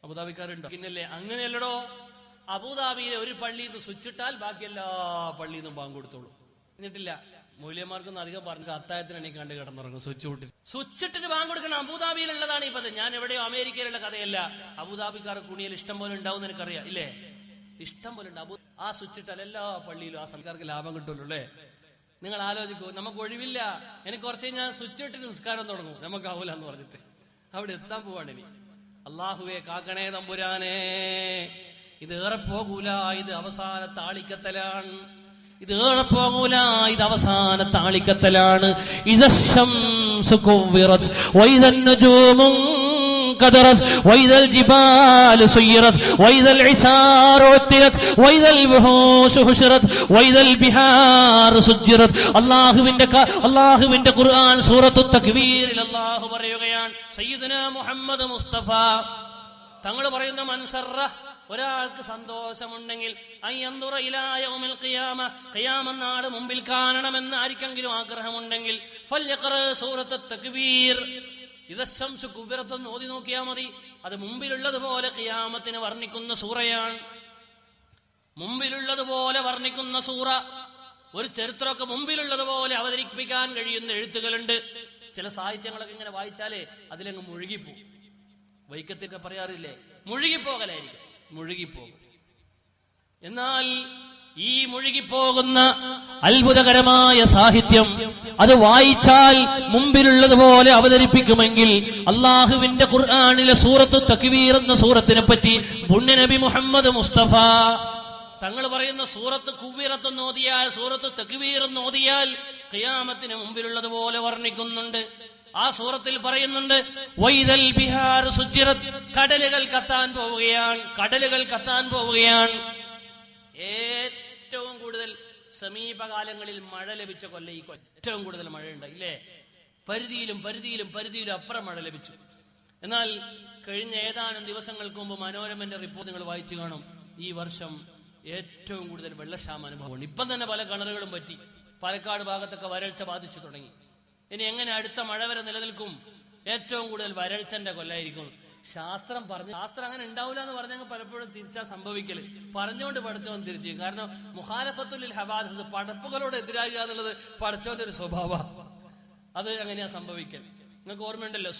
അബൂദാബിക്കാരുണ്ടോ? പിന്നല്ലേ, അങ്ങനെയല്ലടോ. അബൂദാബിയിലെ ഒരു പള്ളിയിൽ നിന്ന് സ്വിച്ച് ഇട്ടാൽ ബാക്കി എല്ലാ പള്ളിയിൽ നിന്നും ബാങ്ക് കൊടുത്തോളൂ. എന്നിട്ടില്ല, മൂല്യന്മാർക്കൊന്നും അധികം പറഞ്ഞു അത്തായത്തിന് എണീ കണ്ട് കിടന്നുറങ്ങും. സ്വിച്ചിട്ടിട്ട് ബാങ്ക് കൊടുക്കണം. അബൂദാബിയിലുള്ളതാണ് ഈ പദ്ധതി. ഞാൻ എവിടെയോ അമേരിക്കയിലുള്ള കഥയല്ല. അബൂദാബിക്കാർ കുണിയിൽ ഇഷ്ടം പോലെ ഉണ്ടാവും എനിക്കറിയാം, ഇല്ലേ? ഇഷ്ടം പോലെ ഉണ്ട്. ആ സ്വിച്ചിട്ടാൽ എല്ലാ പള്ളിയിലും ആ സർക്കാർക്ക് ലാഭം കിട്ടുമല്ലോ, അല്ലേ? നിങ്ങൾ ആലോചിക്കൂ, നമുക്ക് ഒഴിവില്ല, എനിക്ക് കുറച്ച് ഞാൻ സ്വിച്ച് ഇട്ടിട്ട് നിസ്കാരം തുടങ്ങും, നമുക്കാവൂല എന്ന് പറഞ്ഞിട്ട് അവിടെ എത്താൻ പോവാണ് ഇനി. അള്ളാഹുവെ കാക്കണേ തമ്പുരാനെ, ഇത് ഏറെ പോകൂല, ഇത് അവസാന താളിക്കത്തലാണ്. ഇത് ഏറെ പോകൂല, ഇത് അവസാന താളിക്കത്തലാണ്. ഇദശംസു കുവ്വിറത് വഇദൻ നുജൂമു കദറത് വഇദൽ ജിബാലു സുയ്യിറത് വഇദൽ ഇസാറു ഉത്തിറത് വഇദൽ ബുഹൂസു ഹുശറത് വഇദൽ ബിഹാറു സുജ്ജിറത്. അല്ലാഹുവിന്റെ ഖുർആൻ സൂറത്തു തക്വീറിൽ അല്ലാഹു പറയുകയാണ്, സയ്യിദുനാ മുഹമ്മദ് മുസ്തഫ തങ്ങൾ പറയുന്ന, മൻസറ, ഒരാൾക്ക് സന്തോഷമുണ്ടെങ്കിൽ അയ്യന്തുറ ഇലാ യൗമിൽ ഖിയാമ, ഖിയാമത്ത് നാൾ മുമ്പിൽ കാണണമെന്ന് ആർക്കെങ്കിലും ആഗ്രഹമുണ്ടെങ്കിൽ ഫൽയഖറ സൂറത്തു തക്വീർ, ഇദശംസു കുവ്വിറത് എന്ന് ഓതി നോക്കിയാൽ മതി. അത് മുമ്പിലുള്ളതുപോലെ ഖിയാമത്തിനെ വർണ്ണിക്കുന്ന സൂറയാണ്. മുമ്പിലുള്ളതുപോലെ വർണ്ണിക്കുന്ന സൂറ. ഒരു ചരിത്രമൊക്കെ മുമ്പിലുള്ളതുപോലെ അവതരിപ്പിക്കാൻ കഴിയുന്ന എഴുത്തുകളുണ്ട്. ചില സാഹിത്യങ്ങളൊക്കെ ഇങ്ങനെ വായിച്ചാലേ അതിലങ്ങ് മുഴുകിപ്പോകും. വൈക്കത്തൊക്കെ പറയാറില്ലേ, മുഴുകിപ്പോകലായിരിക്കും, മുഴുകിപ്പോകും. എന്നാൽ ഈ മുഴുകിപ്പോകുന്ന അത്ഭുതകരമായ സാഹിത്യം അത് വായിച്ചാൽ മുമ്പിലുള്ളതുപോലെ അവതരിപ്പിക്കുമെങ്കിൽ അള്ളാഹുവിന്റെ ഖുർആനിലെ സൂറത്തു തക്വീർ എന്ന സൂറത്തിനെ പറ്റി പുണ്യനബി മുഹമ്മദ് മുസ്തഫ തങ്ങൾ പറയുന്ന സൂറത്ത് കുവ്വിറത്ത് ഓതിയാൽ, സൂറത്ത് തക്വീർ ഓതിയാൽ ഖിയാമത്തിന് മുമ്പിലുള്ളതുപോലെ വർണ്ണിക്കുന്നുണ്ട്. ആ സൂറത്തിൽ പറയുന്നുണ്ട്, വൈദൽ ബിഹാർ സുജ്ജിറത്, കടലുകൾ കത്താൻ പോവുകയാണ്, കടലുകൾ കത്താൻ പോവുകയാണ്. ഏറ്റവും കൂടുതൽ സമീപകാലങ്ങളിൽ മഴ ലഭിച്ച കൊല്ലം ഈ ഏറ്റവും കൂടുതൽ മഴയുണ്ട്, ഇല്ലേ? പരിധിയിലും അപ്പുറം മഴ ലഭിച്ചു. എന്നാൽ കഴിഞ്ഞ ഏതാനും ദിവസങ്ങൾക്ക് മുമ്പ് മനോരമന്റെ റിപ്പോർട്ട് നിങ്ങൾ വായിച്ചു കാണും. ഈ വർഷം ഏറ്റവും കൂടുതൽ വെള്ളക്ഷാമ അനുഭവമുണ്ട്. ഇപ്പം തന്നെ പല കിണറുകളും പറ്റി. പാലക്കാട് ഭാഗത്തൊക്കെ വരൾച്ച ബാധിച്ചു തുടങ്ങി. ഇനി എങ്ങനെ അടുത്ത മഴ വരെ നിലനിൽക്കും? ഏറ്റവും കൂടുതൽ വരൾച്ചന്റെ കൊല്ലായിരിക്കും. ശാസ്ത്രം അങ്ങനെ ഉണ്ടാവില്ല എന്ന് പറഞ്ഞെങ്കിൽ പലപ്പോഴും തിരിച്ചാ സംഭവിക്കല്. പറഞ്ഞുകൊണ്ട് പഠിച്ചവൻ തിരിച്ചു. കാരണം മുഖാലഫത്തുൽ ഹവാദിസ്, പടപ്പുകളോട് എതിരാകുക എന്നുള്ളത് പഠിച്ചവന്റെ ഒരു സ്വഭാവമാണ്. അത് അങ്ങനെയാ സംഭവിക്കൽ. നിങ്ങൾക്ക് ഓർമ്മയുണ്ടല്ലോ,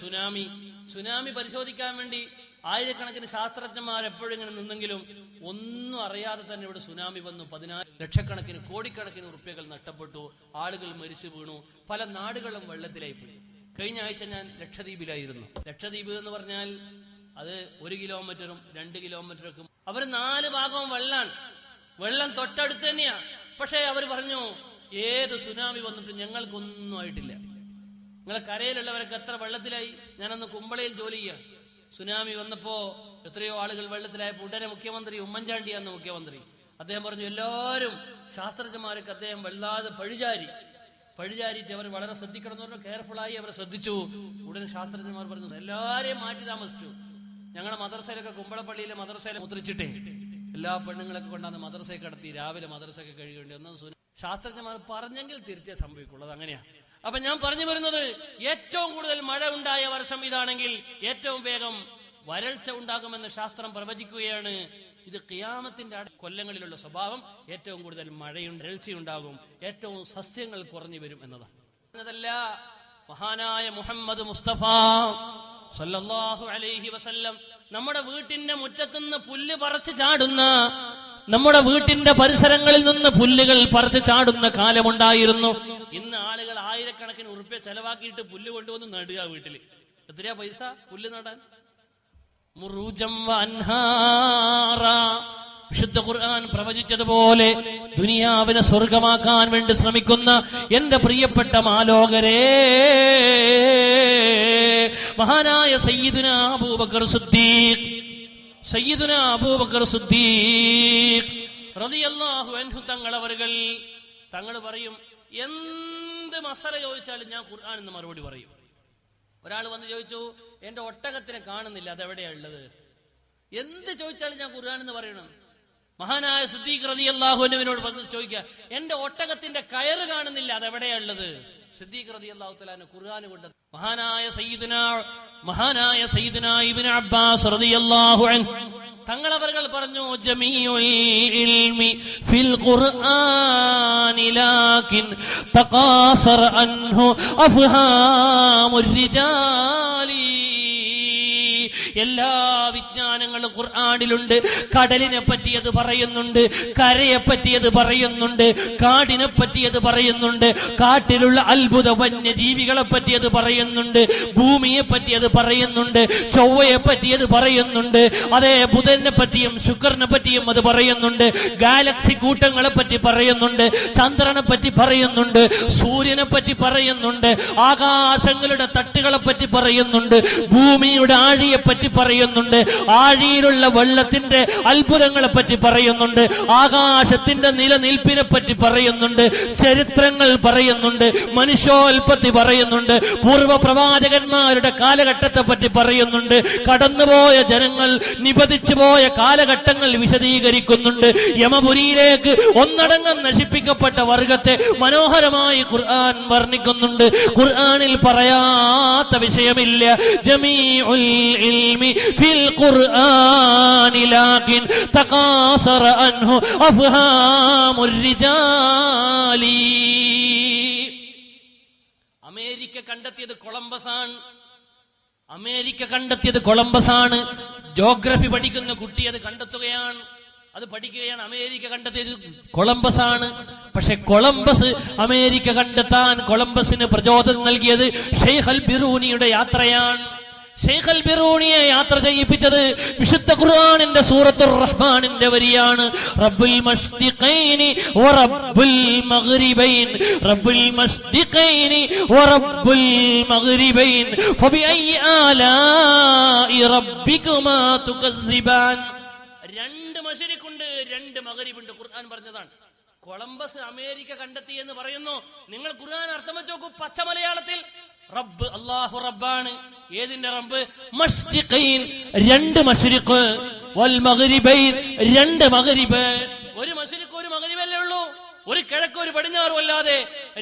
സുനാമി പരിശോധിക്കാൻ വേണ്ടി ആയിരക്കണക്കിന് ശാസ്ത്രജ്ഞന്മാർ എപ്പോഴും ഇങ്ങനെ നിന്നെങ്കിലും ഒന്നും അറിയാതെ തന്നെ ഇവിടെ സുനാമി വന്നു. 14 ലക്ഷക്കണക്കിന് കോടിക്കണക്കിന് ഉറുപ്പ്യകൾ നഷ്ടപ്പെട്ടു, ആളുകൾ മരിച്ചു വീണു, പല നാടുകളും വെള്ളത്തിലായി പോയി. കഴിഞ്ഞ ആഴ്ച ഞാൻ ലക്ഷദ്വീപിലായിരുന്നു. ലക്ഷദ്വീപ് എന്ന് പറഞ്ഞാൽ അത് 1 കിലോമീറ്ററും 2 കിലോമീറ്ററൊക്കെ, അവർ 4 ഭാഗവും വെള്ളം തൊട്ടടുത്ത് തന്നെയാ. പക്ഷേ അവർ പറഞ്ഞു, ഏത് സുനാമി വന്നിട്ട് ഞങ്ങൾക്കൊന്നും ആയിട്ടില്ല. നിങ്ങളെ കരയിലുള്ളവരൊക്കെ എത്ര വെള്ളത്തിലായി? ഞാനന്ന് കുമ്പളയിൽ ജോലി ചെയ്യാം. സുനാമി വന്നപ്പോ എത്രയോ ആളുകൾ വെള്ളത്തിലായപ്പോൾ ഉടനെ മുഖ്യമന്ത്രി ഉമ്മൻചാണ്ടിയാന്ന് മുഖ്യമന്ത്രി അദ്ദേഹം പറഞ്ഞു, എല്ലാവരും ശാസ്ത്രജ്ഞന്മാരൊക്കെ അദ്ദേഹം വല്ലാതെ പഴിചാരിയിട്ട് അവർ വളരെ ശ്രദ്ധിക്കണം എന്ന് പറഞ്ഞു. കെയർഫുള്ളായി അവരെ ശ്രദ്ധിച്ചു. ഉടനെ ശാസ്ത്രജ്ഞന്മാർ പറഞ്ഞു, എല്ലാവരെയും മാറ്റി താമസിച്ചു. ഞങ്ങളുടെ മദ്രസയിലൊക്കെ, കുമ്പളപ്പള്ളിയിലെ മദ്രസയിൽ മുദ്രിച്ചിട്ടേ എല്ലാ പെണ്ണുങ്ങളൊക്കെ കൊണ്ടാന്ന് മദ്രസയിൽ കടത്തി രാവിലെ മദ്രസയൊക്കെ കഴിയേണ്ടി വന്നത് ശാസ്ത്രജ്ഞന്മാർ പറഞ്ഞെങ്കിൽ തിരിച്ചേ സംഭവിക്കുള്ളത്. അങ്ങനെയാ. അപ്പൊ ഞാൻ പറഞ്ഞു വരുന്നത്, ഏറ്റവും കൂടുതൽ മഴ ഉണ്ടായ വർഷം ഇതാണെങ്കിൽ ഏറ്റവും വേഗം വരൾച്ച ഉണ്ടാകുമെന്ന് ശാസ്ത്രം പ്രവചിക്കുകയാണ്. ഇത് ഖിയാമത്തിന്റെ കൊല്ലങ്ങളിലുള്ള സ്വഭാവം. ഏറ്റവും കൂടുതൽ മഴയും വരൾച്ചയുണ്ടാകും, ഏറ്റവും സസ്യങ്ങൾ കുറഞ്ഞു വരും എന്നതാണ്. അതല്ല, മഹാനായ മുഹമ്മദ് മുസ്തഫ സല്ലല്ലാഹു അലൈഹി വസല്ലം നമ്മുടെ വീട്ടിന്റെ മുറ്റത്തുനിന്ന് പുല്ല് പറിച്ച് ചാടുന്ന, നമ്മുടെ വീട്ടിന്റെ പരിസരങ്ങളിൽ നിന്ന് പുല്ലുകൾ പറിച്ച് ചാടുന്ന കാലമുണ്ടായിരുന്നു. ഇന്ന് ആളുകൾ ആയിരക്കണക്കിന് ഉറുപ്പ്യ ചെലവാക്കിയിട്ട് പുല്ല് കൊണ്ടുവന്ന് നടുക. വീട്ടില് എത്രയാ പൈസ പുല്ല് നടാൻ? വിശുദ്ധ ഖുർആൻ പ്രവചിച്ചതുപോലെ ദുനിയാവിനെ സ്വർഗമാക്കാൻ വേണ്ടി ശ്രമിക്കുന്ന എന്റെ പ്രിയപ്പെട്ട മാലോകരെ, മഹാനായ സയ്യിദുനാ അബൂബക്കർ സിദ്ദീഖ് റളിയല്ലാഹു അൻഹു തങ്ങൾ പറയും, എന്ത് മസല ചോദിച്ചാലും ഞാൻ ഖുർആൻ എന്ന് മറുപടി പറയും. ഒരാൾ വന്ന് ചോദിച്ചു, എന്റെ ഒട്ടകത്തിനെ കാണുന്നില്ല, അതെവിടെയാ ഉള്ളത്? എന്ത് ചോദിച്ചാലും ഞാൻ ഖുർആൻ എന്ന് പറയണം. മഹാനായ സിദ്ദീഖ് റളിയല്ലാഹു അൻഹുവിനോട് വന്ന് ചോദിക്കുക, എന്റെ ഒട്ടകത്തിന്റെ കയറ് കാണുന്നില്ല, അതെവിടെയാ ഉള്ളത്? സിദ്ദീഖ് റളിയല്ലാഹു തആല ഖുർആൻ കൊണ്ട് മഹാനായ സയ്യിദുനാ ഇബ്നു അബ്ബാസ് റളിയല്ലാഹു അൻഹു തങ്ങളവர்கள் പറഞ്ഞു, ജമീഉൽ ഇൽമി ഫിൽ ഖുർആനി ലാകിൻ തഖാസറ അൻഹു അഫ്ഹാമുർ റിജാലി. എല്ലാ വിജ്ഞാനങ്ങളും ഖുർആനിലുണ്ട്. കടലിനെ പറ്റി അത് പറയുന്നുണ്ട്, കരയെ പറ്റി അത് പറയുന്നുണ്ട്, കാടിനെ പറ്റി അത് പറയുന്നുണ്ട്, കാട്ടിലുള്ള അത്ഭുത വന്യജീവികളെ പറ്റി അത് പറയുന്നുണ്ട്, ഭൂമിയെ പറ്റി അത് പറയുന്നുണ്ട്, ചൊവ്വയെ പറ്റി അത് പറയുന്നുണ്ട്, അതേ ബുധനെ പറ്റിയും ശുക്രനെ പറ്റിയും അത് പറയുന്നുണ്ട്, ഗാലക്സി കൂട്ടങ്ങളെ പറ്റി പറയുന്നുണ്ട്, ചന്ദ്രനെ പറ്റി പറയുന്നുണ്ട്, സൂര്യനെ പറ്റി പറയുന്നുണ്ട്, ആകാശങ്ങളുടെ തട്ടുകളെ പറ്റി പറയുന്നുണ്ട്, ഭൂമിയുടെ ആഴിയെ പറ്റി പറയുന്നുണ്ട്, ആഴിയിലുള്ള വെള്ളത്തിന്റെ അത്ഭുതങ്ങളെ പറ്റി പറയുന്നുണ്ട്, ആകാശത്തിന്റെ നിലനിൽപ്പിനെ പറ്റി പറയുന്നുണ്ട്, ചരിത്രങ്ങൾ പറയുന്നുണ്ട്, മനുഷ്യോൽപത്തി പറയുന്നുണ്ട്, പൂർവ്വ പ്രവാചകന്മാരുടെ കാലഘട്ടത്തെ പറ്റി പറയുന്നുണ്ട്, കടന്നുപോയ ജനങ്ങൾ നിപതിച്ചു പോയ കാലഘട്ടങ്ങൾ വിശദീകരിക്കുന്നുണ്ട്, യമപുരിയിലേക്ക് ഒന്നടങ്കം നശിപ്പിക്കപ്പെട്ട വർഗത്തെ മനോഹരമായി ഖുർആൻ വർണ്ണിക്കുന്നുണ്ട്. ഖുർആനിൽ പറയാത്ത വിഷയമില്ല. ജമീഉൽ ഇൽമി ഫിൽ ഖുർആനി ലാകിൻ തഖാസറ അൻഹു അഫ്ഹാമുർ റിജാലി. അമേരിക്ക കണ്ടെത്തിയത് കൊളംബസാണ്. ജോഗ്രഫി പഠിക്കുന്ന കുട്ടി അത് കണ്ടെത്തുകയാണ്, അത് പഠിക്കുകയാണ്. അമേരിക്ക കണ്ടെത്തിയത് കൊളംബസാണ്. പക്ഷെ കൊളംബസ് അമേരിക്ക കണ്ടെത്താൻ കൊളംബസിന് പ്രചോദനം നൽകിയത് ഷെയ്ഖ് അൽ ബിറൂനിയുടെ യാത്രയാണ്. ഷെയ്ഖ് അൽ ബിറൂനിയെ യാത്ര ചെയ്യിപ്പിച്ചത് വിശുദ്ധ ഖുർആനിന്റെ സൂറത്തുർ റഹ്മാനിന്റെ വരിയാണ്. റബ്ബുൽ മശ്രിഖൈനി വറബ്ബുൽ മഗ്രിബൈൻ, റബ്ബുൽ മശ്രിഖൈനി വറബ്ബുൽ മഗ്രിബൈൻ ഫബിഅയ്യി ആലാഇ റബ്ബികുമാ തുകസ്സിബാൻ. രണ്ട് മശ്രിഖുണ്ട്, രണ്ട് മഗ്രിബുണ്ട്. ഖുർആൻ പറഞ്ഞതാണ്. കൊളംബസ് അമേരിക്ക കണ്ടെത്തി എന്ന് പറയുന്നു. നിങ്ങൾ ഖുർആൻ അർത്ഥം വെച്ച് നോക്കൂ. പച്ച മലയാളത്തിൽ റബ്ബ് അല്ലാഹു റബ്ബാണ്. ഏതിന്റെ റബ്ബ്? മശ്രിഖൈൻ, രണ്ട് മശ്രിഖ്, വൽ മഗ്രിബൈൻ, രണ്ട് മഗ്രിബ്. ഒരു മശ്രിഖ് ഒരു മഗ്രിബല്ലേ ഉള്ളൂ. ഒരു കിഴക്ക് ഒരു പടിഞ്ഞാറും അല്ലാതെ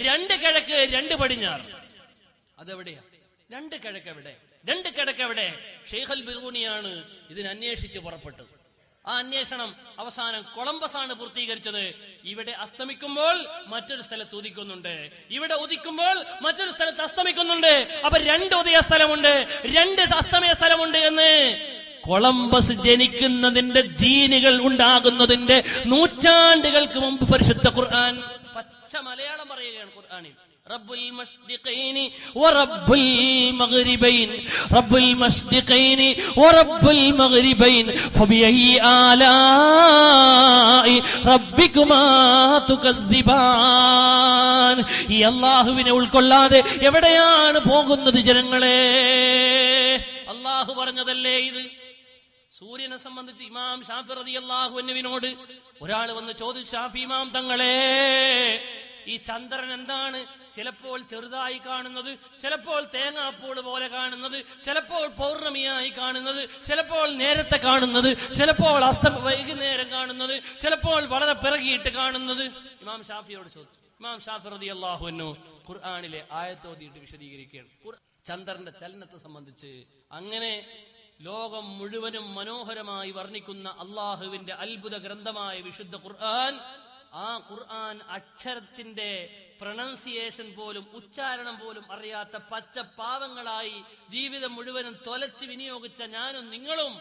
രണ്ട് കിഴക്ക് രണ്ട് പടിഞ്ഞാറ്. അതെവിടെയാ? രണ്ട് കിഴക്ക് എവിടെ? രണ്ട് കിഴക്ക് എവിടെ? ഷെയ്ഖ് അൽ ബിറൂനിയാണ് ഇതിന് അന്വേഷിച്ച് പുറപ്പെട്ടത്. ആ അന്വേഷണം അവസാനം കൊളംബസാണ് പൂർത്തീകരിച്ചത്. ഇവിടെ അസ്തമിക്കുമ്പോൾ മറ്റൊരു സ്ഥലത്ത് ഉദിക്കുന്നുണ്ട്, ഇവിടെ ഉദിക്കുമ്പോൾ മറ്റൊരു സ്ഥലത്ത് അസ്തമിക്കുന്നുണ്ട്. അപ്പൊ രണ്ട് ഉദയ സ്ഥലമുണ്ട്, രണ്ട് അസ്തമയ സ്ഥലമുണ്ട് എന്ന് കൊളംബസ് ജനിക്കുന്നതിന്റെ ജീനുകൾ ഉണ്ടാകുന്നതിന്റെ നൂറ്റാണ്ടുകൾക്ക് മുമ്പ് പരിശുദ്ധ ഖുർആൻ പച്ച മലയാളം പറയുകയാണ്. ഖുർആനിൽ റബ്ബുൽ മശ്രിഖൈനി വറബ്ബുൽ മഗ്രിബൈൻ, റബ്ബുൽ മശ്രിഖൈനി വറബ്ബുൽ മഗ്രിബൈൻ ഫബിഅയ്യി ആലാഇ റബ്ബികുമാ തുകസ്സിബാൻ. ഈ അല്ലാഹുവിനെ ഉൾക്കൊള്ളാതെ എവിടെയാണ് പോകുന്നത് ജനങ്ങളെ? അല്ലാഹു പറഞ്ഞതല്ലേ ഇത്. സൂര്യനെ സംബന്ധിച്ച് ഇമാം ഷാഫി റളിയല്ലാഹു അൻഹുവിനോട് ഒരാൾ വന്ന് ചോദിച്ചു, ഷാഫി ഇമാം തങ്ങളെ, ഈ ചന്ദ്രൻ എന്താണ് ചിലപ്പോൾ ചെറുതായി കാണുന്നത്, ചിലപ്പോൾ തേങ്ങാപ്പൂള് പോലെ കാണുന്നത്, ചിലപ്പോൾ പൗർണമിയായി കാണുന്നത്, ചിലപ്പോൾ നേരത്തെ കാണുന്നത്, ചിലപ്പോൾ വൈകുന്നേരം കാണുന്നത്, ചിലപ്പോൾ വളരെ പിറകിയിട്ട് കാണുന്നത്? ഇമാം ഷാഫിയോട് ചോദിച്ചു. ഇമാം ഷാഫി റളിയല്ലാഹു അൻഹു ഖുർആനിലെ ആയത്ത് ഓതിയിട്ട് വിശദീകരിക്കുകയാണ് ചന്ദ്രന്റെ ചലനത്തെ സംബന്ധിച്ച്. അങ്ങനെ ലോകം മുഴുവനും മനോഹരമായി വർണ്ണിക്കുന്ന അള്ളാഹുവിന്റെ അത്ഭുത ഗ്രന്ഥമായ വിശുദ്ധ ഖുർആൻ, ആ ഖുർആൻ അക്ഷരത്തിന്റെ പ്രൊനൗൺസിയേഷൻ പോലും ഉച്ചാരണം പോലും അറിയാത്ത പച്ച പാവങ്ങളായി ജീവിതം മുഴുവനും തൊലച്ച് വിനിയോഗിച്ച ഞാനും നിങ്ങളും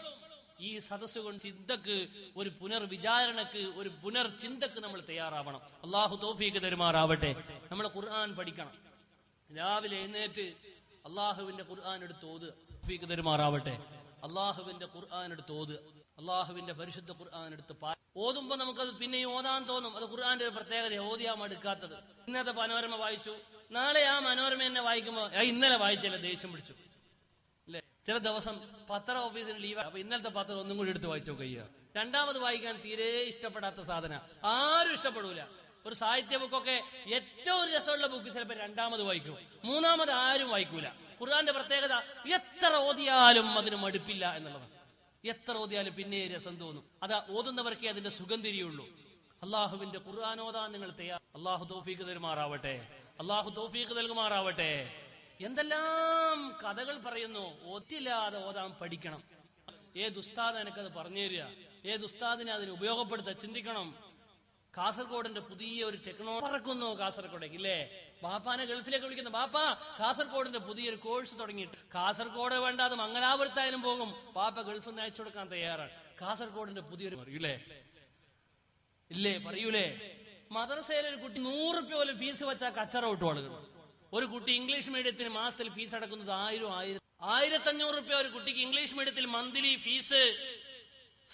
ഈ സദസ്സുകൊണ്ട് ചിന്തക്ക്, ഒരു പുനർവിചാരണക്ക്, ഒരു പുനർചിന്തക്ക് നമ്മൾ തയ്യാറാവണം. അള്ളാഹു തൗഫീഖ് തരുമാറാവട്ടെ. നമ്മൾ ഖുർആൻ പഠിക്കണം. രാവിലെ എഴുന്നേറ്റ് അള്ളാഹുവിന്റെ ഖുർആൻ എടുത്ത് ഓതുക. തൗഫീഖ് തരുമാറാവട്ടെ. അള്ളാഹുവിന്റെ ഖുർആൻ എടുത്ത് ഓതുക. അള്ളാഹുവിന്റെ പരിശുദ്ധ ഖുർആൻ എടുത്ത് ഓതുമ്പോ നമുക്കത് പിന്നെയും ഓതാൻ തോന്നും. അത് ഖുർആന്റെ ഒരു പ്രത്യേകത, ഓതിയാ മടുക്കാത്തത്. ഇന്നത്തെ മനോരമ വായിച്ചു, നാളെ ആ മനോരമ തന്നെ വായിക്കുമ്പോ ഇന്നലെ വായിച്ചല്ലേ ദേഷ്യം പിടിച്ചു അല്ലെ. ചില ദിവസം പത്ര ഓഫീസിന് ലീവ്, അപ്പൊ ഇന്നലത്തെ പത്രം ഒന്നും കൂടി എടുത്ത് വായിച്ചോ കഴിയുക. രണ്ടാമത് വായിക്കാൻ തീരെ ഇഷ്ടപ്പെടാത്ത സാധന, ആരും ഇഷ്ടപ്പെടൂല. ഒരു സാഹിത്യ ബുക്കൊക്കെ ഏറ്റവും രസമുള്ള ബുക്ക് ചിലപ്പോൾ രണ്ടാമത് വായിക്കും, മൂന്നാമത് ആരും വായിക്കൂല. ഖുർആന്റെ പ്രത്യേകത എത്ര ഓതിയാലും അതിന് മടുപ്പില്ല എന്നുള്ളതാണ്. എത്ര ഓതിയാലും പിന്നെ രസം തോന്നും. അത് ഓതുന്നവർക്കേ അതിന്റെ സുഖം തിരിയുള്ളൂ. അള്ളാഹുവിന്റെ ഖുർആൻ ഓതാൻ നിങ്ങൾ തയ്യാർ. അള്ളാഹു തൗഫീഖ് തരുമാറാവട്ടെ. അള്ളാഹു തൗഫീഖ് നൽകുമാറാവട്ടെ. എന്തെല്ലാം കഥകൾ പറയുന്നു. ഒത്തില്ലാതെ ഓതാൻ പഠിക്കണം. ഏത് ഉസ്താദ് എനിക്കത് പറഞ്ഞു തരിക, ഏത് ഉസ്താദിനെ അതിന് ഉപയോഗപ്പെടുത്താൻ ചിന്തിക്കണം. കാസർഗോഡിന്റെ പുതിയ ഒരു ടെക്നോളജി പറക്കുന്നു. കാസർഗോഡേക്ക് ഇല്ലേ, ബാപ്പാനെ ഗൾഫിലേക്ക് വിളിക്കുന്നു. ബാപ്പാ, കാസർഗോഡിന്റെ പുതിയൊരു കോഴ്സ് തുടങ്ങിയിട്ട്. കാസർഗോഡ് വേണ്ട, അത് മംഗലാപുരത്തായാലും പോകും. ബാപ്പ ഗൾഫിൽ നിന്ന് അയച്ചു കൊടുക്കാൻ തയ്യാറാണ്. കാസർഗോഡിന്റെ പുതിയൊരു പറയൂലേ, ഇല്ലേ, പറയൂലേ. മദ്രസയിൽ ഒരു കുട്ടി 100 രൂപ പോലും ഫീസ് വെച്ചാൽ കച്ചറ വിട്ടു ആളുകൾ. ഒരു കുട്ടി ഇംഗ്ലീഷ് മീഡിയത്തിന് മാസത്തിൽ ഫീസ് അടക്കുന്നത് 1500 രൂപ. ഒരു കുട്ടിക്ക് ഇംഗ്ലീഷ് മീഡിയത്തിൽ മന്ത്ലി ഫീസ്.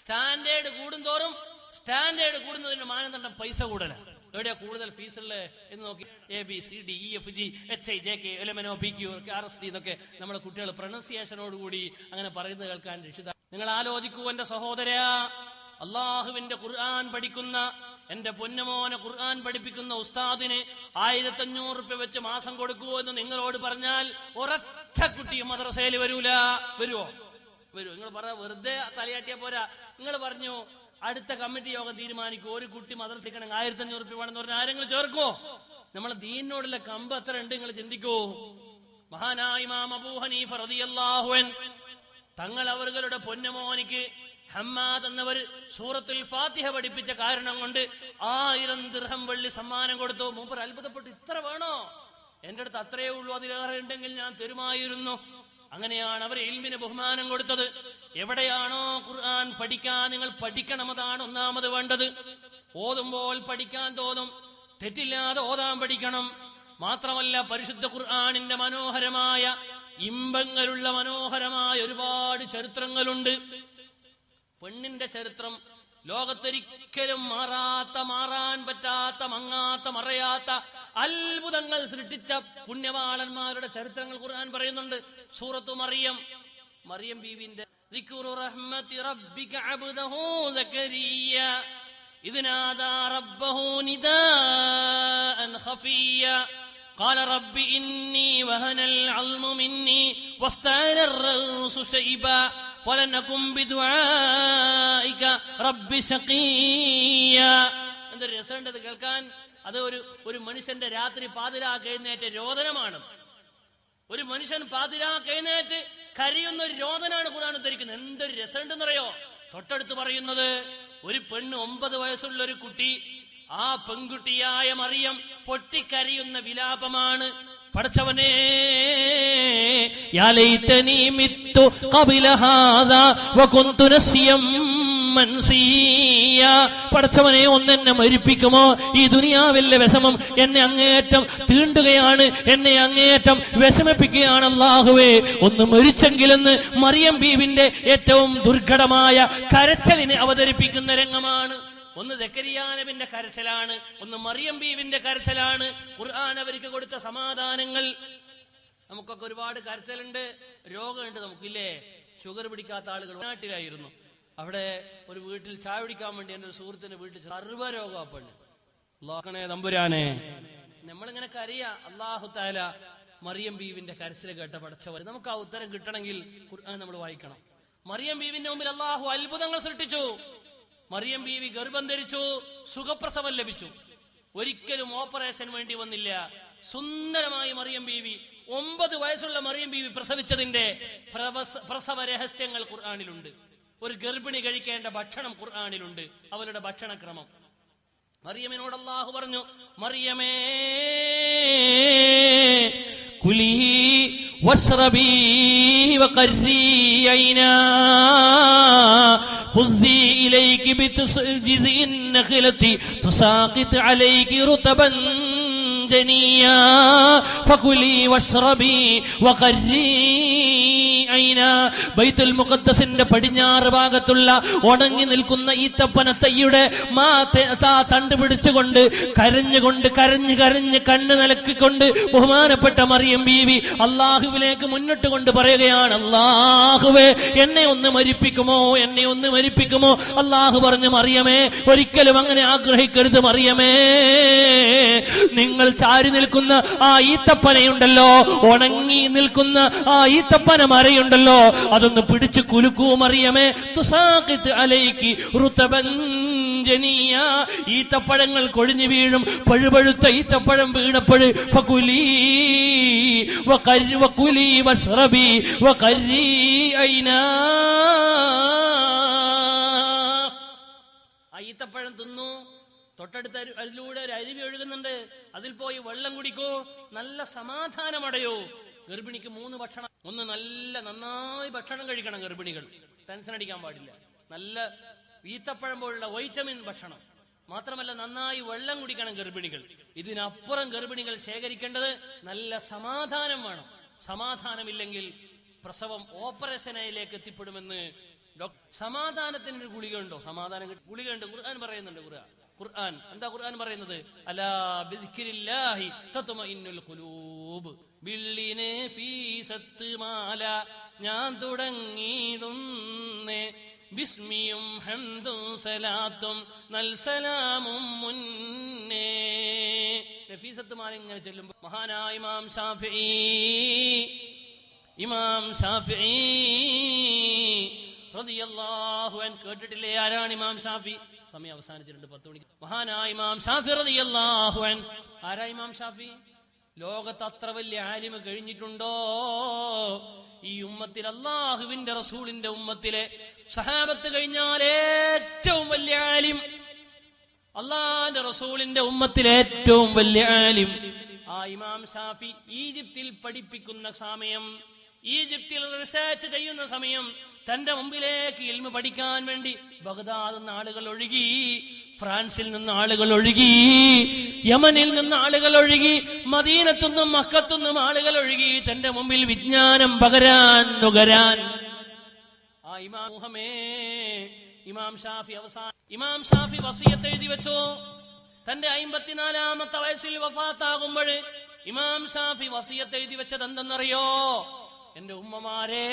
സ്റ്റാൻഡേർഡ് കൂടുന്തോറും സ്റ്റാൻഡേർഡ് കൂടുന്നതിന്റെ മാനദണ്ഡം പൈസ കൂടല. എവിടെയാ കൂടുതൽ ഫീസുള്ളത് എന്ന് നോക്കി ABCDEFGHIJK LMNOPQ RSD എന്നൊക്കെ നമ്മളെ കുട്ടികൾ പ്രൊനൗൺസിയേഷനോടുകൂടി അങ്ങനെ പറയുന്നത് കേൾക്കാൻ രക്ഷിത. നിങ്ങൾ ആലോചിക്കൂ എന്റെ സഹോദര, അള്ളാഹുവിന്റെ ഖുർആൻ പഠിക്കുന്ന എന്റെ പൊന്നുമോനെ ഖുർആൻ പഠിപ്പിക്കുന്ന ഉസ്താദിന് 1500 രൂപ വെച്ച് മാസം കൊടുക്കൂ എന്ന് നിങ്ങളോട് പറഞ്ഞാൽ ഒരൊറ്റ കുട്ടിയും മദ്രസയിൽ വരൂല. വരുമോ? വരൂ? നിങ്ങൾ പറ, വെറുതെ തലയാട്ടിയാ പോരാ. നിങ്ങൾ പറഞ്ഞു അടുത്ത കമ്മിറ്റി യോഗം തീരുമാനിക്കും ഒരു കുട്ടി മദ്രസയ്ക്കണെങ്കിൽ 1500 രൂപ വേണമെന്ന് പറഞ്ഞാൽ ആരെങ്കിലും ചേർക്കോ? നമ്മളെ ദീനിനോടുള്ള കമ്പ് എത്ര ഉണ്ട് നിങ്ങൾ ചിന്തിക്കൂ. മഹാനായ ഇമാം അബൂ ഹനീഫ റളിയല്ലാഹു അൻഹു തങ്ങൾ അവരുടെ പൊന്നുമോനിക്ക് ഹമ്മാദ് എന്നവർ സൂറത്തുൽ ഫാത്തിഹ പഠിപ്പിച്ച കാരണം കൊണ്ട് 1000 ദിർഹം വെള്ളി സമ്മാനം കൊടുത്തു. മൂപ്പർ അത്ഭുതപ്പെട്ടു, ഇത്ര വേണോ? എന്റെ അടുത്ത് അത്രയേ ഉള്ളൂ, അതിലേറെ ഉണ്ടെങ്കിൽ ഞാൻ തരുമായിരുന്നു. അങ്ങനെയാണ് അവർ ഇൽമിന് ബഹുമാനം കൊടുത്തത്. എവിടെയാണോ ഖുർആൻ പഠിക്കാൻ നിങ്ങൾ പഠിക്കണം, അതാണ് ഒന്നാമത് വേണ്ടത്. ഓതുമ്പോൾ പഠിക്കാൻ തോന്നും, തെറ്റില്ലാതെ ഓതാൻ പഠിക്കണം. മാത്രമല്ല പരിശുദ്ധ ഖുർആനിന്റെ മനോഹരമായ ഇമ്പങ്ങളുള്ള മനോഹരമായ ഒരുപാട് ചരിത്രങ്ങളുണ്ട്. പെണ്ണിന്റെ ചരിത്രം ലോകത്തൊരിക്കലും മാറാൻ പറ്റാത്ത, മങ്ങാത്ത, മറയാത്ത അത്ഭുതങ്ങൾ സൃഷ്ടിച്ച പുണ്യവാളന്മാരുടെ ചരിത്രങ്ങൾ ഖുർആൻ പറയുന്നുണ്ട്. സൂറത്തു മറിയം ബീവിന്റെ ദിക്റു റഹ്മത്തി റബ്ബിക അബ്ദഹു സക്കരിയ ഇദ് നാദാ റബ്ബഹു നിദാഅൻ ഖഫിയ قال رب إني وهن العظم مني واستعان الرأس شيبا ولن أكن بدعائك رب شقيا. എന്തൊരു രസമുണ്ടത് കേൾക്കാൻ. അത് ഒരു മനുഷ്യന്റെ രാത്രി പാതിരാക്ക് എഴുന്നേറ്റ് രോദനമാണ്. ഒരു മനുഷ്യൻ പാതിരാക്ക് എഴുന്നേറ്റ് കരയുന്ന ഒരു രോദനാണ് ഖുർആൻ ഉദ്ധരിക്കുന്നത്. എന്തൊരു രസമുണ്ടെന്നറിയോ? തൊട്ടടുത്ത് പറയുന്നത് ഒരു പെണ്ണ് 9 വയസ്സുള്ള ഒരു കുട്ടി, ആ പെൺകുട്ടിയായ മറിയം പൊട്ടിക്കരയുന്ന വിലാപമാണ്. പടച്ചവനേ, യാ ലൈതനി മിത്തു ഖബല ഹാദാ വകുന്തു നസിയം മൻസിയ. പടച്ചവനെ, ഒന്നെന്നെ മരിപ്പിക്കുമോ? ഈ ദുനിയാവിലെ വിഷമം എന്നെ അങ്ങേയറ്റം തീണ്ടുകയാണ്, എന്നെ അങ്ങേയറ്റം വിഷമിപ്പിക്കുകയാണ്. അല്ലാഹുവേ, ഒന്ന് മരിച്ചെങ്കിലെന്ന് മറിയം ബീവിന്റെ ഏറ്റവും ദുർഘടമായ കരച്ചിലിനെ അവതരിപ്പിക്കുന്ന രംഗമാണ്. ഒന്ന് സക്കരിയ നബിന്റെ കരച്ചിലാണ്, ഒന്ന് മറിയം ബീവിന്റെ കരച്ചിലാണ്. ഖുർആൻ അവർക്ക് കൊടുത്ത സമാധാനങ്ങൾ. നമുക്കൊക്കെ ഒരുപാട് കരച്ചിലുണ്ട്, രോഗമുണ്ട് നമുക്കില്ലേ. ഷുഗർ പിടിക്കാത്ത ആളുകൾ നാട്ടിലായിരുന്നു. അവിടെ ഒരു വീട്ടിൽ ചായ പിടിക്കാൻ വേണ്ടി എൻ്റെ ഒരു സുഹൃത്തിന്റെ വീട്ടിൽ സർവ്വരോഗമാണ്. അല്ലാഹുവേ തമ്പുരാനെ, നമ്മളിങ്ങനെ കരയാ. അല്ലാഹു തആല മറിയം ബീവിന്റെ കരച്ചിൽ കേട്ട പടച്ചവർ, നമുക്ക് ആ ഉത്തരം കിട്ടണമെങ്കിൽ ഖുർആൻ നമ്മൾ വായിക്കണം. മറിയം ബീവിന്റെ മുമ്പിൽ അല്ലാഹു അത്ഭുതങ്ങൾ സൃഷ്ടിച്ചു. മറിയം ബീവി ഗർഭം ധരിച്ചു, സുഖപ്രസവം ലഭിച്ചു. ഒരിക്കലും ഓപ്പറേഷൻ വേണ്ടി വന്നില്ല. സുന്ദരമായി മറിയം ബീവി, 9 വയസ്സുള്ള മറിയം ബീവി പ്രസവിച്ചതിന്റെ പ്രസവ രഹസ്യങ്ങൾ ഖുർആനിലുണ്ട്. ഒരു ഗർഭിണി കഴിക്കേണ്ട ഭക്ഷണം ഖുർആനിലുണ്ട്, അവരുടെ ഭക്ഷണക്രമം. മറിയമിനോട് അല്ലാഹു പറഞ്ഞു, മറിയമേ കുലീ വശ്റബീ വഖർരീ ഐനാ خذي إليك بجذع النخلة تساقط عليك رطبا جنيا فكلي واشربي وقري عينا. ബൈത്തുൽ മുഖദ്ദസിന്റെ പടിഞ്ഞാറ് ഭാഗത്തുള്ള ഉണങ്ങി നിൽക്കുന്ന ഈത്തപ്പന തൈയുടെ തണ്ട് പിടിച്ചുകൊണ്ട് കരഞ്ഞുകൊണ്ട് കരഞ്ഞ് കണ്ണ് നിലക്കിക്കൊണ്ട് ബഹുമാനപ്പെട്ട മറിയം ബീവി അള്ളാഹുവിലേക്ക് മുന്നിട്ട് കൊണ്ട് പറയുകയാണ്, അള്ളാഹുവേ എന്നെ ഒന്ന് മരിപ്പിക്കുമോ, എന്നെ ഒന്ന് മരിപ്പിക്കുമോ. അള്ളാഹു പറഞ്ഞു, മറിയമേ ഒരിക്കലും അങ്ങനെ ആഗ്രഹിക്കരുത്. മറിയമേ, നിങ്ങൾ ചാരി നിൽക്കുന്ന ആ ഈത്തപ്പനയുണ്ടല്ലോ, ഉണങ്ങി നിൽക്കുന്ന ആ ഈത്തപ്പന മരയുണ്ടല്ലോ, അതൊന്ന് പിടിച്ചു കുലുക്കൂ മറിയമേ. തുസാഖിത് അലൈകി റുതബൻ ജനിയ. ഈത്തപ്പഴങ്ങൾ കൊഴിഞ്ഞു വീഴും. പഴുപഴുത്ത ഈത്തപ്പഴം വീണപ്പോൾ ഫകുലി വകുലി വശ്റബി വഖർരി ഐനാ. ഈത്തപ്പഴം തിന്നു, തൊട്ടടുത്ത അതിലൂടെ ഒരു അരുവി ഒഴുകുന്നുണ്ട്, അതിൽ പോയി വെള്ളം കുടിക്കൂ, നല്ല സമാധാനമടയോ. ഗർഭിണിക്ക് 3 ഭക്ഷണം, ഒന്ന് നന്നായി ഭക്ഷണം കഴിക്കണം ഗർഭിണികൾ, ടെൻഷൻ അടിക്കാൻ പാടില്ല. നല്ല ഈത്തപ്പഴം പോലുള്ള വൈറ്റമിൻ ഭക്ഷണം, മാത്രമല്ല നന്നായി വെള്ളം കുടിക്കണം ഗർഭിണികൾ. ഇതിനപ്പുറം ഗർഭിണികൾ ശേഖരിക്കേണ്ടത് നല്ല സമാധാനം വേണം. സമാധാനമില്ലെങ്കിൽ പ്രസവം ഓപ്പറേഷനിലേക്ക് എത്തിപ്പെടുമെന്ന് സമാധാനത്തിന് ഒരു ഗുളികയുണ്ടോ? സമാധാനം ഗുളികയുണ്ട്, ഖുർആൻ പറയുന്നുണ്ട്. ഖുർആൻ എന്താ ഖുർആൻ പറയുന്നത്? അലാ ബിദിക്രില്ലാഹി തത്മഇന്നുൽ ഖുലൂബ്. ബില്ലിനെ ഫീസത്ത് മാല ഞാൻ തുടങ്ങിയിടുന്നേ, ബിസ്മിയും ഹംദും സലാത്തും നൽസലാമും മുന്നേ. നഫീസത്ത് മാല ഇങ്ങനെ ചെല്ലുമ്പോൾ മഹാനായ ഇമാം ഷാഫിഈ റളിയല്ലാഹു അൻഹു കേട്ടിട്ടില്ലേ? ആരാണ് ഇമാം ഷാഫി? സമയം അവസാനിച്ചിട്ടുണ്ട്, 10 മണിക്ക്. മഹാനായ ഇമാം ഷാഫി റളിയല്ലാഹു അൻഹു. ആരാ ഇമാം ഷാഫി? ലോകത്ത് അത്ര വലിയ ആലിമ് കഴിഞ്ഞിട്ടുണ്ടോ? ഈ ഉമ്മത്തിൽ, അള്ളാഹുവിന്റെ റസൂലിന്റെ ഉമ്മത്തിലെ സഹാബത്ത് കഴിഞ്ഞാൽ ഏറ്റവും വലിയ ആലിം, അള്ളാഹിന്റെ റസൂലിന്റെ ഉമ്മത്തിലെ ഏറ്റവും വലിയ ആലിം ആ ഇമാം ഷാഫി ഈജിപ്തിൽ പഠിപ്പിക്കുന്ന സമയം, ഈജിപ്തിൽ റിസർച്ച് ചെയ്യുന്ന സമയം, തന്റെ മുമ്പിലേക്ക് ഇൽമു പഠിക്കാൻ വേണ്ടി ബഗ്ദാദിൽ നിന്ന് ആളുകൾ ഒഴുകി, ഫ്രാൻസിൽ നിന്ന് ആളുകൾ ഒഴുകി, യമനിൽ നിന്ന് ആളുകൾ ഒഴുകി, മദീനത്തുനിന്നും മക്കത്തുനിന്നും ആളുകൾ ഒഴുകി തന്റെ മുമ്പിൽ വിജ്ഞാനം പകരാൻ നുകരാൻ. ആ ഇമാം ഷാഫി വസിയത്ത് എഴുതി വെച്ചു. തന്റെ 54-ാമത്തെ വയസ്സിൽ വഫാത്താകുമ്പോൾ ഇമാം ഷാഫി വസിയത്ത് എഴുതി വെച്ചത് എന്തെന്നറിയോ? എന്റെ ഉമ്മമാരെ,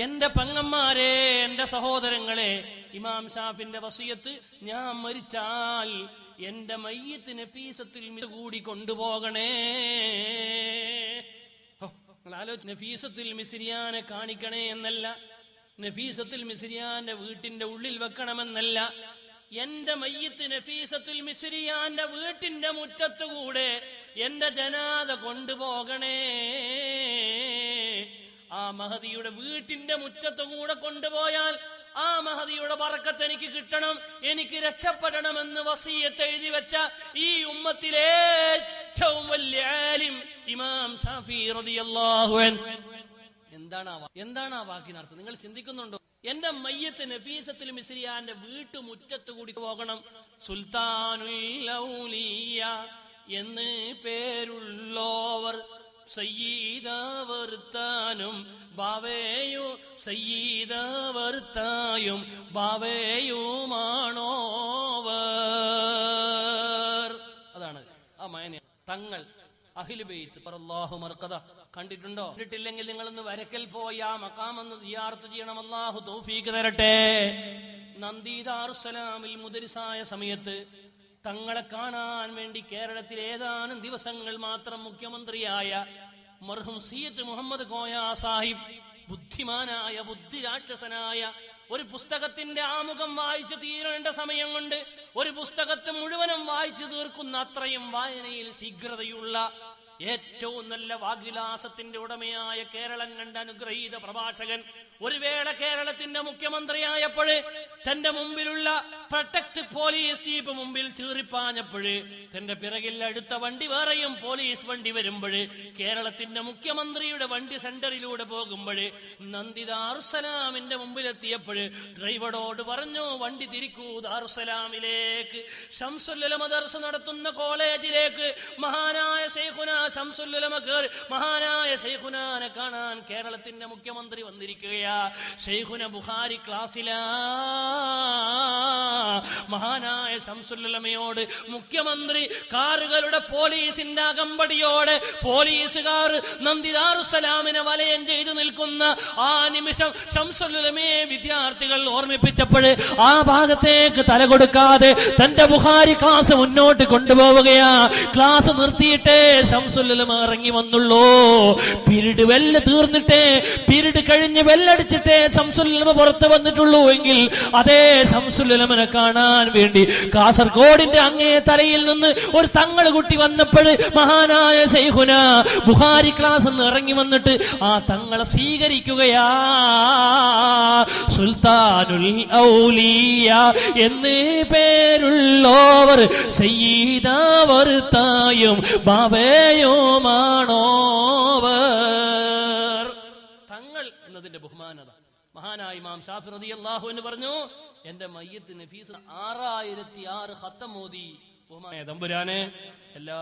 എന്റെ പെങ്ങന്മാരെ, എന്റെ സഹോദരങ്ങളെ, ഇമാം ഷാഫിന്റെ വസിയത്ത്, ഞാൻ മരിച്ചാൽ എന്റെ മയ്യിത്ത് നഫീസത്തുൽ കൂടി കൊണ്ടുപോകണേ. നഫീസത്തുൽ മിസ്രിയാനെ കാണിക്കണേ എന്നല്ല, നഫീസത്തുൽ മിസ്രിയാന്റെ വീട്ടിന്റെ ഉള്ളിൽ വെക്കണമെന്നല്ല, എന്റെ മയ്യിത്ത് നഫീസത്തുൽ മിസ്രിയാന്റെ വീട്ടിന്റെ മുറ്റത്തുകൂടെ എന്റെ ജനാദ കൊണ്ടുപോകണേ. ആ മഹദിയുടെ വീട്ടിന്റെ മുറ്റത്തുകൂടെ കൊണ്ടുപോയാൽ ആ മഹദിയുടെ ബറക്കത്ത് എനിക്ക് കിട്ടണം, എനിക്ക് രക്ഷപ്പെടണമെന്ന് വസിയത്ത് എഴുതി വെച്ച ഈ ഉമ്മത്തിലെ ഏറ്റവും വലിയ ആലിം ഇമാം ഷാഫി റളിയല്ലാഹു അൻഹു. എന്താണ് ആ വാക്കിനർത്ഥം? നിങ്ങൾ ചിന്തിക്കുന്നുണ്ടോ? എന്റെ മയ്യത്ത് നഫീസത്തുൽ മിസ്രിയാന്റെ വീട്ടുമുറ്റത്ത് കൂടി പോകണം. സുൽത്താനുൽ ഔലിയ എന്ന് പേരുള്ളോവർ സയ്യിദവർത്താനും ബാവയോ സയ്യിദവർത്തായും ബാവയുമാണോവർ. അതാണ് ആ മയന തങ്ങൾ അഹ്ലു ബൈത്ത് അല്ലാഹു മർഖദ. കണ്ടിട്ടുണ്ടോ? കണ്ടിട്ടില്ലെങ്കിൽ നിങ്ങളൊന്ന് വരക്കൽ പോയി ആ മഖാമൊന്ന് സിയാറത്ത് ചെയ്യണം. അല്ലാഹു തൗഫീഖ് തരട്ടെ. നന്ദി ദാറുസ്സലാമിൽ മുദരിസായ സമയത്ത് തങ്ങളെ കാണാൻ വേണ്ടി കേരളത്തിൽ ഏതാനും ദിവസങ്ങൾ മാത്രം മുഖ്യമന്ത്രിയായ മർഹൂം സയ്യിദ് മുഹമ്മദ് കോയ സാഹിബ്, ബുദ്ധിമാനായ ബുദ്ധിരാക്ഷസനായ ഒരു പുസ്തകത്തിന്റെ ആമുഖം വായിച്ചു തീരേണ്ട സമയം കൊണ്ട് ഒരു പുസ്തകത്തെ മുഴുവനും വായിച്ചു തീർക്കുന്ന അത്രയും വായനയിൽ ശീഘ്രതയുള്ള ഏറ്റവും നല്ല വാഗ്വിലാസത്തിന്റെ ഉടമയായ കേരളം കണ്ട അനുഗ്രഹീത പ്രഭാഷകൻ ഒരു വേള കേരളത്തിന്റെ മുഖ്യമന്ത്രിയായപ്പോഴ് തന്റെ മുമ്പിലുള്ള പ്രൊട്ടക്ട് പോലീസ് ജീപ്പ് മുമ്പിൽ ചീറിപ്പാഞ്ഞപ്പോഴ് തന്റെ പിറകിൽ അടുത്ത വണ്ടി വേറെയും പോലീസ് വണ്ടി വരുമ്പോഴ് കേരളത്തിന്റെ മുഖ്യമന്ത്രിയുടെ വണ്ടി സെന്ററിലൂടെ പോകുമ്പോഴ് നന്ദി ദാറുസ്സലാമിന്റെ മുമ്പിലെത്തിയപ്പോഴ് ഡ്രൈവറോട് പറഞ്ഞു, വണ്ടി തിരിക്കൂ ദാറുസ്സലാമിലേക്ക്, ശംസുൽ ഉലമ ദർസ് നടത്തുന്ന കോളേജിലേക്ക്. മഹാനായ ശൈഖുനാ ശംസുൽ ഉലമ കേറി മഹാനായ ശൈഖുനാനെ കാണാൻ കേരളത്തിന്റെ മുഖ്യമന്ത്രി വന്നിരിക്കുകയാണ്. ശൈഖുന ബുഖാരി ക്ലാസ്സിലാ. മഹാനായ ശംസുൽ ഉലമയോട് മുഖ്യമന്ത്രി കാറുകളുടെ പോലീസിന്റെ അകമ്പടിയോടെ പോലീസുകാർ നന്ദി ദാറുസ്സലാമിനെ വലയം ചെയ്തു നിൽക്കുന്ന ആ നിമിഷം ശംസുൽ ഉലമയെ വിദ്യാർത്ഥികൾ ഓർമ്മിപ്പിച്ചപ്പോൾ ആ ഭാഗത്തേക്ക് തല കൊടുക്കാതെ തന്റെ ബുഖാരി ക്ലാസ് മുന്നോട്ട് കൊണ്ടുപോവുകയാ. ക്ലാസ് നിർത്തിയിട്ടേ ശംസുൽ ഉലമ ഇറങ്ങി വന്നുള്ളൂ. പീരീഡ് വെല്ല് തീർന്നിട്ടേ, പീരീഡ് കഴിഞ്ഞ് വെല്ലടിച്ചിട്ടേ ശംസുൽ ഉലമ പുറത്ത് വന്നിട്ടുള്ളൂ എങ്കിൽ അതേ ശംസുൽ ഉലമനെ കാണാൻ വേണ്ടി കാസർഗോഡിന്റെ അങ്ങേ തലയിൽ നിന്ന് ഒരു തങ്ങള് കുട്ടി വന്നപ്പോൾ മഹാനായ ശൈഖുന ബുഖാരി ക്ലാസ് നിന്ന് ഇറങ്ങി വന്നിട്ട് ആ തങ്ങളെ സ്വീകരിക്കുകയാ. സുൽത്താനുൽ ഔലിയ എന്ന് പേരുള്ളോവർ സയ്യിദാവർ തായും ബാബയുമാണോവർ. തങ്ങൾ എന്നതിന്റെ ബഹുമാനത. മഹാനായ ഇമാം ശാഫി റളിയല്ലാഹു അൻഹു പറഞ്ഞു, എന്റെ മയ്യത്തിന് ഫീസ് 6006 ഖത്തം ഓതി. ബഹുമാനായ തമ്പുരാനെ എല്ലാ